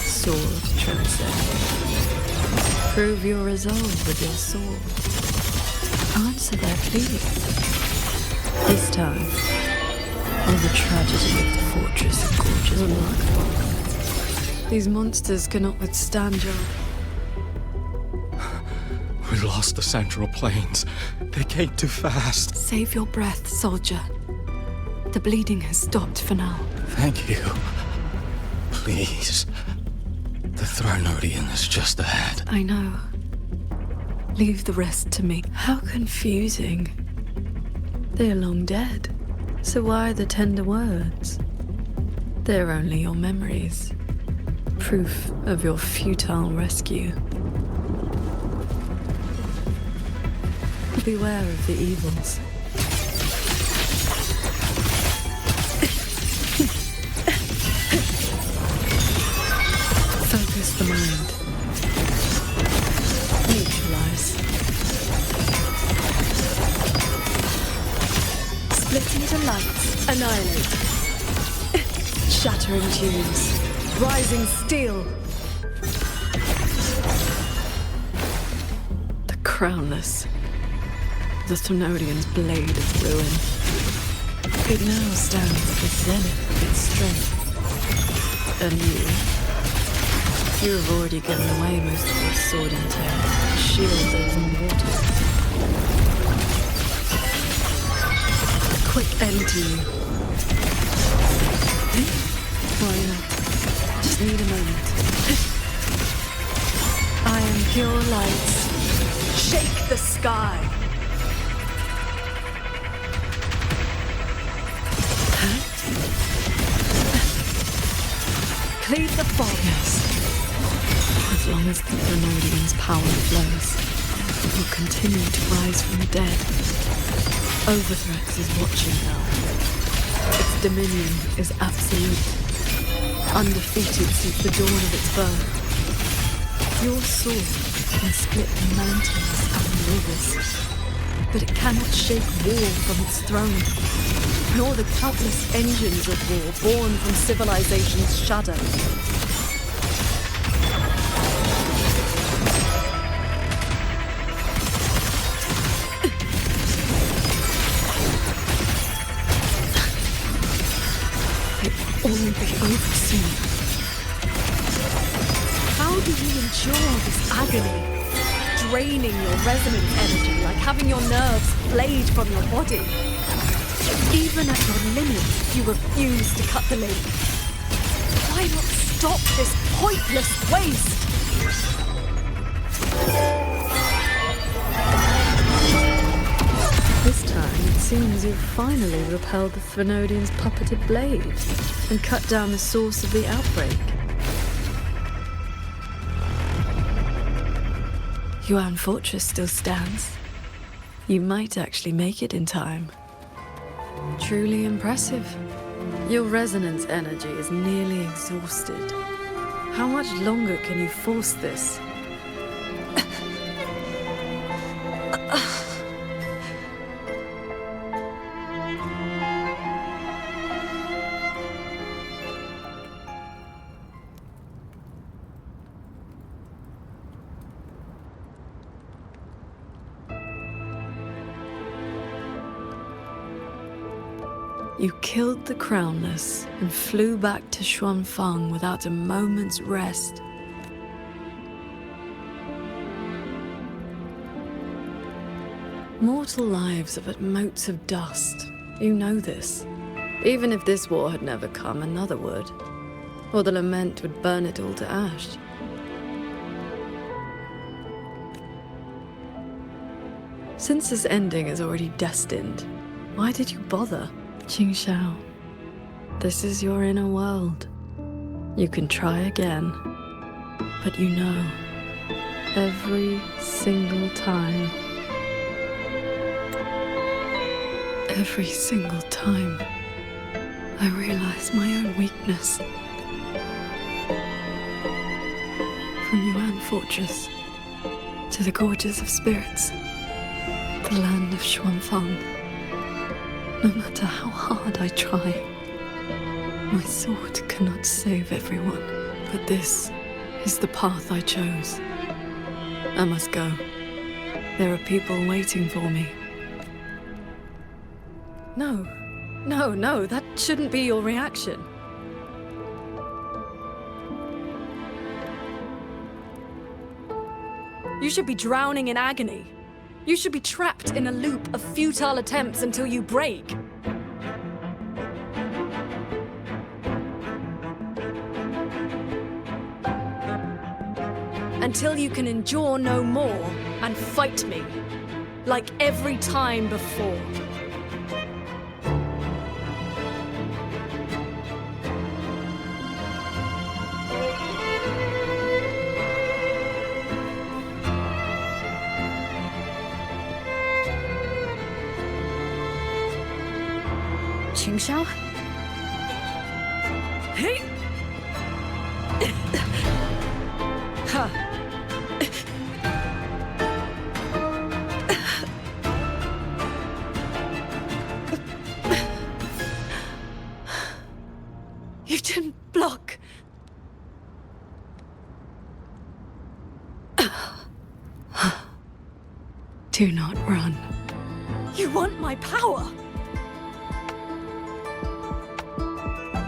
Sword Transcendent. Prove your resolve with your sword. Answer their pleas. This time, all the tragedy of the fortress and gorges remarkable. These monsters cannot withstand your... We lost the central plains. They came too fast. Save your breath, soldier. The bleeding has stopped for now. Thank you. Please. The Thenodian is just ahead. I know. Leave the rest to me. How confusing. They're long dead. So why the tender words? They're only your memories. Proof of your futile rescue. Beware of the evils. Focus the mind. Neutralize. Transmuter lights, annihilate. Shattering tunes, rising steel. The crownless. The Thenodian's blade of ruin. It now stands at the zenith of its strength. And you have already given away most of your sword and tail. Shield those in water. Quick end to you. Why not? Just need a moment. I am pure light. Shake the sky. Cleave the fog. Yes. As long as the Thenodian's power flows, it will continue to rise from the dead. Overthrex is watching now. Its dominion is absolute, undefeated since the dawn of its birth. Your sword can split mountains and rivers, but it cannot shake war from its throne, nor the countless engines of war born from civilization's shadow. All be over soon. How do you endure this agony? Draining your resonance energy like having your nerves flayed from your body. Even at your limit, you refuse to cut the link. Why not stop this pointless waste? This time, it seems you've finally repelled the Thenodian's puppeted blade and cut down the source of the outbreak. Yuan Fortress still stands. You might actually make it in time. Truly impressive. Your resonance energy is nearly exhausted. How much longer can you force this? You killed the Crownless and flew back to Xuanfang without a moment's rest. Mortal lives are but motes of dust. You know this. Even if this war had never come, another would. Or the lament would burn it all to ash. Since this ending is already destined, why did you bother? Qingxiao, this is your inner world. You can try again, but you know, every single time, I realize my own weakness. From Yuan Fortress to the Gorges of Spirits, the land of Xuanfang. No matter how hard I try, my sword cannot save everyone. But this is the path I chose. I must go. There are people waiting for me. No, that shouldn't be your reaction. You should be drowning in agony. You should be trapped in a loop of futile attempts until you break. Until you can endure no more and fight me, like every time before. Qingxiao? Hey! Ha! Do not run. You want my power?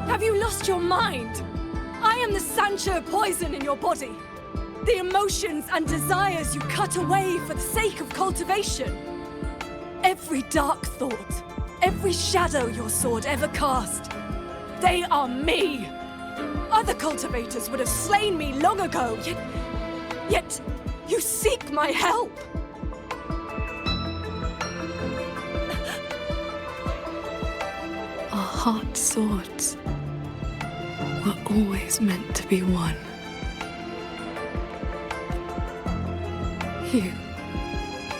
Have you lost your mind? I am the Sancho poison in your body. The emotions and desires you cut away for the sake of cultivation. Every dark thought, every shadow your sword ever cast, they are me. Other cultivators would have slain me long ago, yet you seek my help. Our heart swords were always meant to be one.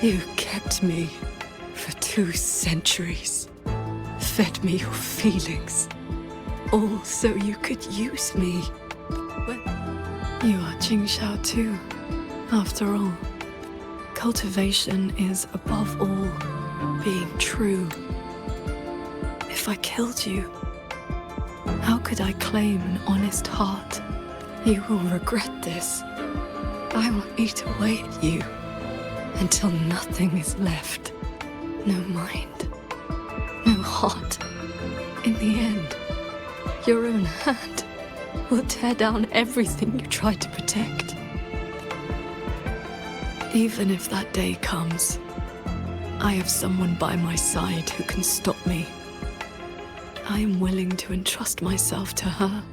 You kept me for 2 centuries, fed me your feelings, all so you could use me. But you are Qingxiao too, after all. Cultivation is, above all, being true. If I killed you, how could I claim an honest heart? You will regret this. I will eat away at you until nothing is left. No mind, no heart. In the end, your own hand will tear down everything you tried to protect. Even if that day comes, I have someone by my side who can stop me. I am willing to entrust myself to her.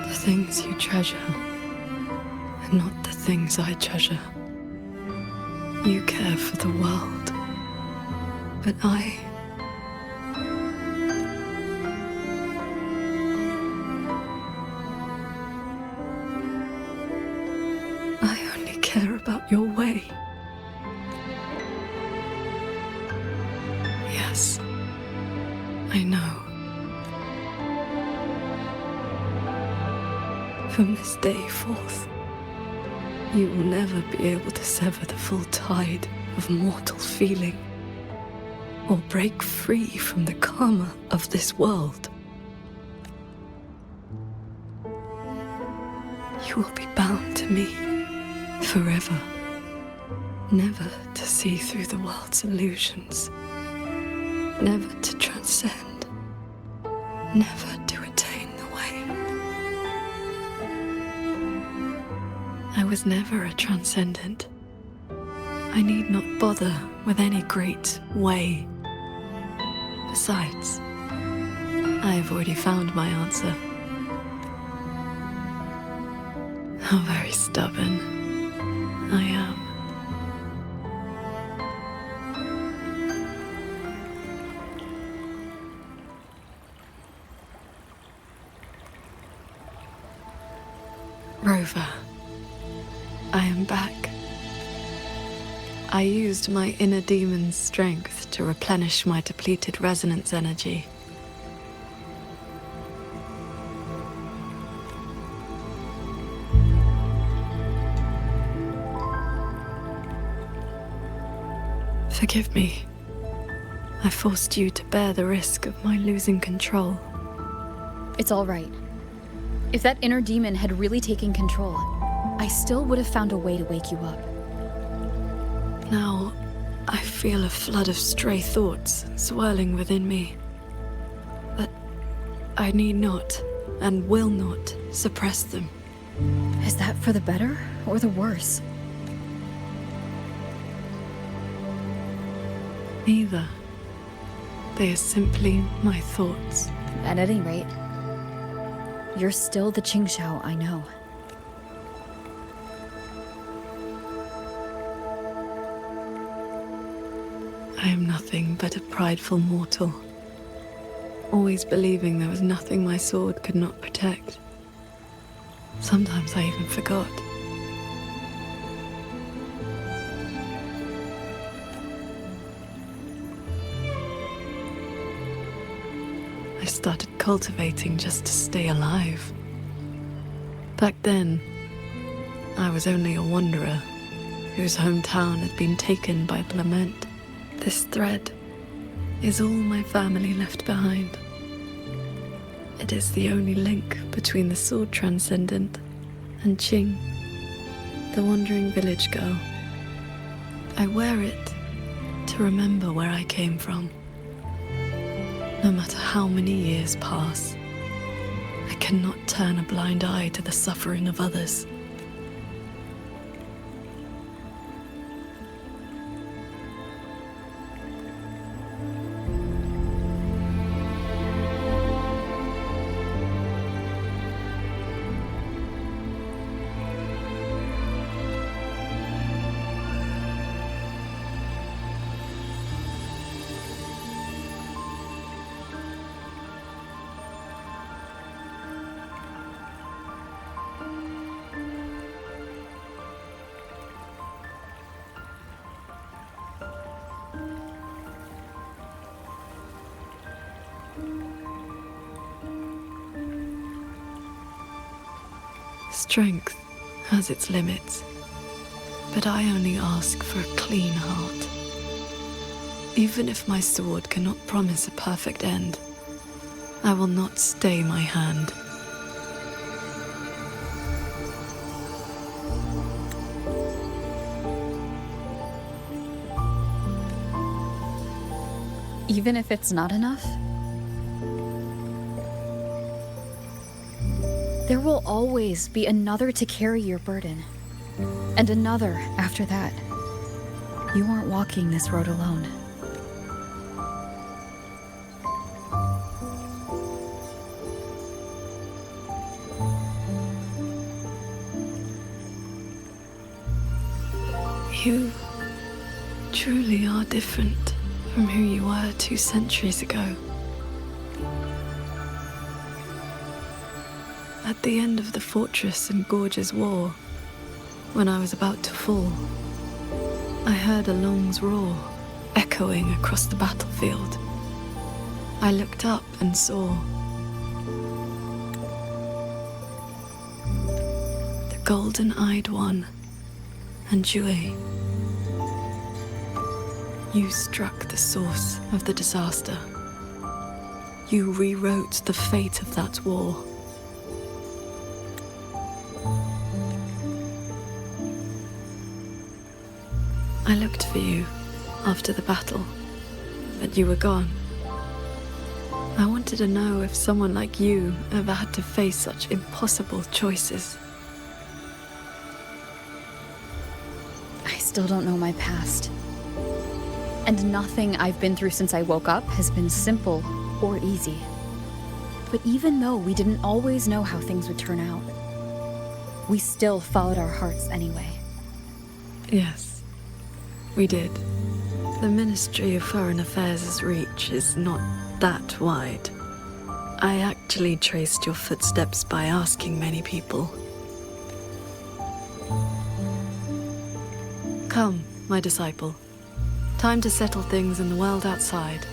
The things you treasure are not the things I treasure. You care for the world, but I only care about your way. Yes, I know. From this day forth, you will never be able to sever the full tide of mortal feeling, or break free from the karma of this world. You will be bound to me forever, never to see through the world's illusions, never to transcend, never to attain the way. I was never a transcendent. I need not bother with any great way. Besides, I have already found my answer. How very stubborn I am. Rover, I am back. I used my inner demon's strength to replenish my depleted resonance energy. Forgive me. I forced you to bear the risk of my losing control. It's all right. If that inner demon had really taken control, I still would have found a way to wake you up. Now, I feel a flood of stray thoughts swirling within me. But I need not, and will not, suppress them. Is that for the better or the worse? Neither. They are simply my thoughts. At any rate, you're still the Qingxiao I know. I am nothing but a prideful mortal, always believing there was nothing my sword could not protect. Sometimes I even forgot. started cultivating just to stay alive. Back then, I was only a wanderer whose hometown had been taken by the lament. This thread is all my family left behind. It is the only link between the sword transcendent and Qing, the wandering village girl. I wear it to remember where I came from. No matter how many years pass, I cannot turn a blind eye to the suffering of others. Strength has its limits, but I only ask for a clean heart. Even if my sword cannot promise a perfect end, I will not stay my hand. Even if it's not enough? There will always be another to carry your burden. And another after that. You aren't walking this road alone. You truly are different from who you were 2 centuries ago. At the end of the Fortress and Gorge's War, when I was about to fall, I heard Along's roar echoing across the battlefield. I looked up and saw the golden-eyed one and Jue. You struck the source of the disaster. You rewrote the fate of that war. I looked for you after the battle, but you were gone. I wanted to know if someone like you ever had to face such impossible choices. I still don't know my past. And nothing I've been through since I woke up has been simple or easy. But even though we didn't always know how things would turn out, we still followed our hearts anyway. Yes. We did. The Ministry of Foreign Affairs' reach is not that wide. I actually traced your footsteps by asking many people. Come, my disciple. Time to settle things in the world outside.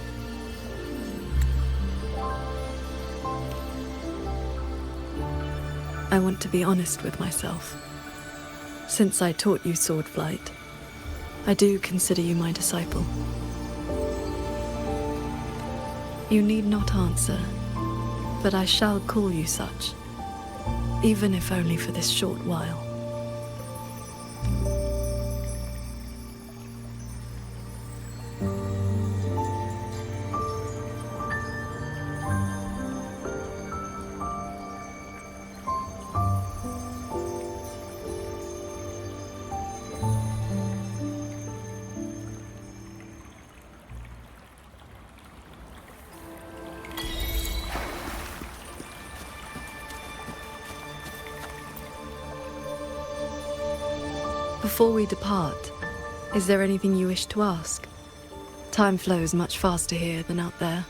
I want to be honest with myself. Since I taught you sword flight, I do consider you my disciple. You need not answer, but I shall call you such, even if only for this short while. Before we depart, is there anything you wish to ask? Time flows much faster here than out there.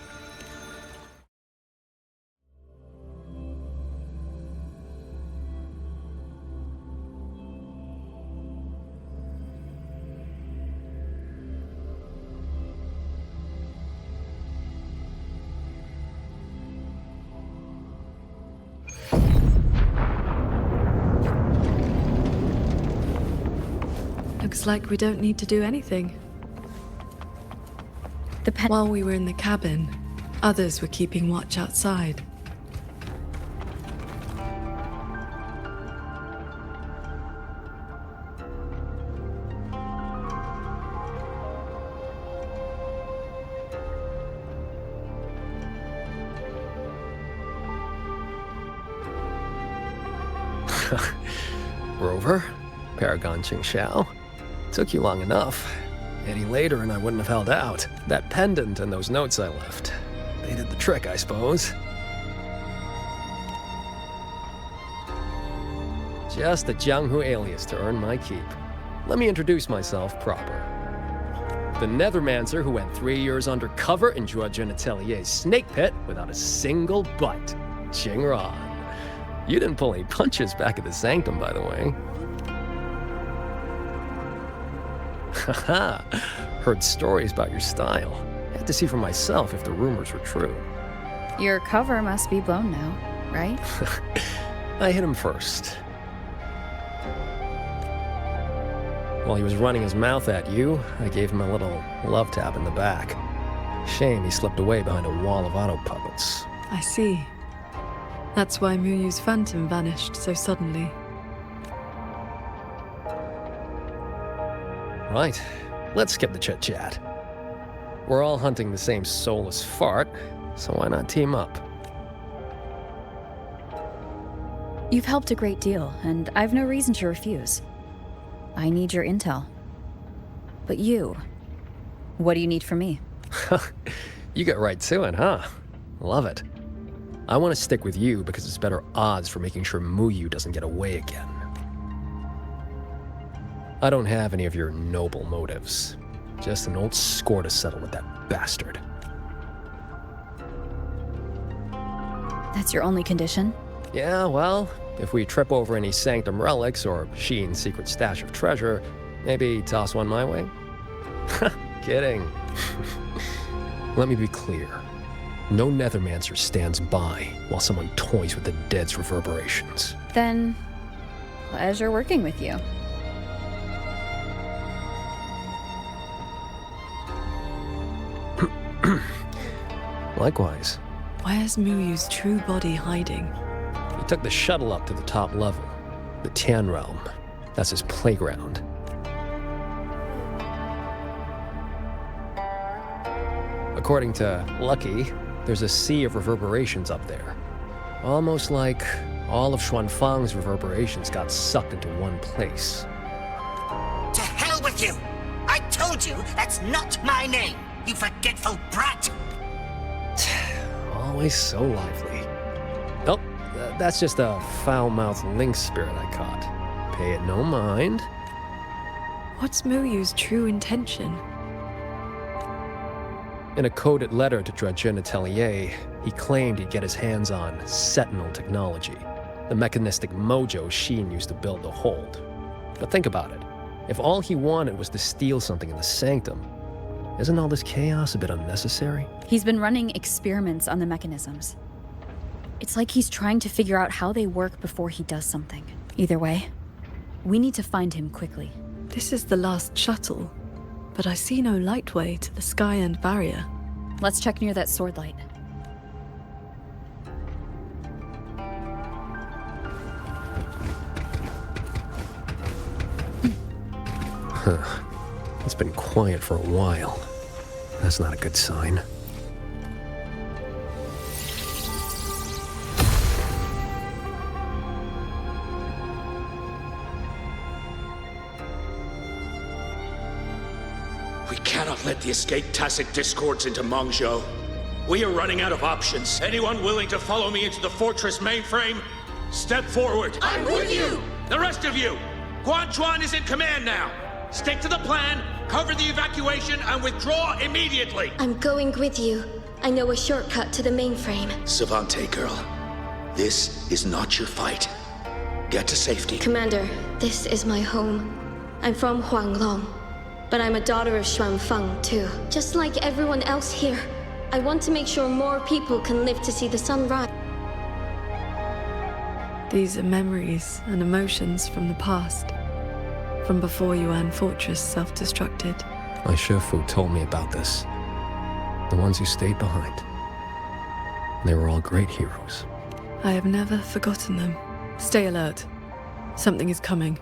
Looks like we don't need to do anything. While we were in the cabin, others were keeping watch outside. Rover, Paragon Qingxiao. Took you long enough. Any later and I wouldn't have held out. That pendant and those notes I left. They did the trick, I suppose. Just a Jianghu alias to earn my keep. Let me introduce myself proper. The Nethermancer who went 3 years undercover in Zhuojun Atelier's snake pit without a single bite. Qingran. You didn't pull any punches back at the Sanctum, by the way. Haha, heard stories about your style. Had to see for myself if the rumors were true. Your cover must be blown now, right? I hit him first. While he was running his mouth at you, I gave him a little love tap in the back. Shame he slipped away behind a wall of auto puppets. I see. That's why Muyu's phantom vanished so suddenly. Right, let's skip the chit-chat. We're all hunting the same soulless fart, so why not team up? You've helped a great deal, and I've no reason to refuse. I need your intel. But you, what do you need from me? You get right to it, huh? Love it. I want to stick with you because it's better odds for making sure Muyu doesn't get away again. I don't have any of your noble motives. Just an old score to settle with that bastard. That's your only condition? Yeah, well, if we trip over any Sanctum relics or Sheen's secret stash of treasure, maybe toss one my way? Kidding. Let me be clear. No Nethermancer stands by while someone toys with the dead's reverberations. Then, pleasure working with you. Likewise. Where's Muyu's true body hiding? He took the shuttle up to the top level, the Tian Realm. That's his playground. According to Lucky, there's a sea of reverberations up there. Almost like all of Xuanfang's reverberations got sucked into one place. To hell with you! I told you that's not my name, you forgetful brat! Always so lively. Oh, that's just a foul-mouthed lynx spirit I caught. Pay it no mind. What's Muyu's true intention? In a coded letter to Zhuojun Atelier, he claimed he'd get his hands on Sentinel technology, the mechanistic mojo Sheen used to build the hold. But think about it. If all he wanted was to steal something in the Sanctum, isn't all this chaos a bit unnecessary? He's been running experiments on the mechanisms. It's like he's trying to figure out how they work before he does something. Either way, we need to find him quickly. This is the last shuttle, but I see no lightway to the sky end barrier. Let's check near that sword light. Huh. It's been quiet for a while. That's not a good sign. We cannot let the escape tacit discords into Mengzhou. We are running out of options. Anyone willing to follow me into the fortress mainframe? Step forward. I'm with you! The rest of you! Guan Chuan is in command now. Stick to the plan, cover the evacuation, and withdraw immediately. I'm going with you. I know a shortcut to the mainframe. Savante girl, this is not your fight. Get to safety. Commander, this is my home. I'm from Huanglong, but I'm a daughter of Xuanfang too. Just like everyone else here, I want to make sure more people can live to see the sun rise. These are memories and emotions from the past. From before Yuan Fortress self-destructed. My Shifu told me about this. The ones who stayed behind. They were all great heroes. I have never forgotten them. Stay alert. Something is coming.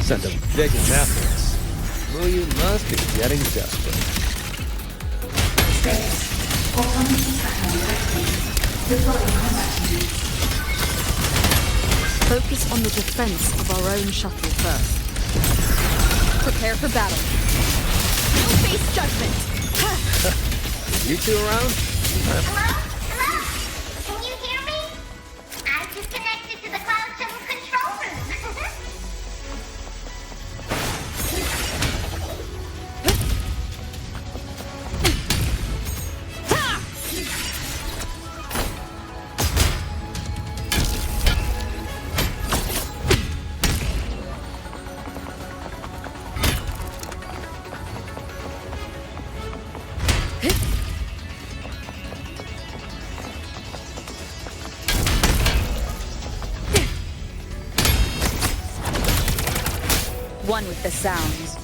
Send them digging after us. Wu must be getting desperate. Focus on the defense of our own shuttle first. Prepare for battle. No face judgment! You two around? Hello? Hello? Can you hear me? I just connected to the Cloud Shuttle control room. One with the sounds.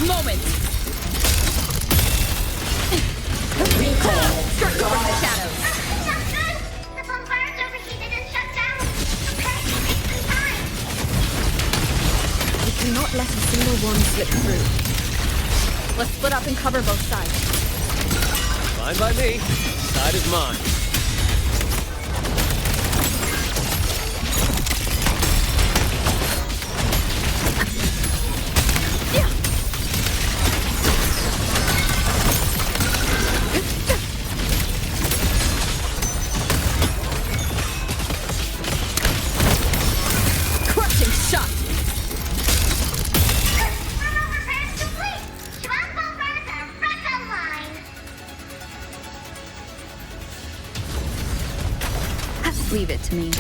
Moment! Skirt over the shadows! The bombard's overheated and shut down. Okay, take some time. We cannot let a single one slip through. Let's split up and cover both sides. Fine by me. Side is mine. Leave it to me.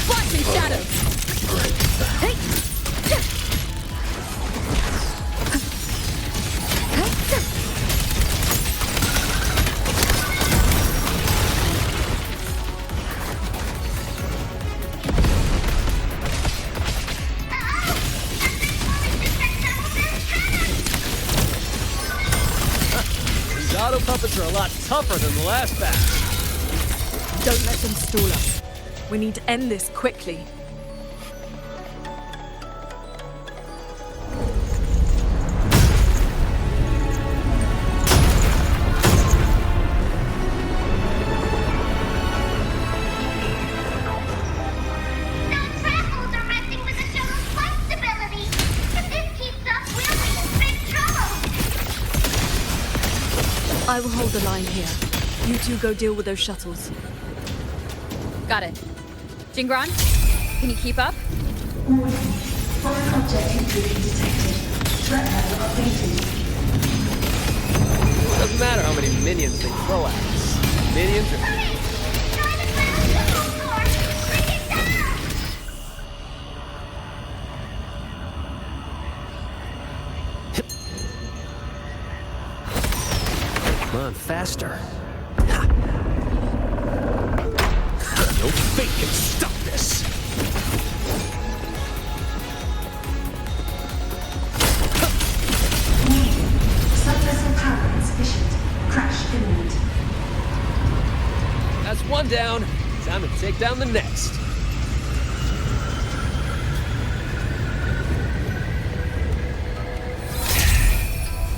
Flashing shadows! Auto puppets are a lot tougher than the last batch. Don't let them stall us. We need to end this quickly. I will hold the line here. You two go deal with those shuttles. Got it. Jingran? Can you keep up? Warning. Foreign object intrusion detected. Threat level updated. Doesn't matter how many minions they throw at us. Minions are... Come on, faster. Ha. No fate can stop this. Subvessel power insufficient. Crash imminent. That's one down. Time to take down the next.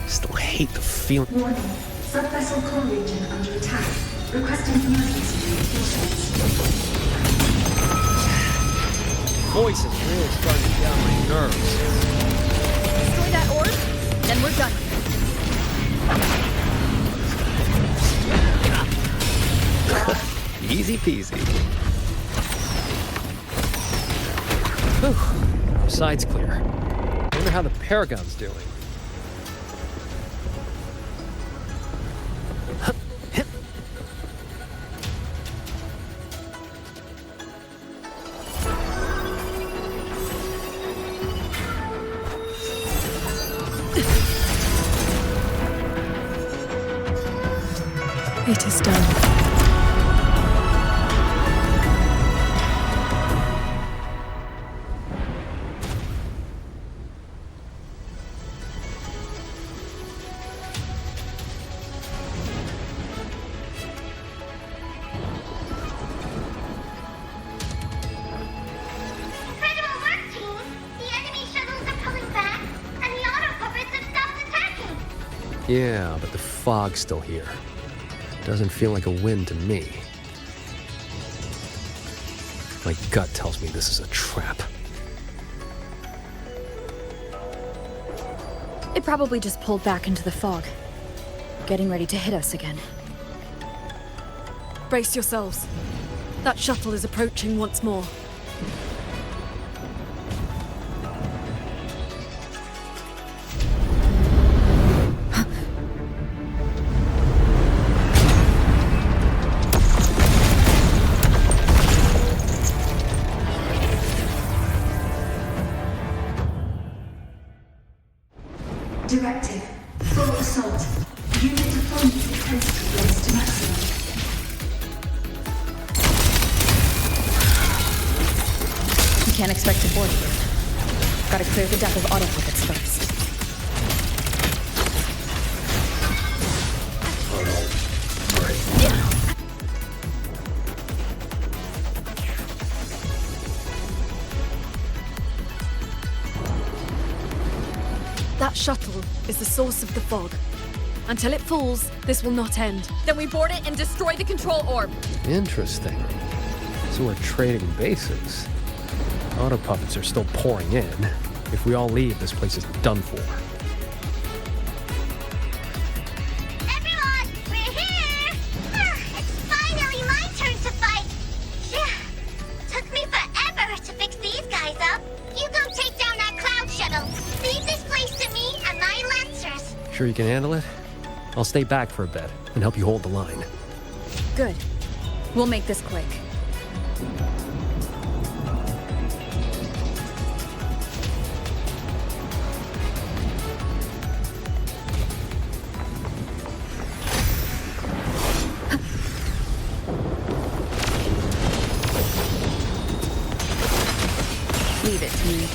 Still hate the feeling. Warning. Subvessel core region under attack. Requesting emergency fuel cells. Voice is really starting to get on my nerves. Destroy that orb, then we're done. Easy peasy. Whew. Side's clear. Wonder how the Paragon's doing. It is done. Incredible work, team! The enemy shuttles are pulling back, and the auto puppets have stopped attacking! Yeah, but the fog's still here. Doesn't feel like a win to me. My gut tells me this is a trap. It probably just pulled back into the fog, getting ready to hit us again. Brace yourselves. That shuttle is approaching once more. Directive. Full assault. Unit deployment intensity raised to maximum. We can't expect to board here. Gotta clear the deck of auto puppets first. That shuttle is the source of the fog. Until it falls, this will not end. Then we board it and destroy the control orb. Interesting. So we're trading bases. Auto puppets are still pouring in. If we all leave, this place is done for. Everyone, we're here! It's finally my turn to fight! Phew. Took me forever to fix these guys up. You go take down that cloud shuttle. Leave this place to me and my lancers. Sure you can handle it? I'll stay back for a bit and help you hold the line. Good. We'll make this quick. Leave it to me.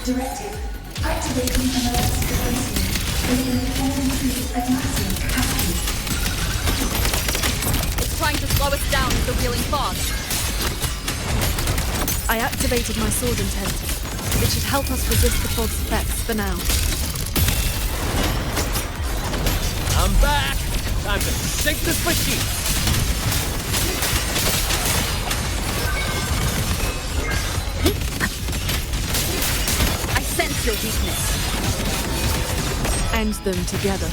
Directive. Activating emergency replacement. Bringing deployment crews at maximum capacity. It's trying to slow us down with the wheeling fog. I activated my sword intent. It should help us resist the fog's effects for now. I'm back! Time to sink this machine! I sense your weakness. End them together.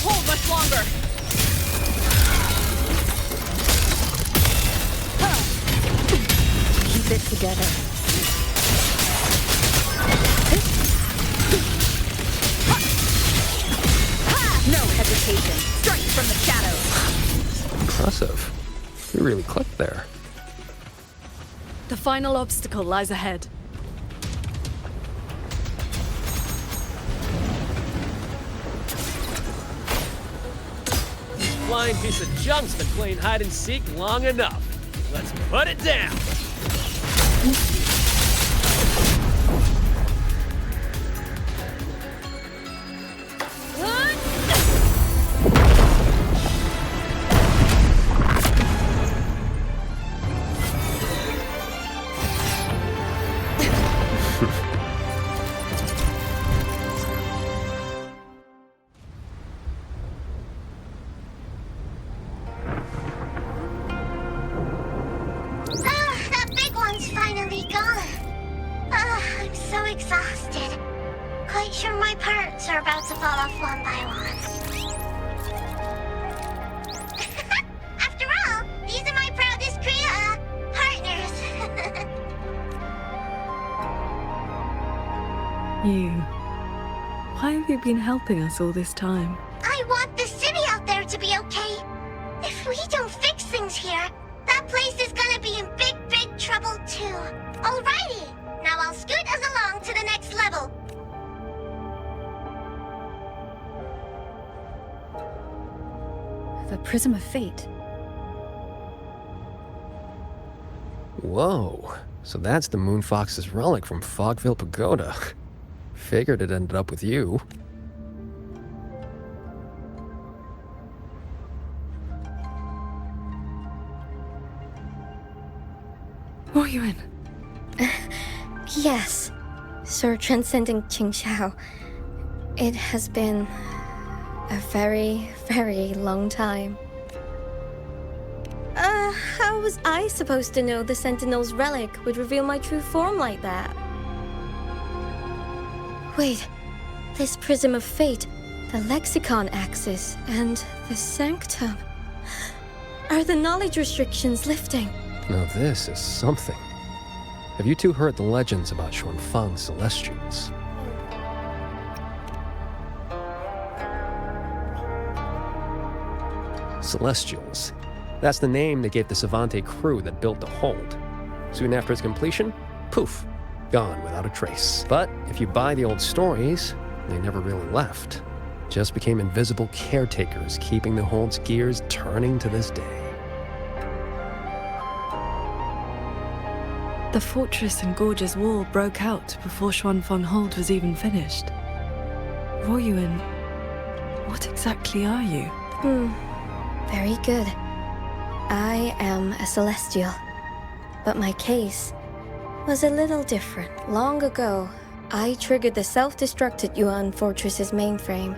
hold much longer! Keep it together. No hesitation. Strike from the shadows. Impressive. You really clicked there. The final obstacle lies ahead. This flying piece of junk's been playing hide and seek long enough. Let's put it down. That big one's finally gone. I'm so exhausted. Quite sure my parts are about to fall off one by one. After all, these are my proudest partners. You. Why have you been helping us all this time? I want the city out there to be okay. If we don't fix things here, that place is gonna be in big, big trouble too. Alrighty, now I'll scoot us along to the next level. The Prism of Fate. Whoa. So that's the Moonfox's relic from Fogville Pagoda. Figured it ended up with you. What are you in? Yes, Sir Transcending Qingxiao. It has been a very, very long time. How was I supposed to know the Sentinel's relic would reveal my true form like that? Wait, this Prism of Fate, the Lexicon Axis, and the Sanctum. Are the knowledge restrictions lifting? Now this is something. Have you two heard the legends about Xuanfang's Celestials? Celestials. That's the name they gave the Savante crew that built the hold. Soon after its completion, poof, gone without a trace. But if you buy the old stories, they never really left. Just became invisible caretakers, keeping the hold's gears turning to this day. The fortress and gorgeous wall broke out before Xuanfang Hold was even finished. Ruoyuan, what exactly are you? Very good. I am a Celestial. But my case was a little different. Long ago, I triggered the self-destructed Yuan Fortress's mainframe.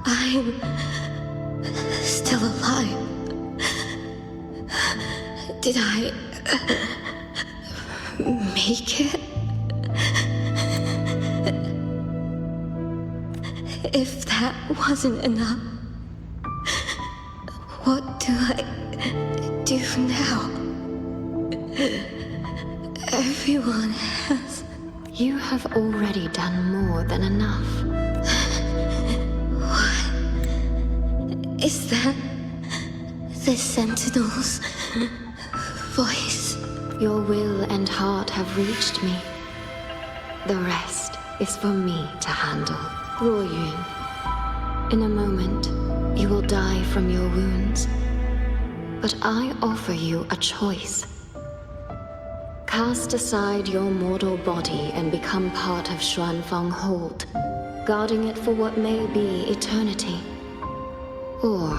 I'm still alive. Did I make it? If that wasn't enough, what do I do now? Everyone has... You have already done more than enough. What is that? The Sentinel's voice? Your will and heart have reached me. The rest is for me to handle. Ruoyuan, in a moment, you will die from your wounds. But I offer you a choice. Cast aside your mortal body and become part of Xuanfang Hold, guarding it for what may be eternity. Or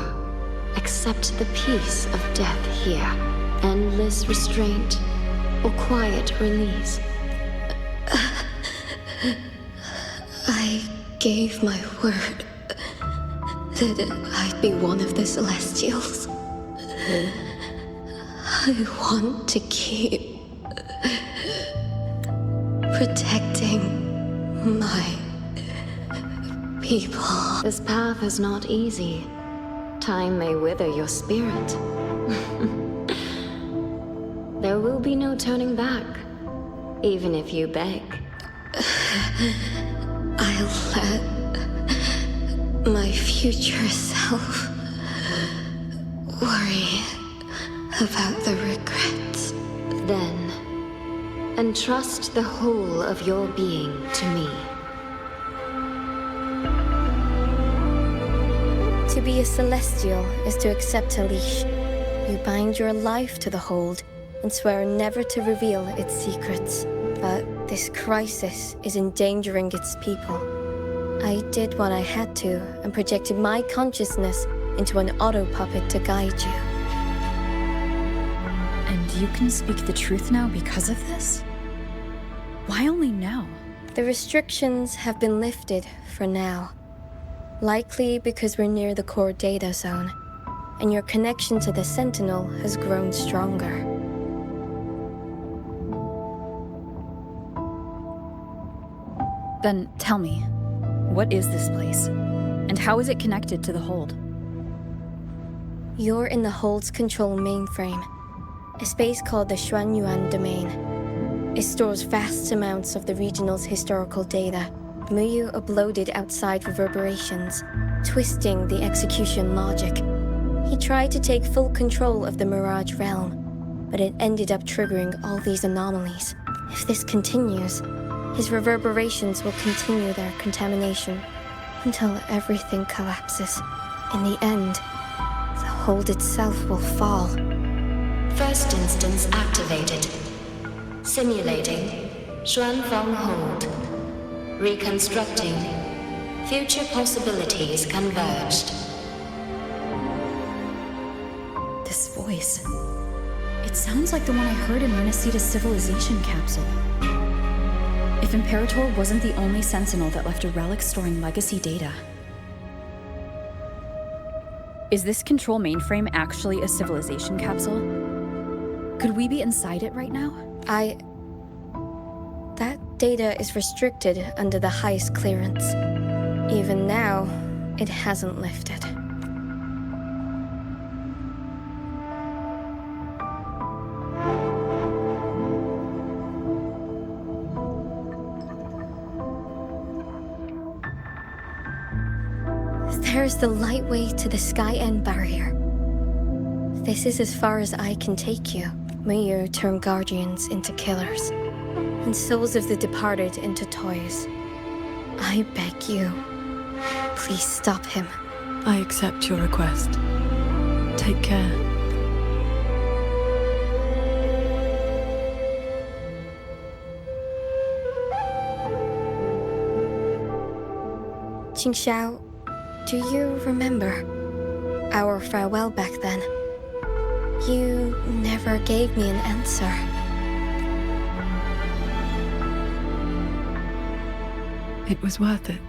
accept the peace of death here, endless restraint, or quiet release. I gave my word that I'd be one of the Celestials. I want to keep protecting my people. This path is not easy. Time may wither your spirit. There will be no turning back, even if you beg. I'll let my future self worry about the regrets. Then, entrust the whole of your being to me. To be a Celestial is to accept a leash. You bind your life to the hold and swear never to reveal its secrets. But this crisis is endangering its people. I did what I had to and projected my consciousness into an auto-puppet to guide you. And you can speak the truth now because of this? Why only now? The restrictions have been lifted for now. Likely because we're near the core data zone, and your connection to the Sentinel has grown stronger. Then tell me, what is this place? And how is it connected to the hold? You're in the Hold's control mainframe, a space called the Xuanyuan Domain. It stores vast amounts of the regional's historical data. Muyu uploaded outside reverberations, twisting the execution logic. He tried to take full control of the Mirage realm, but it ended up triggering all these anomalies. If this continues, his reverberations will continue their contamination until everything collapses. In the end, the Hold itself will fall. First instance activated. Simulating Xuanfeng Hold. Reconstructing. Future possibilities converged. This voice. It sounds like the one I heard in Renacita's civilization capsule. If Imperator wasn't the only Sentinel that left a relic storing legacy data. Is this control mainframe actually a civilization capsule? Could we be inside it right now? That data is restricted under the highest clearance. Even now, it hasn't lifted. There's the lightway to the Sky End barrier. This is as far as I can take you. Muyu turned guardians into killers, and souls of the departed into toys. I beg you, please stop him. I accept your request. Take care. Qingxiao, do you remember our farewell back then? You never gave me an answer. It was worth it.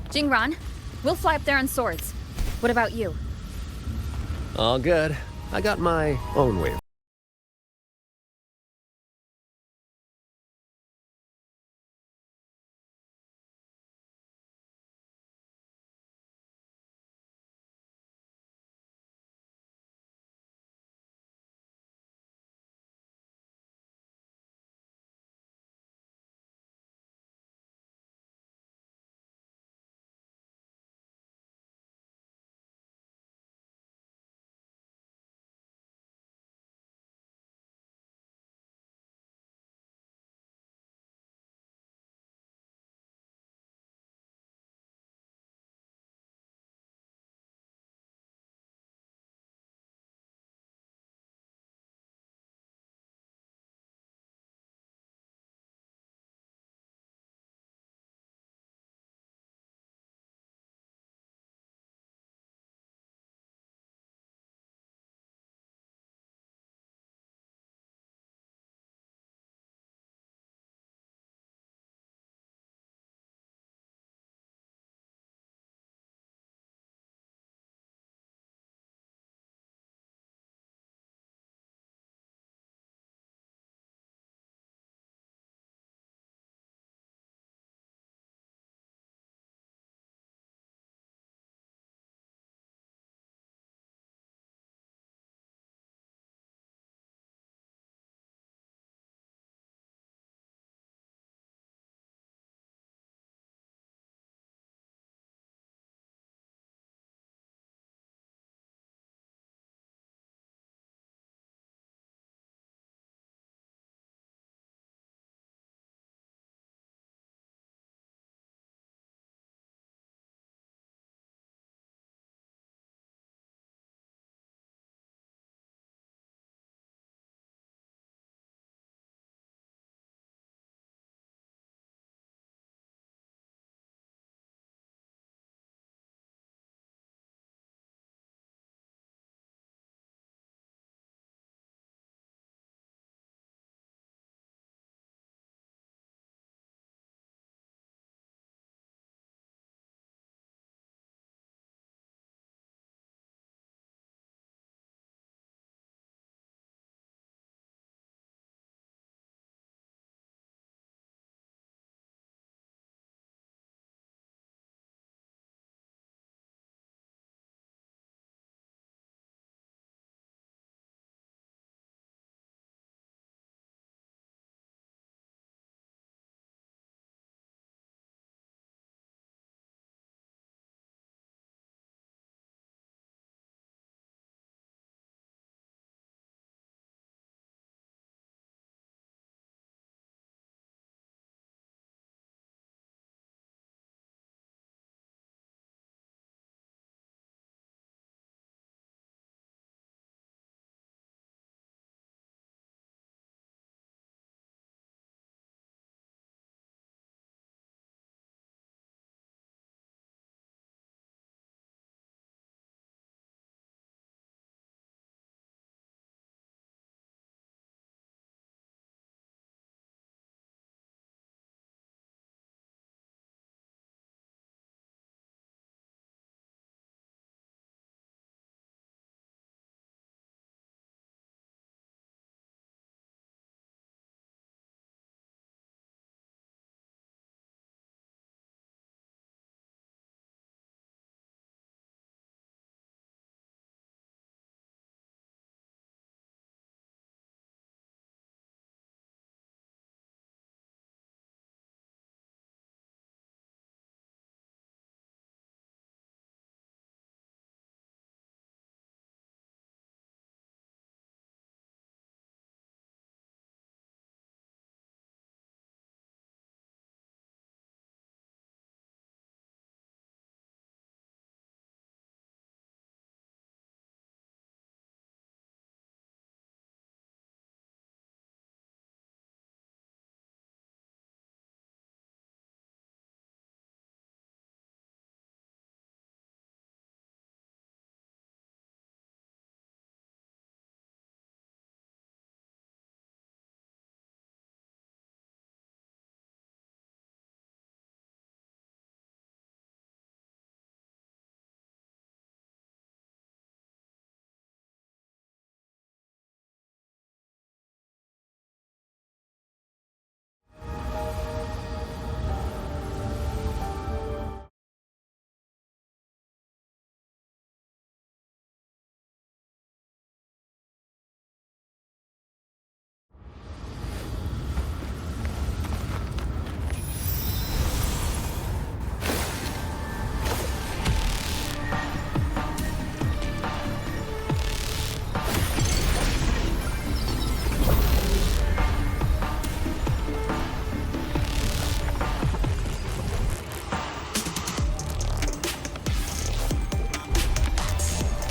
Jingran, we'll fly up there on swords. What about you? All good. I got my own wave.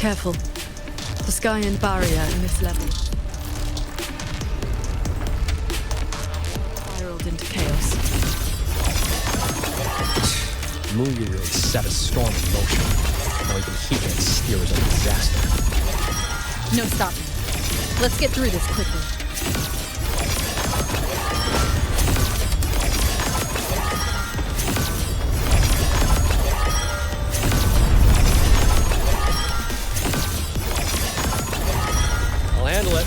Careful. The sky and barrier in this level. Spiraled into chaos. Muyu really set a storm in motion. Now even he can steer as a disaster. No stopping. Let's get through this quickly. I'll handle it.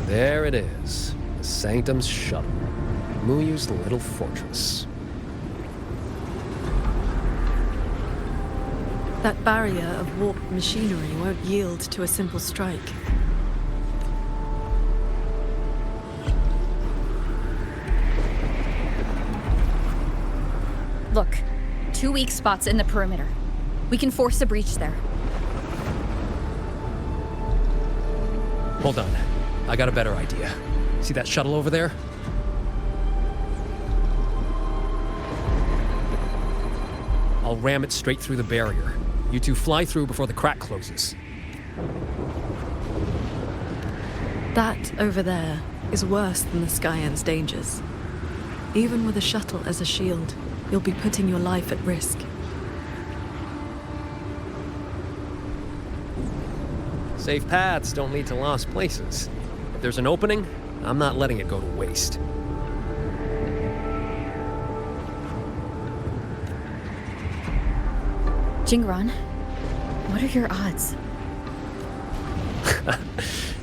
There it is. The Sanctum's shuttle. Muyu's little fortress. That barrier of warped machinery won't yield to a simple strike. Look, 2 weak spots in the perimeter. We can force a breach there. Hold on. I got a better idea. See that shuttle over there? I'll ram it straight through the barrier. You two fly through before the crack closes. That over there is worse than the Skyend's dangers. Even with a shuttle as a shield, you'll be putting your life at risk. Safe paths don't lead to lost places. If there's an opening, I'm not letting it go to waste. Jingran, what are your odds?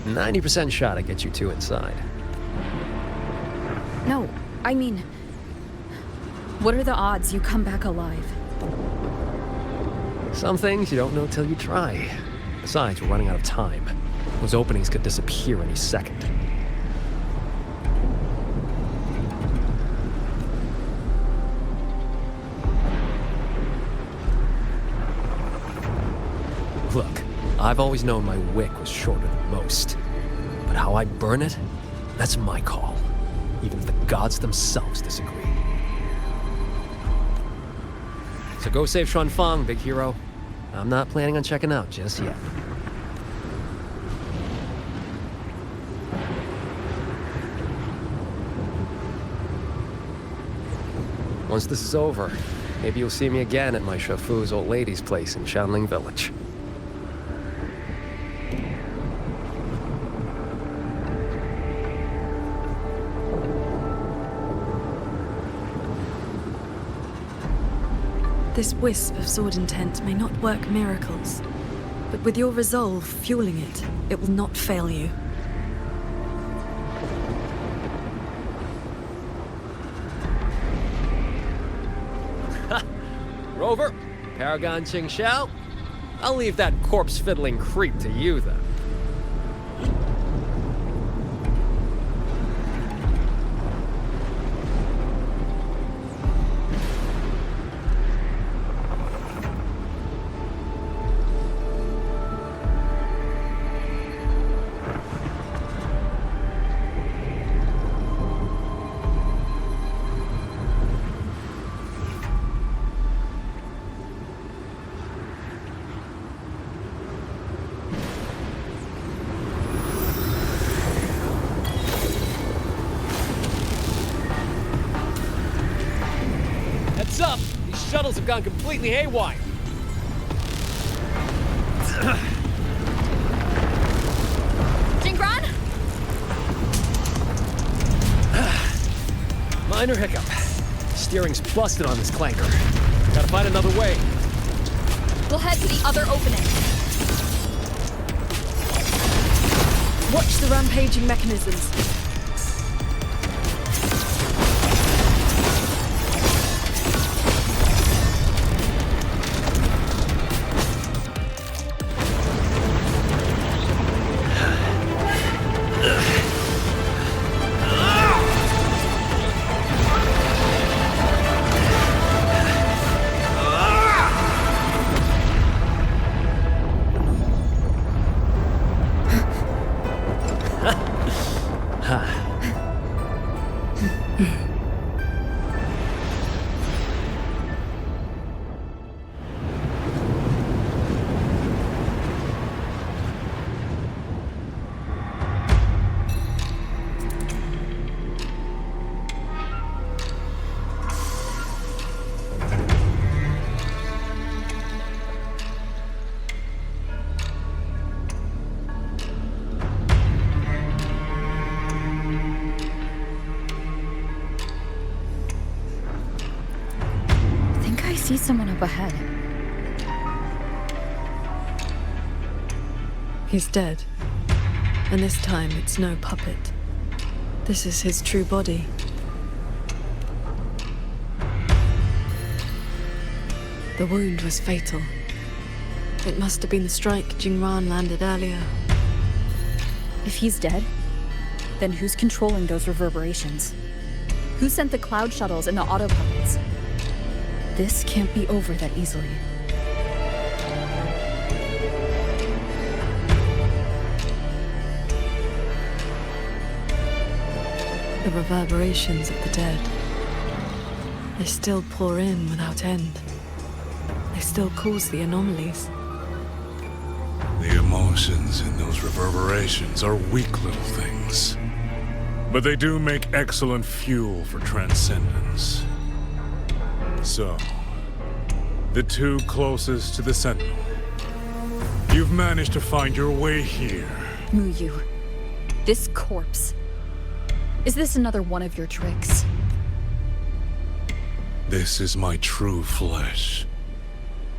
90% shot I get you two inside. No, I mean, what are the odds you come back alive? Some things you don't know till you try. Besides, we're running out of time. Those openings could disappear any second. Look, I've always known my wick was shorter than most. But how I burn it, that's my call. Even if the gods themselves disagree. So go save Xuanfang, big hero. I'm not planning on checking out just yet. Once this is over, maybe you'll see me again at my Shafu's old lady's place in Shanling Village. This wisp of sword intent may not work miracles, but with your resolve fueling it, it will not fail you. Rover, Paragon Ching Xiao, I'll leave that corpse-fiddling creep to you, then. Heads up! These shuttles have gone completely haywire. Jingran? Minor hiccup. Steering's busted on this clanker. Gotta find another way. We'll head to the other opening. Watch the rampaging mechanisms. I see someone up ahead. He's dead. And this time it's no puppet. This is his true body. The wound was fatal. It must have been the strike Jingran landed earlier. If he's dead, then who's controlling those reverberations? Who sent the cloud shuttles and the auto puppets? This can't be over that easily. The reverberations of the dead. They still pour in without end. They still cause the anomalies. The emotions in those reverberations are weak little things. But they do make excellent fuel for transcendence. So, the two closest to the Sentinel. You've managed to find your way here. WuWa, this corpse. Is this another one of your tricks? This is my true flesh.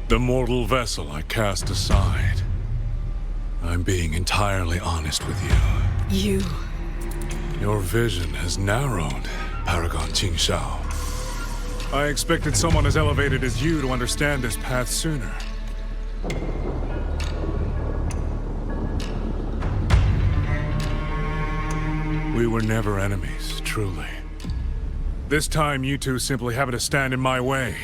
The mortal vessel I cast aside. I'm being entirely honest with you. Your vision has narrowed, Paragon Qingshao. I expected someone as elevated as you to understand this path sooner. We were never enemies, truly. This time, you two simply happen to stand in my way.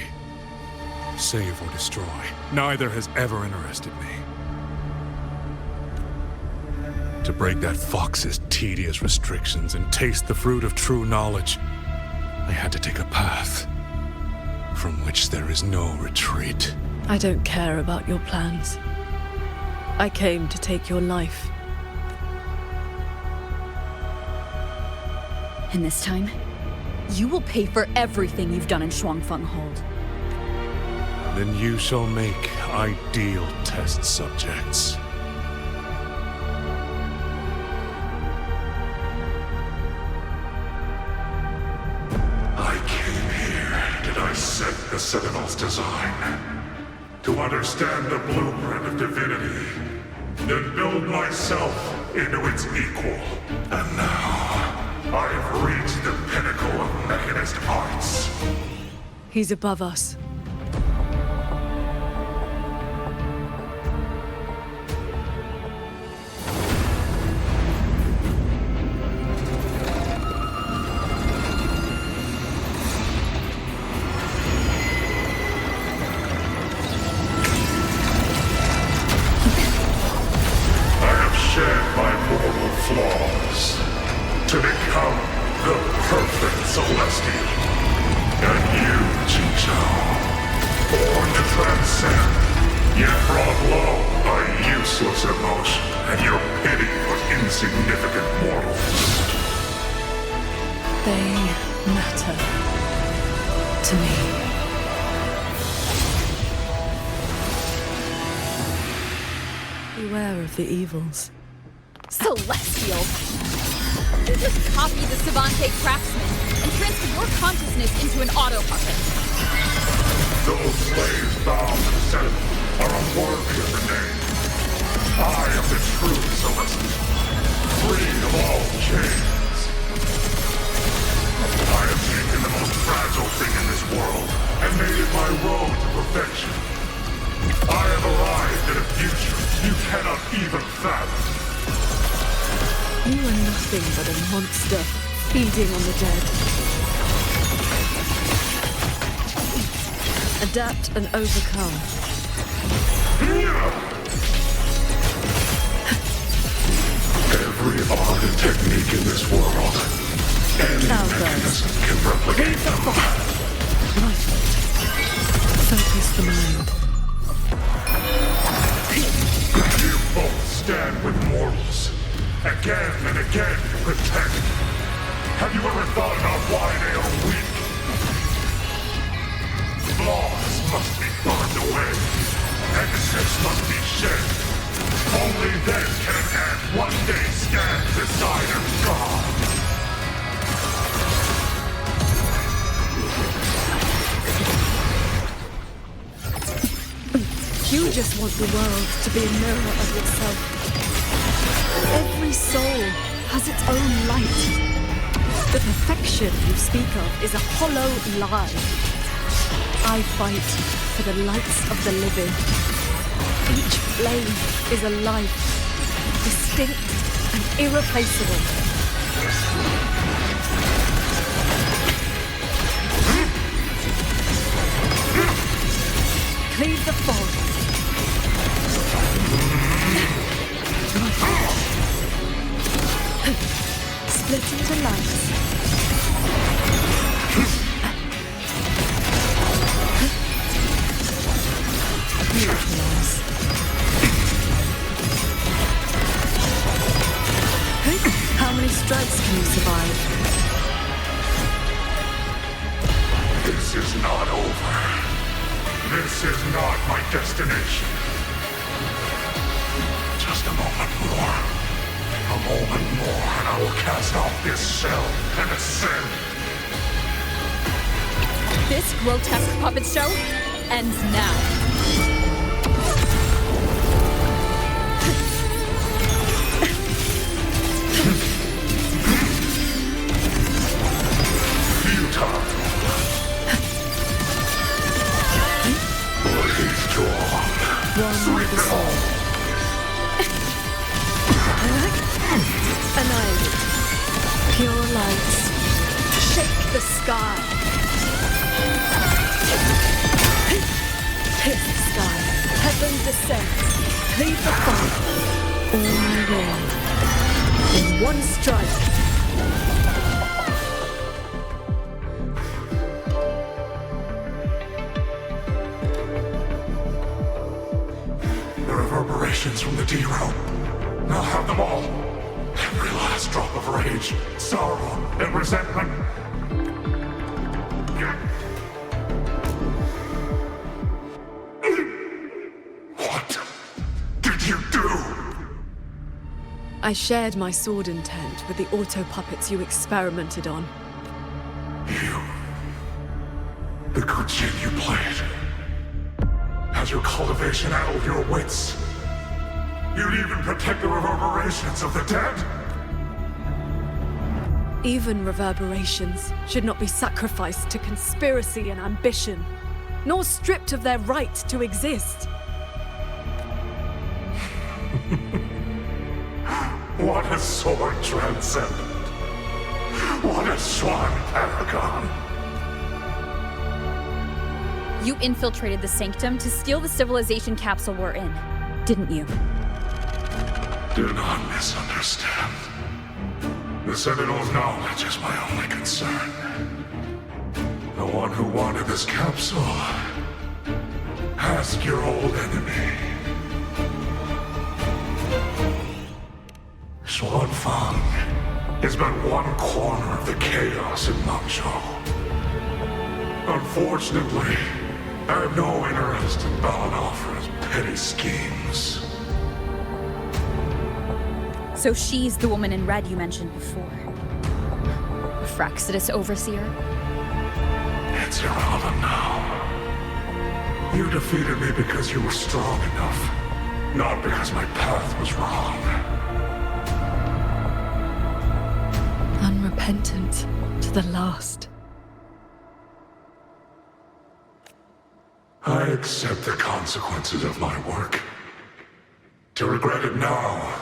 Save or destroy, neither has ever interested me. To break that fox's tedious restrictions and taste the fruit of true knowledge, I had to take a path from which there is no retreat. I don't care about your plans. I came to take your life. And this time, you will pay for everything you've done in Shuangfeng Hold. Then you shall make ideal test subjects. I came here to dissect the Sentinel's design, to understand the blueprint of divinity, then build myself into its equal. And now, I've reached the pinnacle of mechanist arts. He's above us. To become the perfect Celestial. And you, Qingshao, born to transcend, yet brought low by useless emotion and your pity for insignificant mortals. They matter to me. beware of the evils. Celestial! You just copied the Savante craftsman and transferred your consciousness into an auto-puppet. Those slaves bound to sin are unworthy of the name. I am the true Celestial, free of all chains. I have taken the most fragile thing in this world and made it my road to perfection. I have arrived at a future you cannot even fathom. You are nothing but a monster feeding on the dead. Adapt and overcome. Every art and technique in this world, any mechanism can replicate them. Right. Focus the mind. You both stand with mortals. Again and again you protect. Have you ever thought about why they are weak? Flaws must be burned away. Excess must be shed. Only then can an ant one day stand beside a god. You just want the world to be a mirror of yourself. Every soul has its own light. The perfection you speak of is a hollow lie. I fight for the lights of the living. Each flame is a life, distinct and irreplaceable. Cleave the fog. Split into lights. Neutralize. How many strikes can you survive? This is not over. This is not my destination. Just a moment more. A moment more, and I will cast off this shell and ascend. This grotesque puppet show ends now. Futile. Blaze drawn. Sweep it all. Annihilate. Pure lights. Shake the sky. Pierce the sky. Heaven descends. Cleave the fog. All my will. In one strike. The reverberations from the D-row. I'll have them all. Every last drop of rage, sorrow, and resentment. What did you do? I shared my sword intent with the auto-puppets you experimented on. The good shit you played. Had your cultivation out of your wits. You'd even protect the reverberations of the dead? Even reverberations should not be sacrificed to conspiracy and ambition, nor stripped of their right to exist. What a sword transcendent. What a Swan paragon. You infiltrated the Sanctum to steal the civilization capsule we're in, didn't you? Do not misunderstand. The Sentinel's knowledge is my only concern. The one who wanted this capsule. Ask your old enemy. Swan Fang is but one corner of the chaos in Mangzhou. Unfortunately, I have no interest in Balanofra's petty schemes. So she's the woman in red you mentioned before. The Fraxidus Overseer? It's irrelevant now. You defeated me because you were strong enough, not because my path was wrong. Unrepentant to the last. I accept the consequences of my work. To regret it now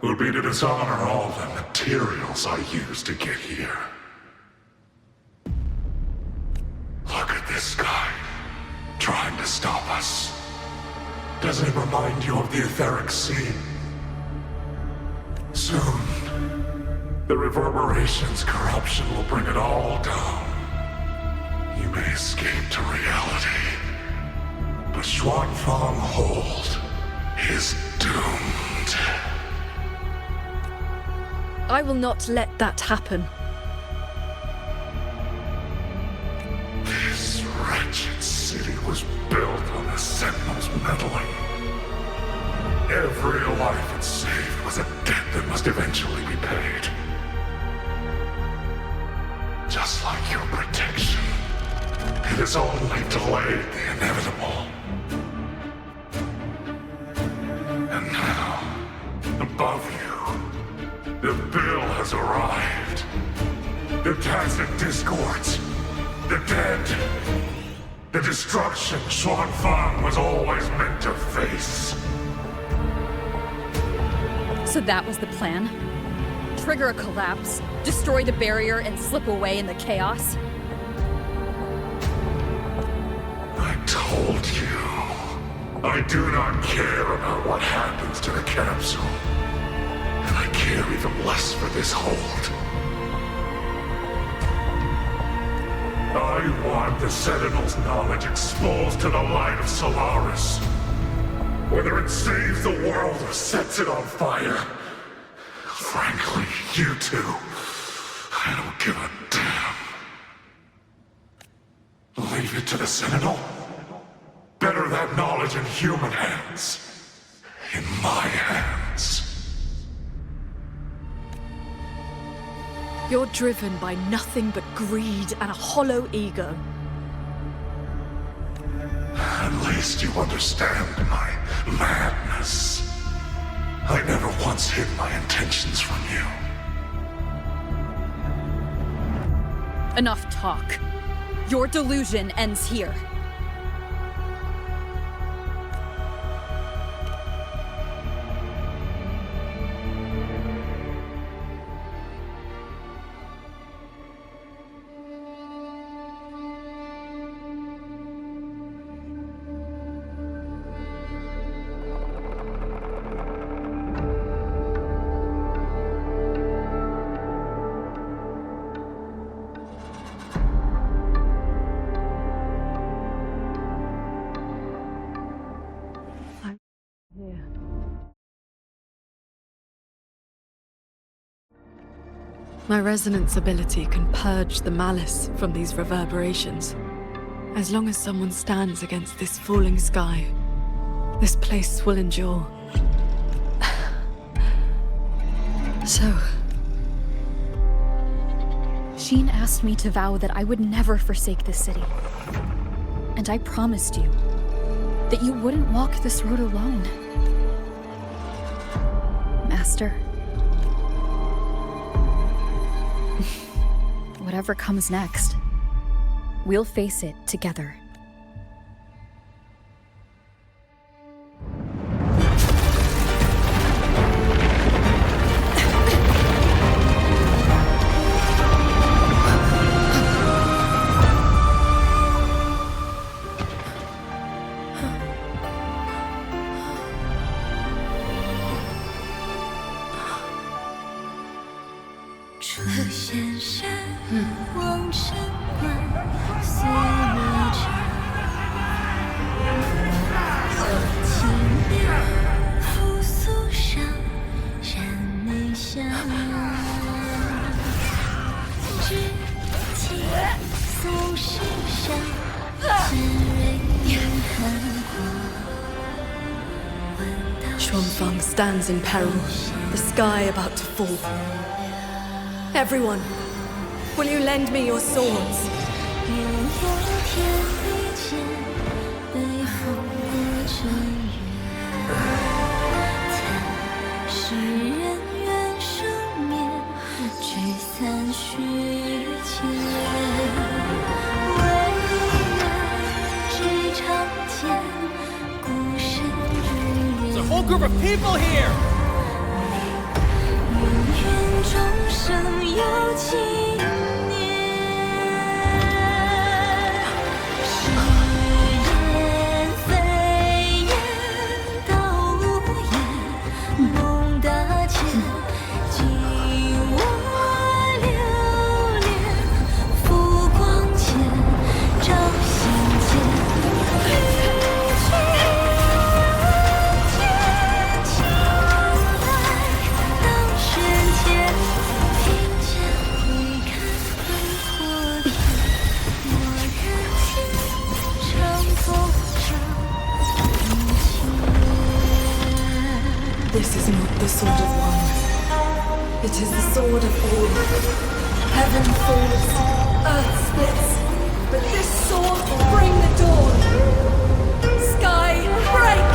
would be to dishonor all the materials I used to get here. Look at this guy, trying to stop us. Doesn't it remind you of the etheric sea? Soon, the reverberation's corruption will bring it all down. You may escape to reality, but Xuanfang Hold is doomed. I will not let that happen. This wretched city was built on the Sentinel's meddling. Every life it saved was a debt that must eventually be paid. Just like your protection, it has only delayed the inevitable. And now, above you, the bill has arrived. The tacit discords, the dead, the destruction Xuanfang was always meant to face. So that was the plan? Trigger a collapse, destroy the barrier, and slip away in the chaos? I told you. I do not care about what happens to the capsule. And I care even less for this hold. I want the Sentinel's knowledge exposed to the light of Solaris. Whether it saves the world or sets it on fire. Frankly, you two, I don't give a damn. Leave it to the Sentinel? Better that knowledge in human hands. In my hands. You're driven by nothing but greed and a hollow ego. At least you understand my madness. I never once hid my intentions from you. Enough talk. Your delusion ends here. My resonance ability can purge the malice from these reverberations. As long as someone stands against this falling sky, this place will endure. So... Sheen asked me to vow that I would never forsake this city. And I promised you that you wouldn't walk this road alone. Master. Whatever comes next, we'll face it together. Xuanfang stands in peril, the sky about to fall. Everyone, will you lend me your swords? There's a whole group of people here! This is not the sword of one. It is the sword of all. Heaven falls, earth splits, but this sword will bring the dawn. Sky, break!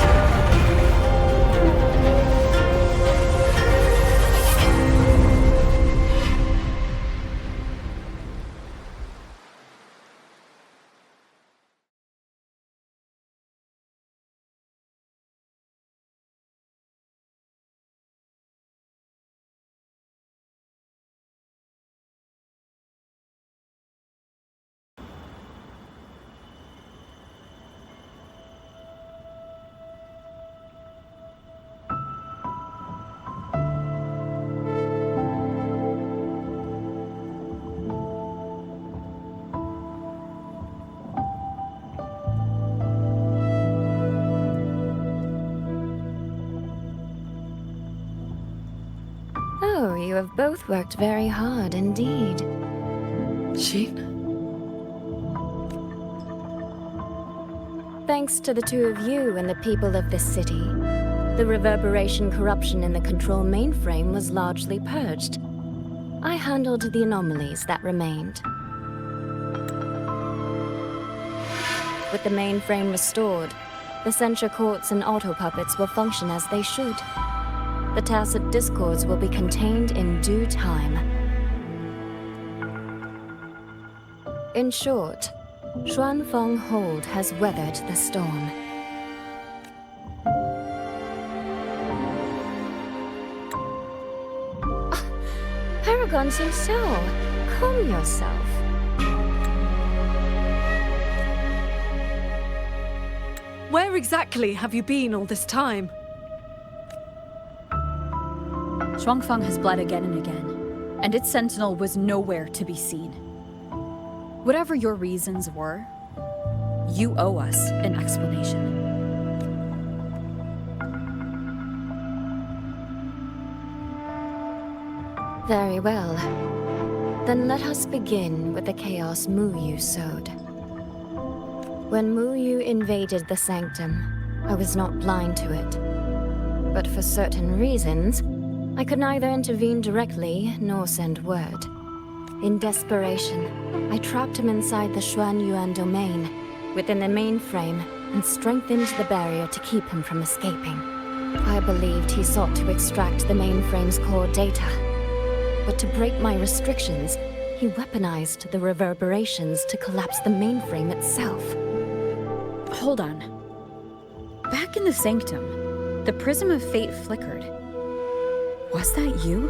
Oh, you have both worked very hard indeed. Thanks to the two of you and the people of this city, the reverberation corruption in the control mainframe was largely purged. I handled the anomalies that remained. With the mainframe restored, the censure courts and auto-puppets will function as they should. The tacit discords will be contained in due time. In short, Xuanfang Hold has weathered the storm. Paragon Xingsao, calm yourself. Where exactly have you been all this time? Xuanfang has bled again and again, and its sentinel was nowhere to be seen. Whatever your reasons were, you owe us an explanation. Very well. Then let us begin with the chaos Muyu sowed. When Muyu invaded the sanctum, I was not blind to it. But for certain reasons, I could neither intervene directly nor send word. In desperation, I trapped him inside the Xuanyuan domain, within the mainframe, and strengthened the barrier to keep him from escaping. I believed he sought to extract the mainframe's core data. But to break my restrictions, he weaponized the reverberations to collapse the mainframe itself. Hold on. Back in the sanctum, the prism of fate flickered. Was that you?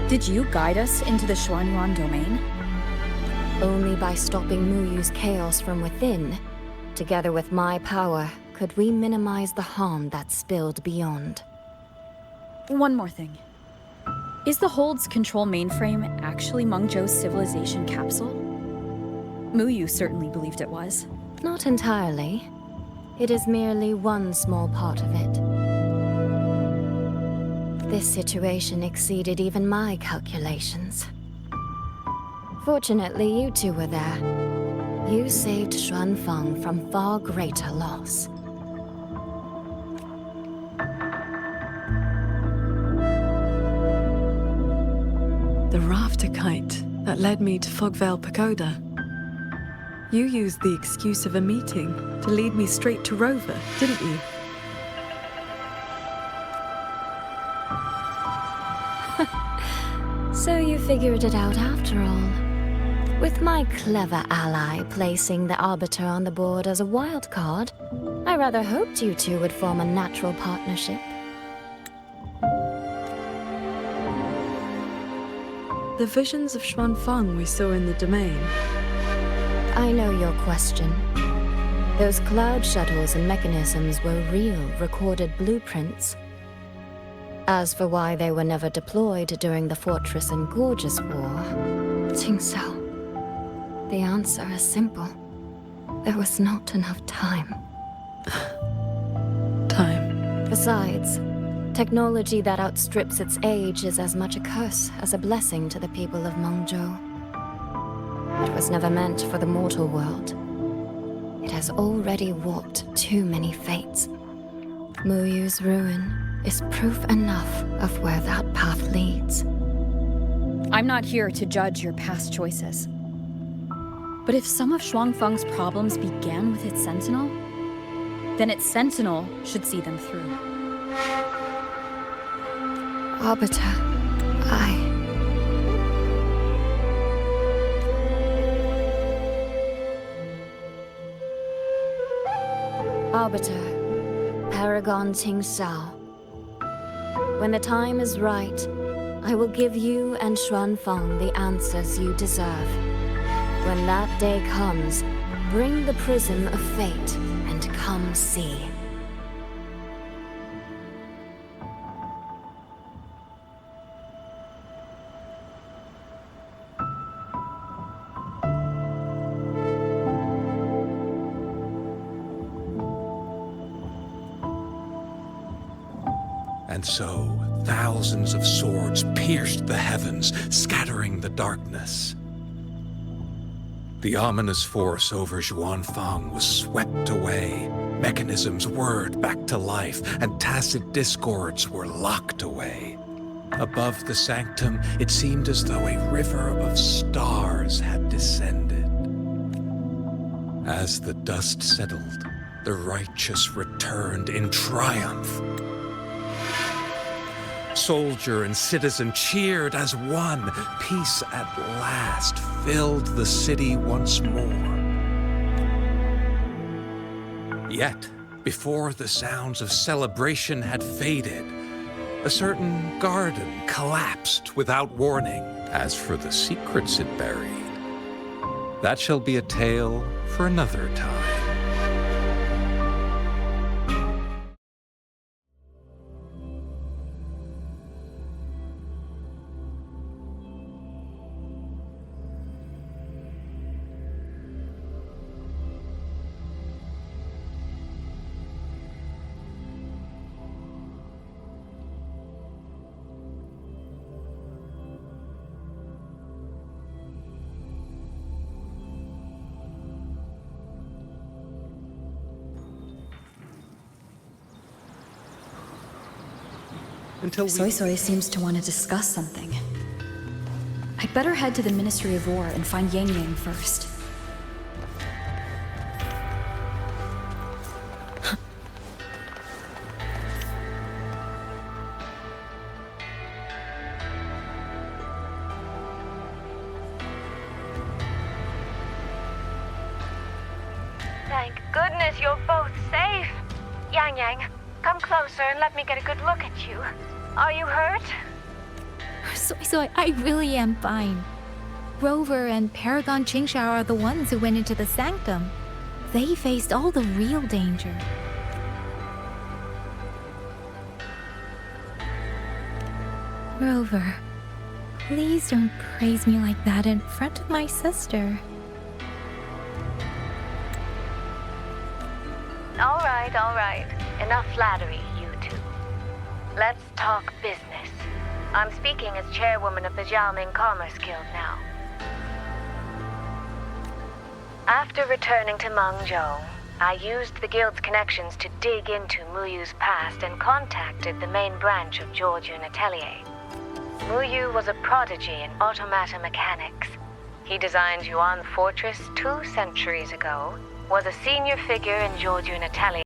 Did you guide us into the Xuanyuan domain? Only by stopping Muyu's chaos from within, together with my power, could we minimize the harm that spilled beyond. One more thing. Is the Hold's control mainframe actually Mengzhou's civilization capsule? Muyu certainly believed it was. Not entirely. It is merely one small part of it. This situation exceeded even my calculations. Fortunately, you two were there. You saved Xuanfang from far greater loss. The rafter kite that led me to Fogvale Pagoda. You used the excuse of a meeting to lead me straight to Rover, didn't you? So you figured it out after all. With my clever ally placing the Arbiter on the board as a wild card, I rather hoped you two would form a natural partnership. The visions of Xuanfang we saw in the domain. I know your question. Those cloud shuttles and mechanisms were real, recorded blueprints. As for why they were never deployed during the Fortress and Gorgeous War, Qingxiao, the answer is simple. There was not enough time. Time. Besides, technology that outstrips its age is as much a curse as a blessing to the people of Mengzhou. It was never meant for the mortal world. It has already warped too many fates. Muyu's ruin is proof enough of where that path leads. I'm not here to judge your past choices. But if some of Xuanfang's problems began with its sentinel, then its sentinel should see them through. Arbiter, Arbiter, Paragon Qingxiao. When the time is right, I will give you and Xuanfang the answers you deserve. When that day comes, bring the prism of fate and come see. And so, thousands of swords pierced the heavens, scattering the darkness. The ominous force over Xuanfang was swept away. Mechanisms whirred back to life, and tacit discords were locked away. Above the sanctum, it seemed as though a river of stars had descended. As the dust settled, the righteous returned in triumph. Soldier and citizen cheered as one. Peace at last filled the city once more. Yet, before the sounds of celebration had faded, a certain garden collapsed without warning. As for the secrets it buried, that shall be a tale for another time. Soy Soy seems to want to discuss something. I'd better head to the Ministry of War and find Yang Yang first. Thank goodness you're both safe. Yang Yang, come closer and let me get a good look at you. Are you hurt? Soy Soy, I really am fine. Rover and Paragon Qingxiao are the ones who went into the sanctum. They faced all the real danger. Rover, please don't praise me like that in front of my sister. All right. Enough flattery, you two. Let's talk business. I'm speaking as chairwoman of the Jiaoming Commerce Guild now. After returning to Mengzhou, I used the guild's connections to dig into Muyu's past and contacted the main branch of Georgian Atelier. Wu was a prodigy in automata mechanics. He designed Yuan Fortress 2 centuries ago, was a senior figure in Georgian Atelier.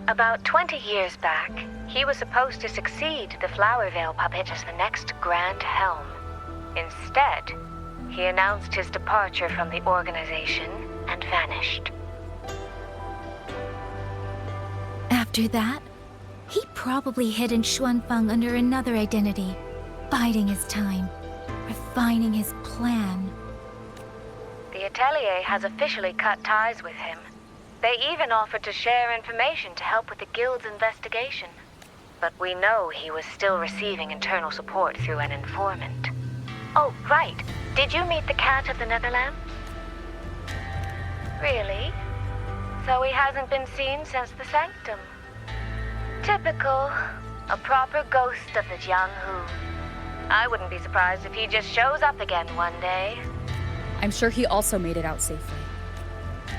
About 20 years back, he was supposed to succeed the Flower Veil puppet as the next Grand Helm. Instead, he announced his departure from the organization and vanished. After that, he probably hid in Xuanfang under another identity, biding his time, refining his plan. The Atelier has officially cut ties with him. They even offered to share information to help with the Guild's investigation. But we know he was still receiving internal support through an informant. Oh, right. Did you meet the cat of the Netherlands? Really? So he hasn't been seen since the Sanctum. Typical. A proper ghost of the Jianghu. I wouldn't be surprised if he just shows up again one day. I'm sure he also made it out safely.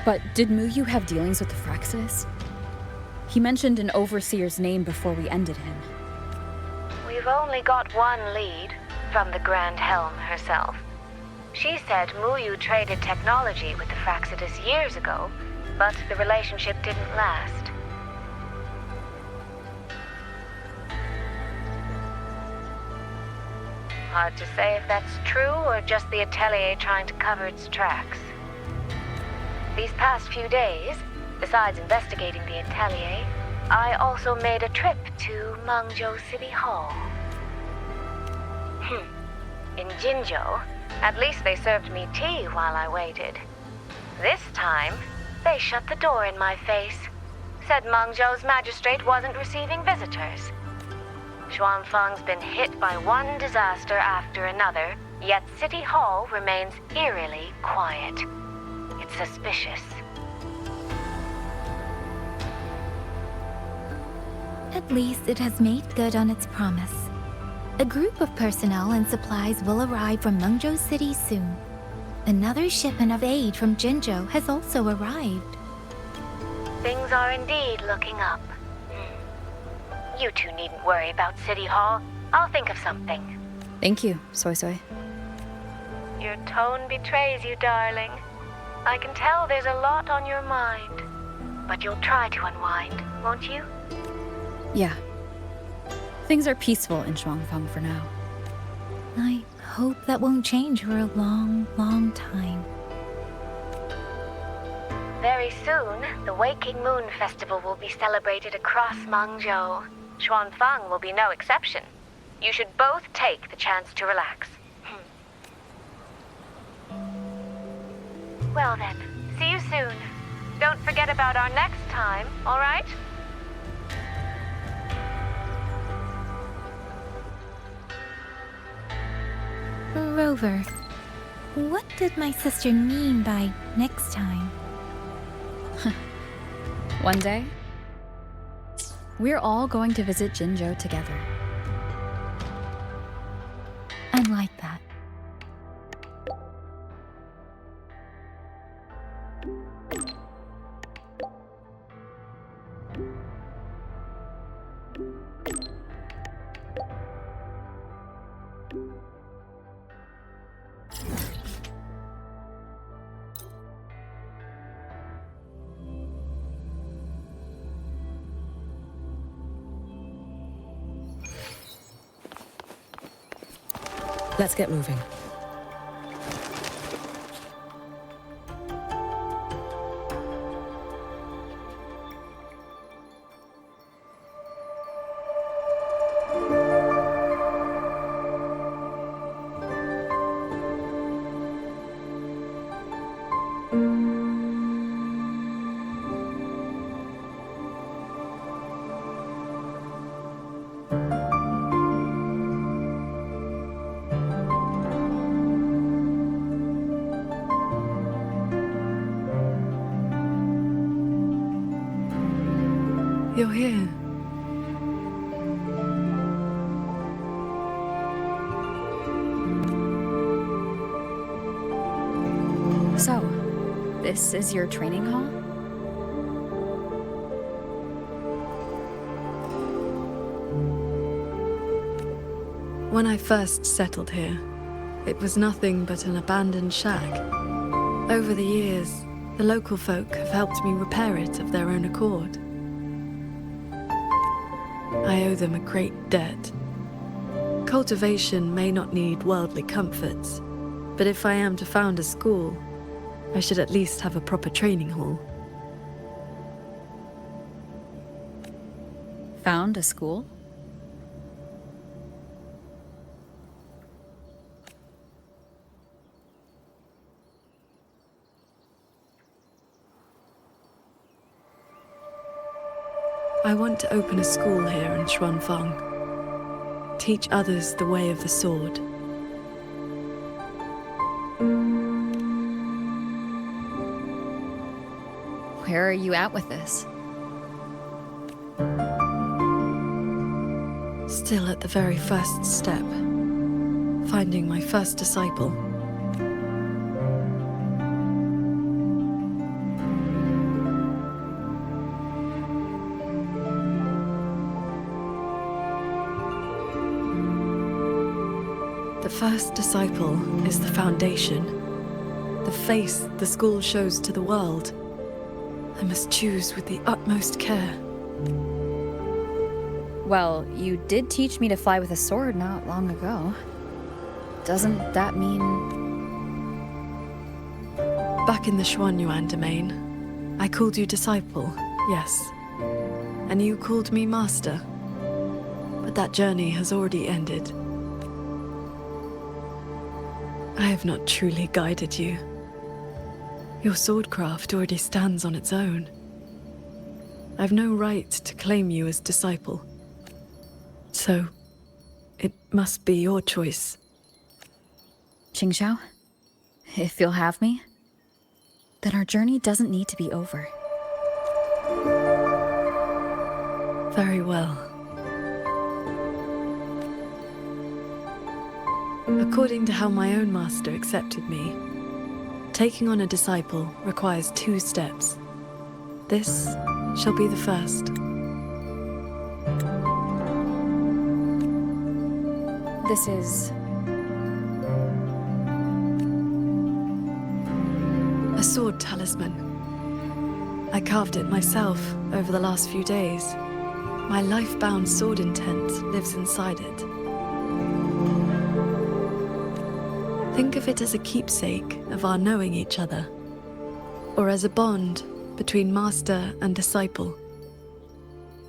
But did Muyu have dealings with the Fraxis? He mentioned an overseer's name before we ended him. We've only got one lead, from the Grand Helm herself. She said Muyu traded technology with the Fraxidus years ago, but the relationship didn't last. Hard to say if that's true or just the Atelier trying to cover its tracks. These past few days, besides investigating the Atelier, I also made a trip to Mangzhou City Hall. In Jinzhou, at least they served me tea while I waited. This time, they shut the door in my face. Said Mangzhou's magistrate wasn't receiving visitors. Xuanfang's been hit by one disaster after another, yet City Hall remains eerily quiet. It's suspicious. At least it has made good on its promise. A group of personnel and supplies will arrive from Mengzhou City soon. Another shipment of aid from Jinzhou has also arrived. Things are indeed looking up. You two needn't worry about City Hall. I'll think of something. Thank you, Soy Soy. Your tone betrays you, darling. I can tell there's a lot on your mind. But you'll try to unwind, won't you? Yeah. Things are peaceful in Shuangfang for now. I hope that won't change for a long, long time. Very soon, the Waking Moon Festival will be celebrated across Mangzhou. Xuanfang will be no exception. You should both take the chance to relax. Well then, see you soon. Don't forget about our next time, all right? Rover, what did my sister mean by next time? One day, we're all going to visit Jinzhou together. I like that. Let's get moving. You're here. So, this is your training hall? When I first settled here, it was nothing but an abandoned shack. Over the years, the local folk have helped me repair it of their own accord. I owe them a great debt. Cultivation may not need worldly comforts, but if I am to found a school, I should at least have a proper training hall. Found a school? I want to open a school here in Xuanfang. Teach others the way of the sword. Where are you at with this? Still at the very first step. Finding my first disciple. The first disciple is the foundation. The face the school shows to the world. I must choose with the utmost care. Well, you did teach me to fly with a sword not long ago. Doesn't that mean... Back in the Xuanyuan domain, I called you disciple, yes. And you called me master. But that journey has already ended. I have not truly guided you. Your swordcraft already stands on its own. I've no right to claim you as disciple. So, it must be your choice. Qingxiao, if you'll have me, then our journey doesn't need to be over. Very well. According to how my own master accepted me, taking on a disciple requires 2 steps. This shall be the first. This is... a sword talisman. I carved it myself over the last few days. My life-bound sword intent lives inside it. Think of it as a keepsake of our knowing each other, or as a bond between master and disciple.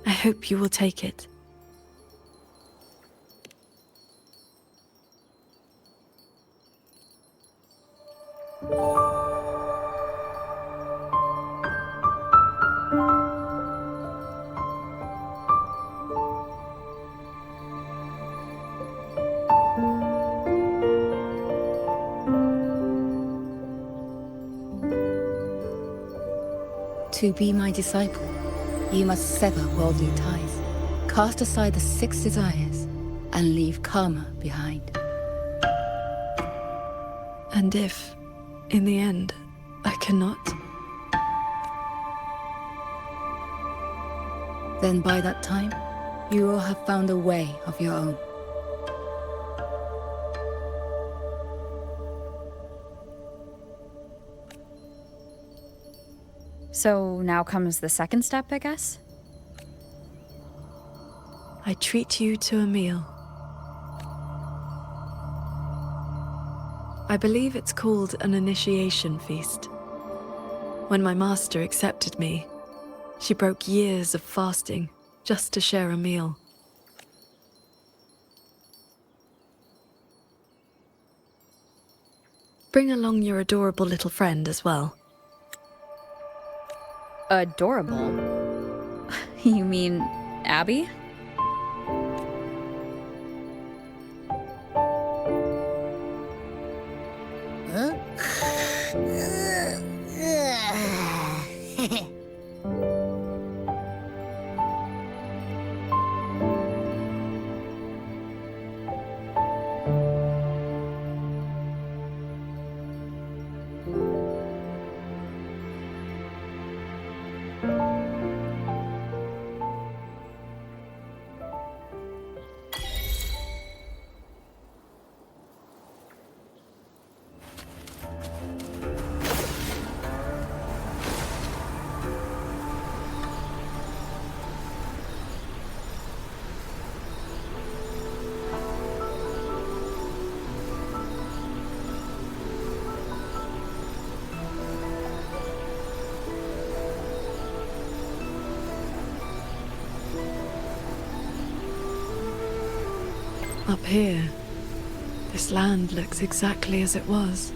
I hope you will take it. To be my disciple, you must sever worldly ties, cast aside the 6 desires, and leave karma behind. And if, in the end, I cannot, then by that time, you will have found a way of your own. So now comes the second step, I guess? I treat you to a meal. I believe it's called an initiation feast. When my master accepted me, she broke years of fasting just to share a meal. Bring along your adorable little friend as well. Adorable? You mean Abby? Huh? Up here, this land looks exactly as it was.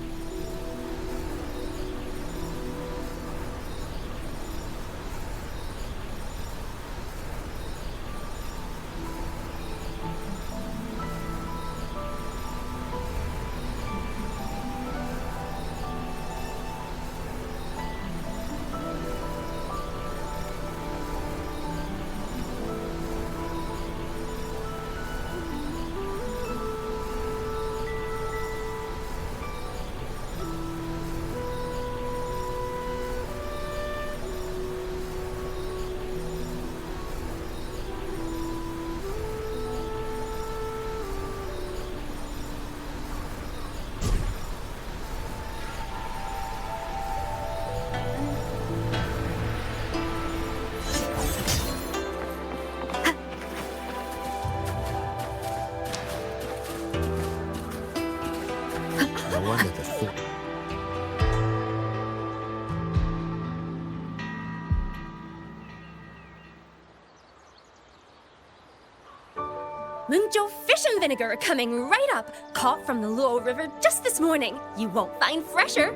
Mungzhou fish and vinegar are coming right up, caught from the Luo River just this morning. You won't find fresher.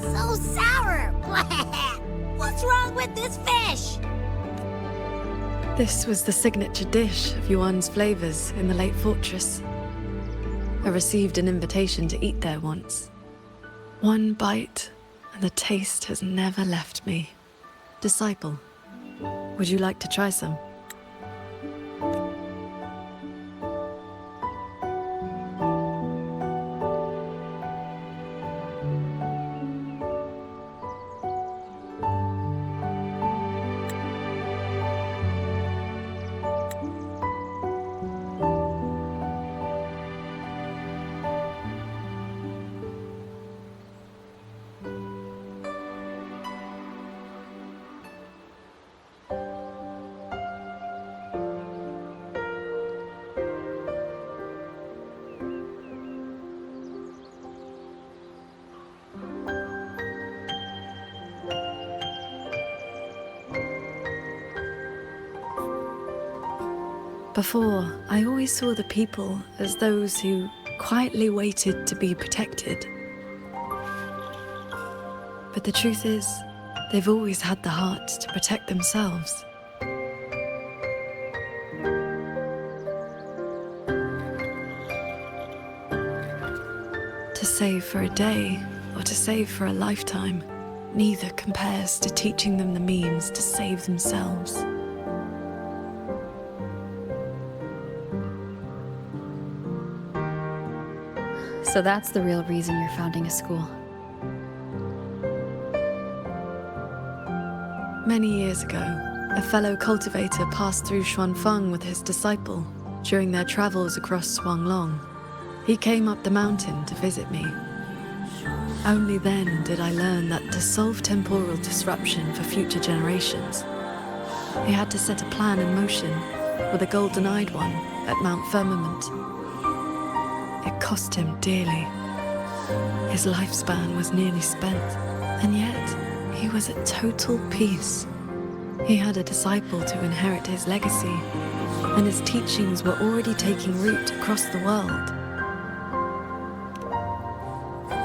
So sour! What's wrong with this fish? This was the signature dish of Yuan's flavors in the late fortress. I received an invitation to eat there once. One bite, and the taste has never left me. Disciple, would you like to try some? Before, I always saw the people as those who quietly waited to be protected. But the truth is, they've always had the heart to protect themselves. To save for a day or to save for a lifetime, neither compares to teaching them the means to save themselves. So that's the real reason you're founding a school. Many years ago, a fellow cultivator passed through Xuanfeng with his disciple during their travels across Shuanglong. He came up the mountain to visit me. Only then did I learn that to solve temporal disruption for future generations, he had to set a plan in motion with a golden-eyed one at Mount Firmament. It cost him dearly. His lifespan was nearly spent, and yet he was at total peace. He had a disciple to inherit his legacy, and his teachings were already taking root across the world.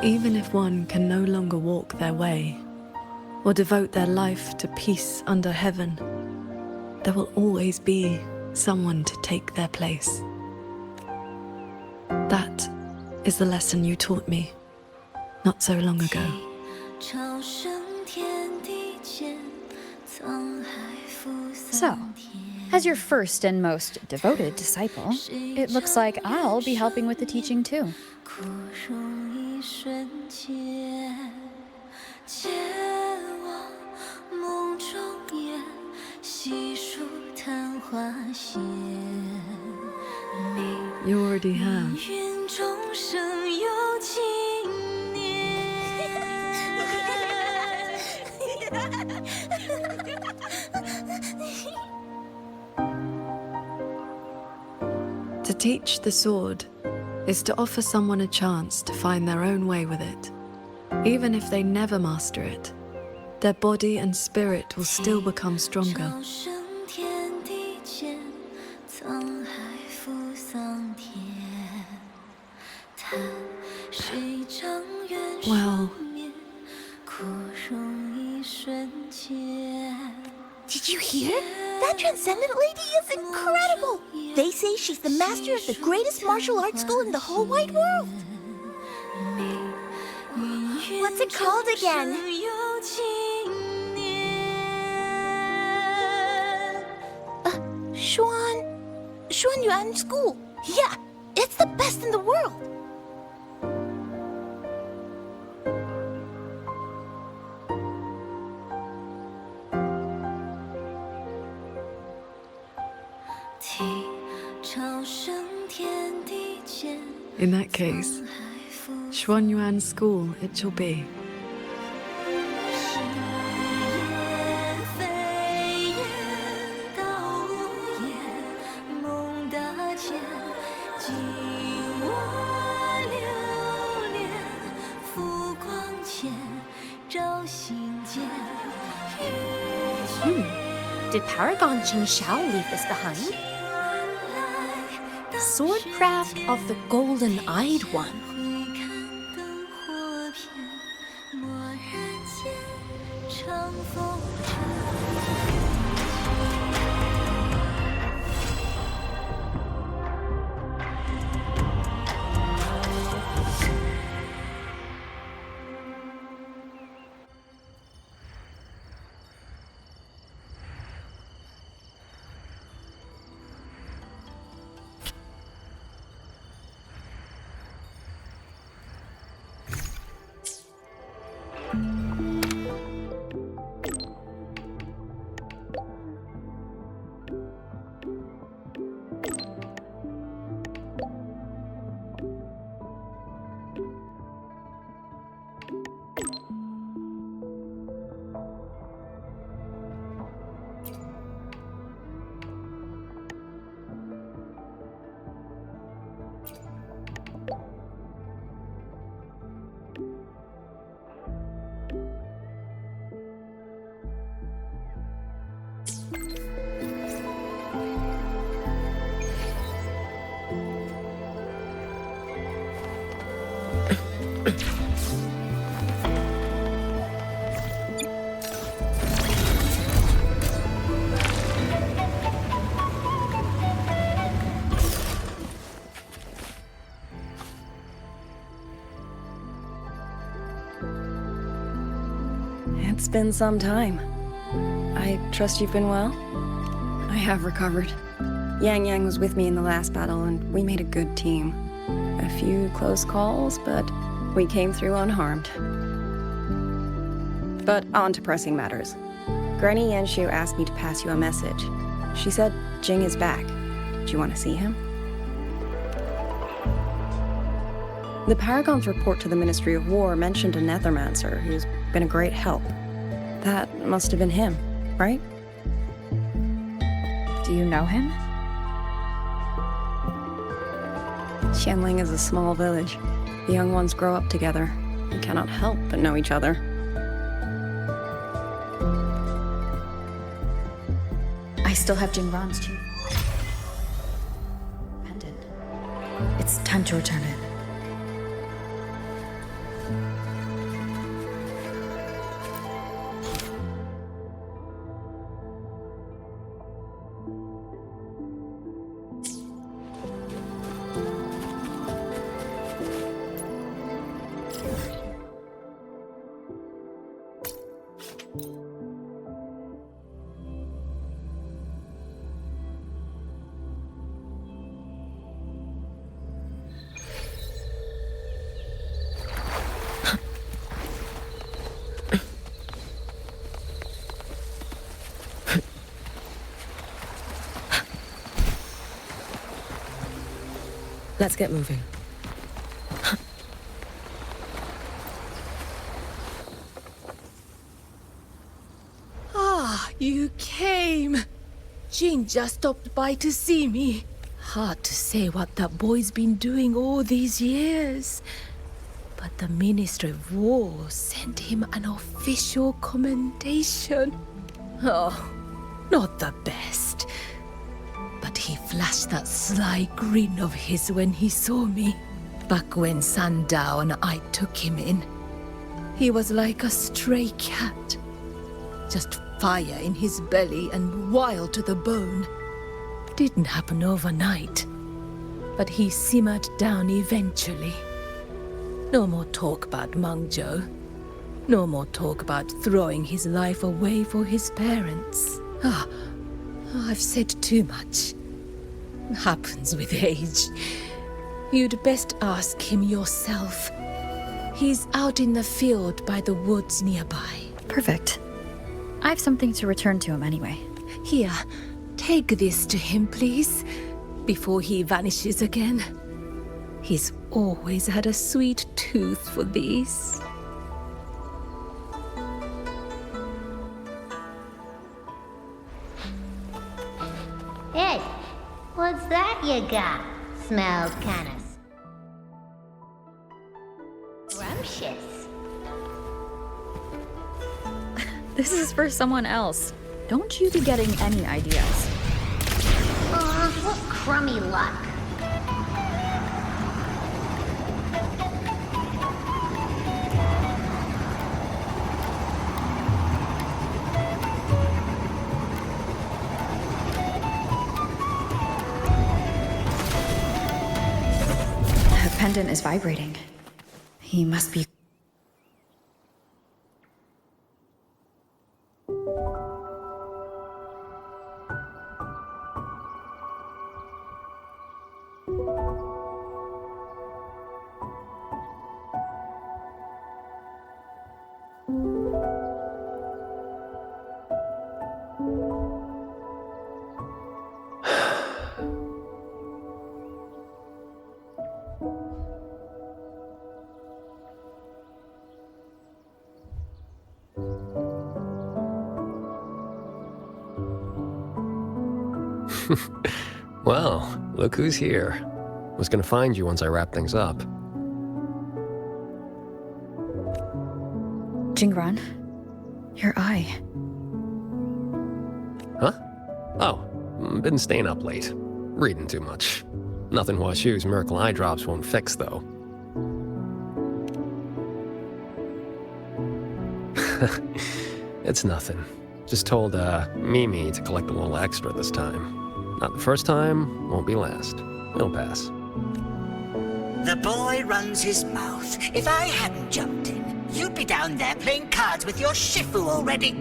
Even if one can no longer walk their way, or devote their life to peace under heaven, there will always be someone to take their place. That is the lesson you taught me not so long ago. So, as your first and most devoted disciple, it looks like I'll be helping with the teaching too. You already have. To teach the sword is to offer someone a chance to find their own way with it. Even if they never master it, their body and spirit will still become stronger. Well, did you hear? That Transcendent lady is incredible! They say she's the master of the greatest martial arts school in the whole wide world. What's it called again? Xuanyuan School. Yeah, it's the best in the world. In that case, Xuanyuan School it shall be. Did Paragon Qingxiao leave this behind? Swordcraft of the Golden-Eyed One. It's been some time. I trust you've been well? I have recovered. Yang Yang was with me in the last battle, and we made a good team. A few close calls, but we came through unharmed. But on to pressing matters. Granny Yanshu asked me to pass you a message. She said Jing is back. Do you want to see him? The Paragon's report to the Ministry of War mentioned a Nethermancer who's been a great help. That must have been him, right? Do you know him? Xianling is a small village. The young ones grow up together and cannot help but know each other. I still have Jingran's pendant. It's time to return it. Let's get moving. Ah, you came. Jin just stopped by to see me. Hard to say what that boy's been doing all these years. But the Ministry of War sent him an official commendation. Oh, not the best. But he flashed that sly grin of his when he saw me. Back when Sandao and I took him in. He was like a stray cat. Just fire in his belly and wild to the bone. Didn't happen overnight. But he simmered down eventually. No more talk about Mengzhou. No more talk about throwing his life away for his parents. I've said too much. Happens with age. You'd best ask him yourself. He's out in the field by the woods nearby. Perfect. I have something to return to him anyway. Here, Take this to him, please, before he vanishes again. He's always had a sweet tooth for these. Hey, what's that you got? Smells kinda scrumptious. This is for someone else. Don't you be getting any ideas. Aw, what crummy luck. The pendant is vibrating. He must be... Well, look who's here. Was gonna find you once I wrap things up. Jingran, your eye. Huh? Oh, been staying up late. Reading too much. Nothing Huashu's miracle eye drops won't fix, though. It's nothing. Just told, Mimi to collect a little extra this time. Not the first time, won't be last. It'll pass. The boy runs his mouth. If I hadn't jumped in, you'd be down there playing cards with your Shifu already.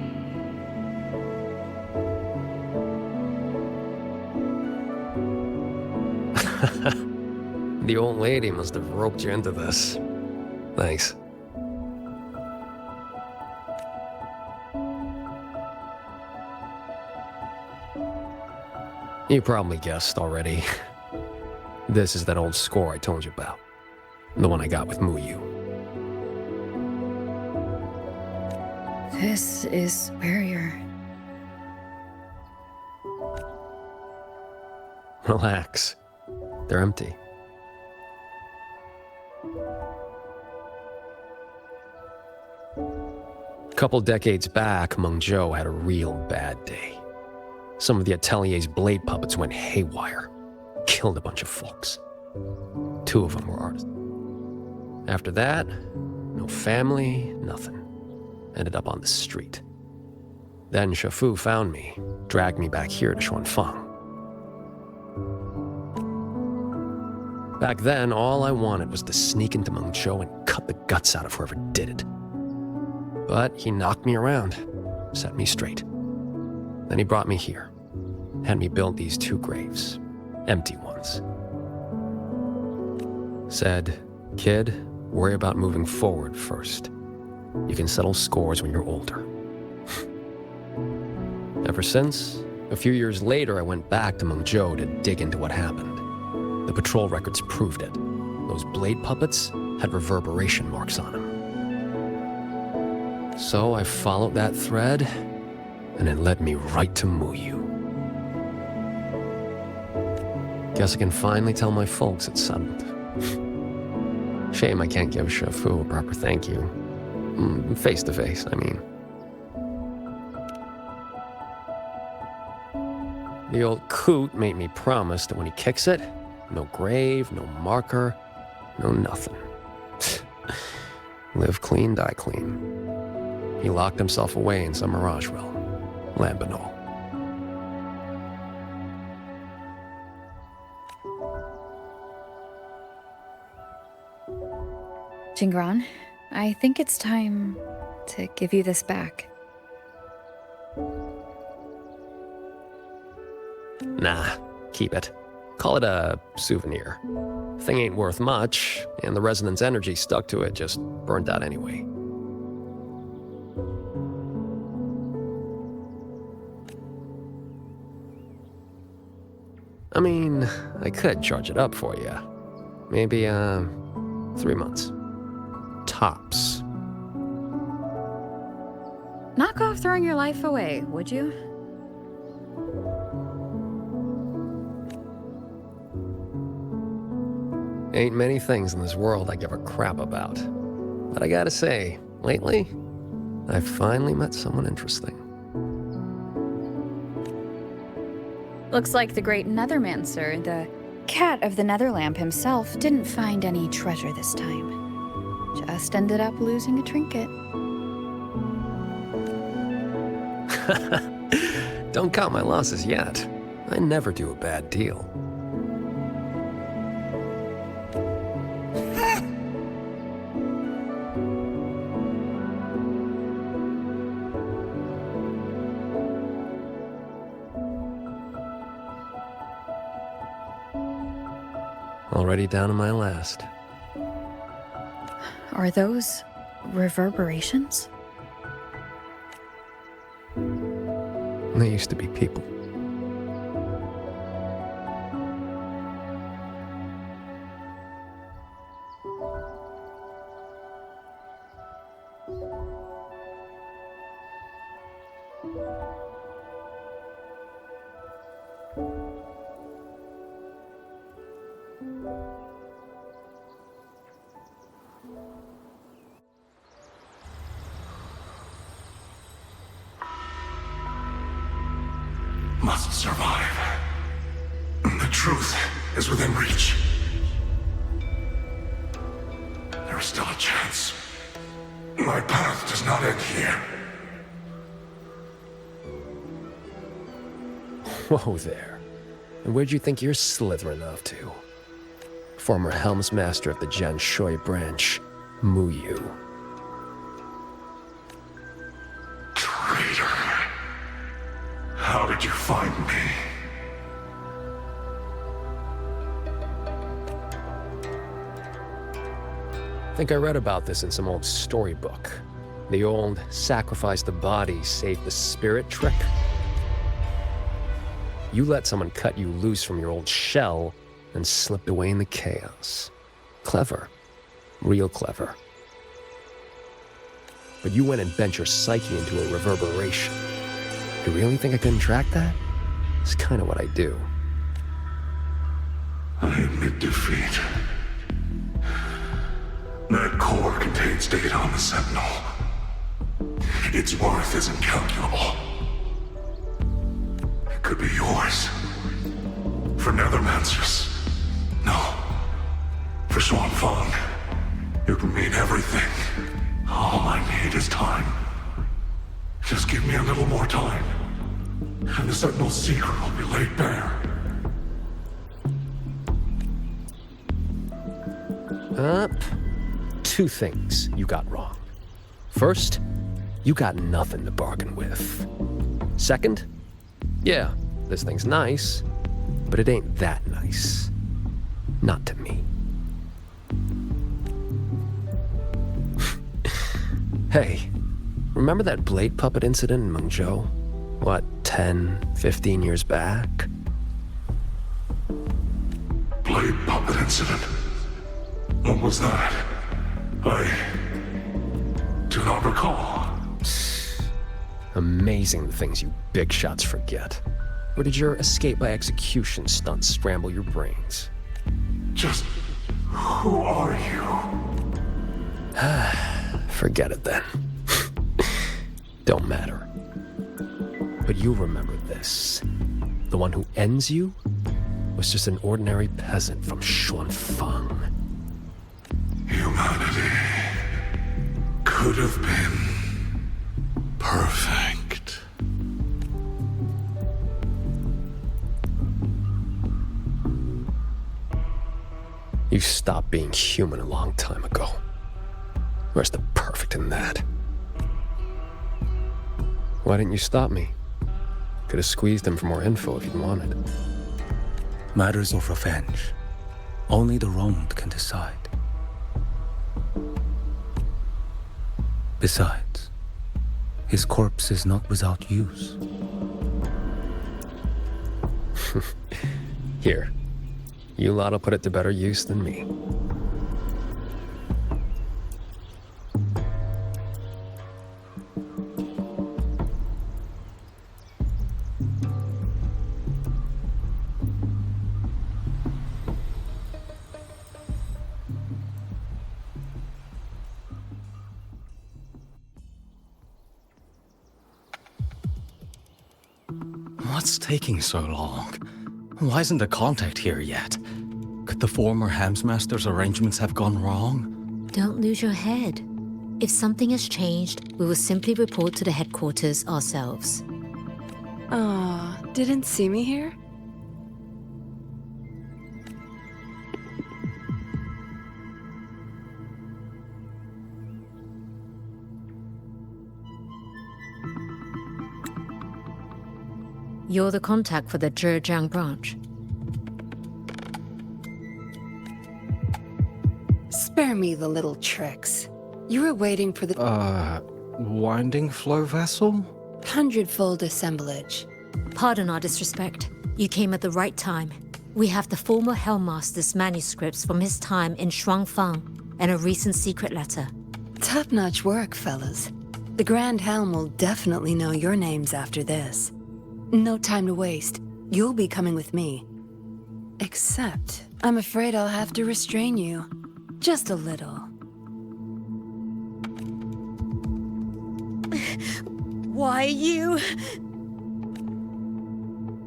The old lady must have roped you into this. Thanks. You probably guessed already. This is that old score I told you about. The one I got with Muyu. This is where you're... Relax. They're empty. A couple decades back, Mengzhou had a real bad day. Some of the Atelier's blade puppets went haywire. Killed a bunch of folks. 2 of them were artists. After that, no family, nothing. Ended up on the street. Then Shifu found me, dragged me back here to Xuanfang. Back then, all I wanted was to sneak into Mengzhou and cut the guts out of whoever did it. But he knocked me around, set me straight. Then he brought me here, had me build these 2 graves, empty ones. Said, kid, worry about moving forward first. You can settle scores when you're older. Ever since, a few years later, I went back to Mengzhou to dig into what happened. The patrol records proved it. Those blade puppets had reverberation marks on them. So I followed that thread, and it led me right to Muyu. Guess I can finally tell my folks it's settled. Shame I can't give Shifu a proper thank you. Face to face, I mean. The old coot made me promise that when he kicks it, no grave, no marker, no nothing. Live clean, die clean. He locked himself away in some mirage realm. Lambanol. Jingran, I think it's time to give you this back. Nah, keep it. Call it a souvenir. Thing ain't worth much, and the resonance energy stuck to it just burnt out anyway. I mean, I could charge it up for you. Maybe, 3 months. Tops. Knock off throwing your life away, would you? Ain't many things in this world I give a crap about. But I gotta say, lately, I've finally met someone interesting. Looks like the great Nethermancer, the cat of the Netherlamp himself, didn't find any treasure this time. Just ended up losing a trinket. Don't count my losses yet. I never do a bad deal. Already down to my last. Are those reverberations? They used to be people. Must survive. The truth is within reach. There is still a chance. My path does not end here. Whoa there. And where'd you think you're slithering off to? Former Helmsmaster of the Janshui branch, Muyu. Traitor. How did you find me? I think I read about this in some old storybook. The old sacrifice the body, save the spirit trick. You let someone cut you loose from your old shell and slipped away in the chaos. Clever. Real clever. But you went and bent your psyche into a reverberation. You really think I couldn't track that? It's kind of what I do. I admit defeat. That core contains data on the Sentinel. Its worth is incalculable. It could be yours. For Nethermancers. No. For Xuanfang. It would mean everything. All I need is time. Just give me a little more time, and the Sentinel's secret will be laid bare. Two things you got wrong. First, you got nothing to bargain with. Second, yeah, this thing's nice, but it ain't that nice. Not to me. Hey, remember that blade puppet incident in Mengzhou? What, 10, 15 years back? Blade puppet incident? What was that? I do not recall. Amazing the things you big shots forget. Or did your escape by execution stunt scramble your brains? Just who are you? Forget it then. Don't matter. But you remember this. The one who ends you was just an ordinary peasant from Xuanfang. Humanity could have been perfect. You stopped being human a long time ago. Where's the perfect in that? Why didn't you stop me? Could have squeezed him for more info if you'd wanted. Matters of revenge. Only the wronged can decide. Besides, his corpse is not without use. Here. You lot'll put it to better use than me. What's taking so long? Why isn't the contact here yet? Could the former Hamsmaster's arrangements have gone wrong? Don't lose your head. If something has changed, we will simply report to the headquarters ourselves. Aw, didn't see me here? You're the contact for the Zhejiang branch. Spare me the little tricks. You were waiting for the Winding flow vessel? 100-fold assemblage. Pardon our disrespect. You came at the right time. We have the former Hellmaster's manuscripts from his time in Shuangfang and a recent secret letter. Top-notch work, fellas. The Grand Helm will definitely know your names after this. No time to waste. You'll be coming with me. Except, I'm afraid I'll have to restrain you. Just a little. Why you?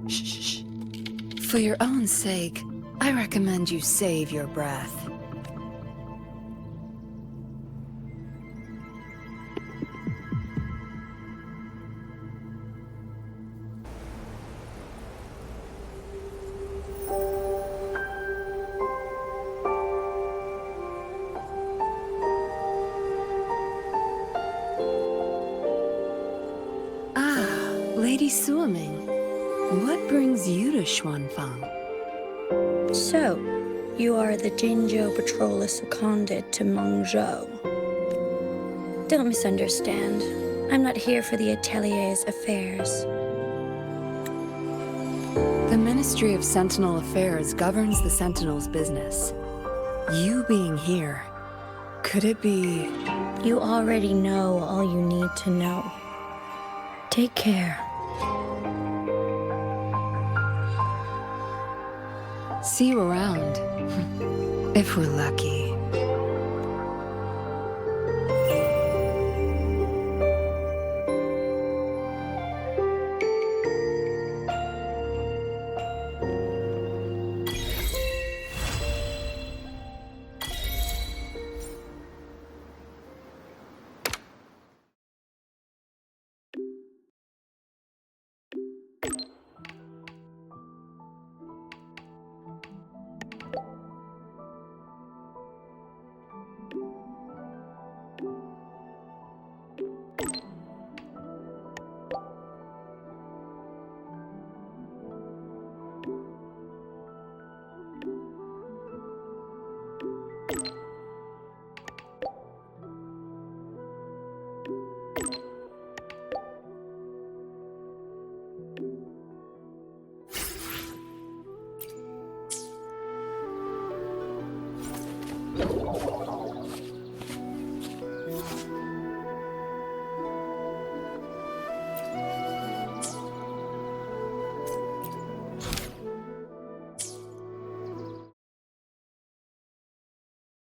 Shh. For your own sake, I recommend you save your breath. Lady Suoming, what brings you to Xuanfang? So, you are the Jinzhou patroller seconded to Mengzhou. Don't misunderstand. I'm not here for the Atelier's affairs. The Ministry of Sentinel Affairs governs the Sentinel's business. You being here, could it be... You already know all you need to know. Take care. See you around. If we're lucky.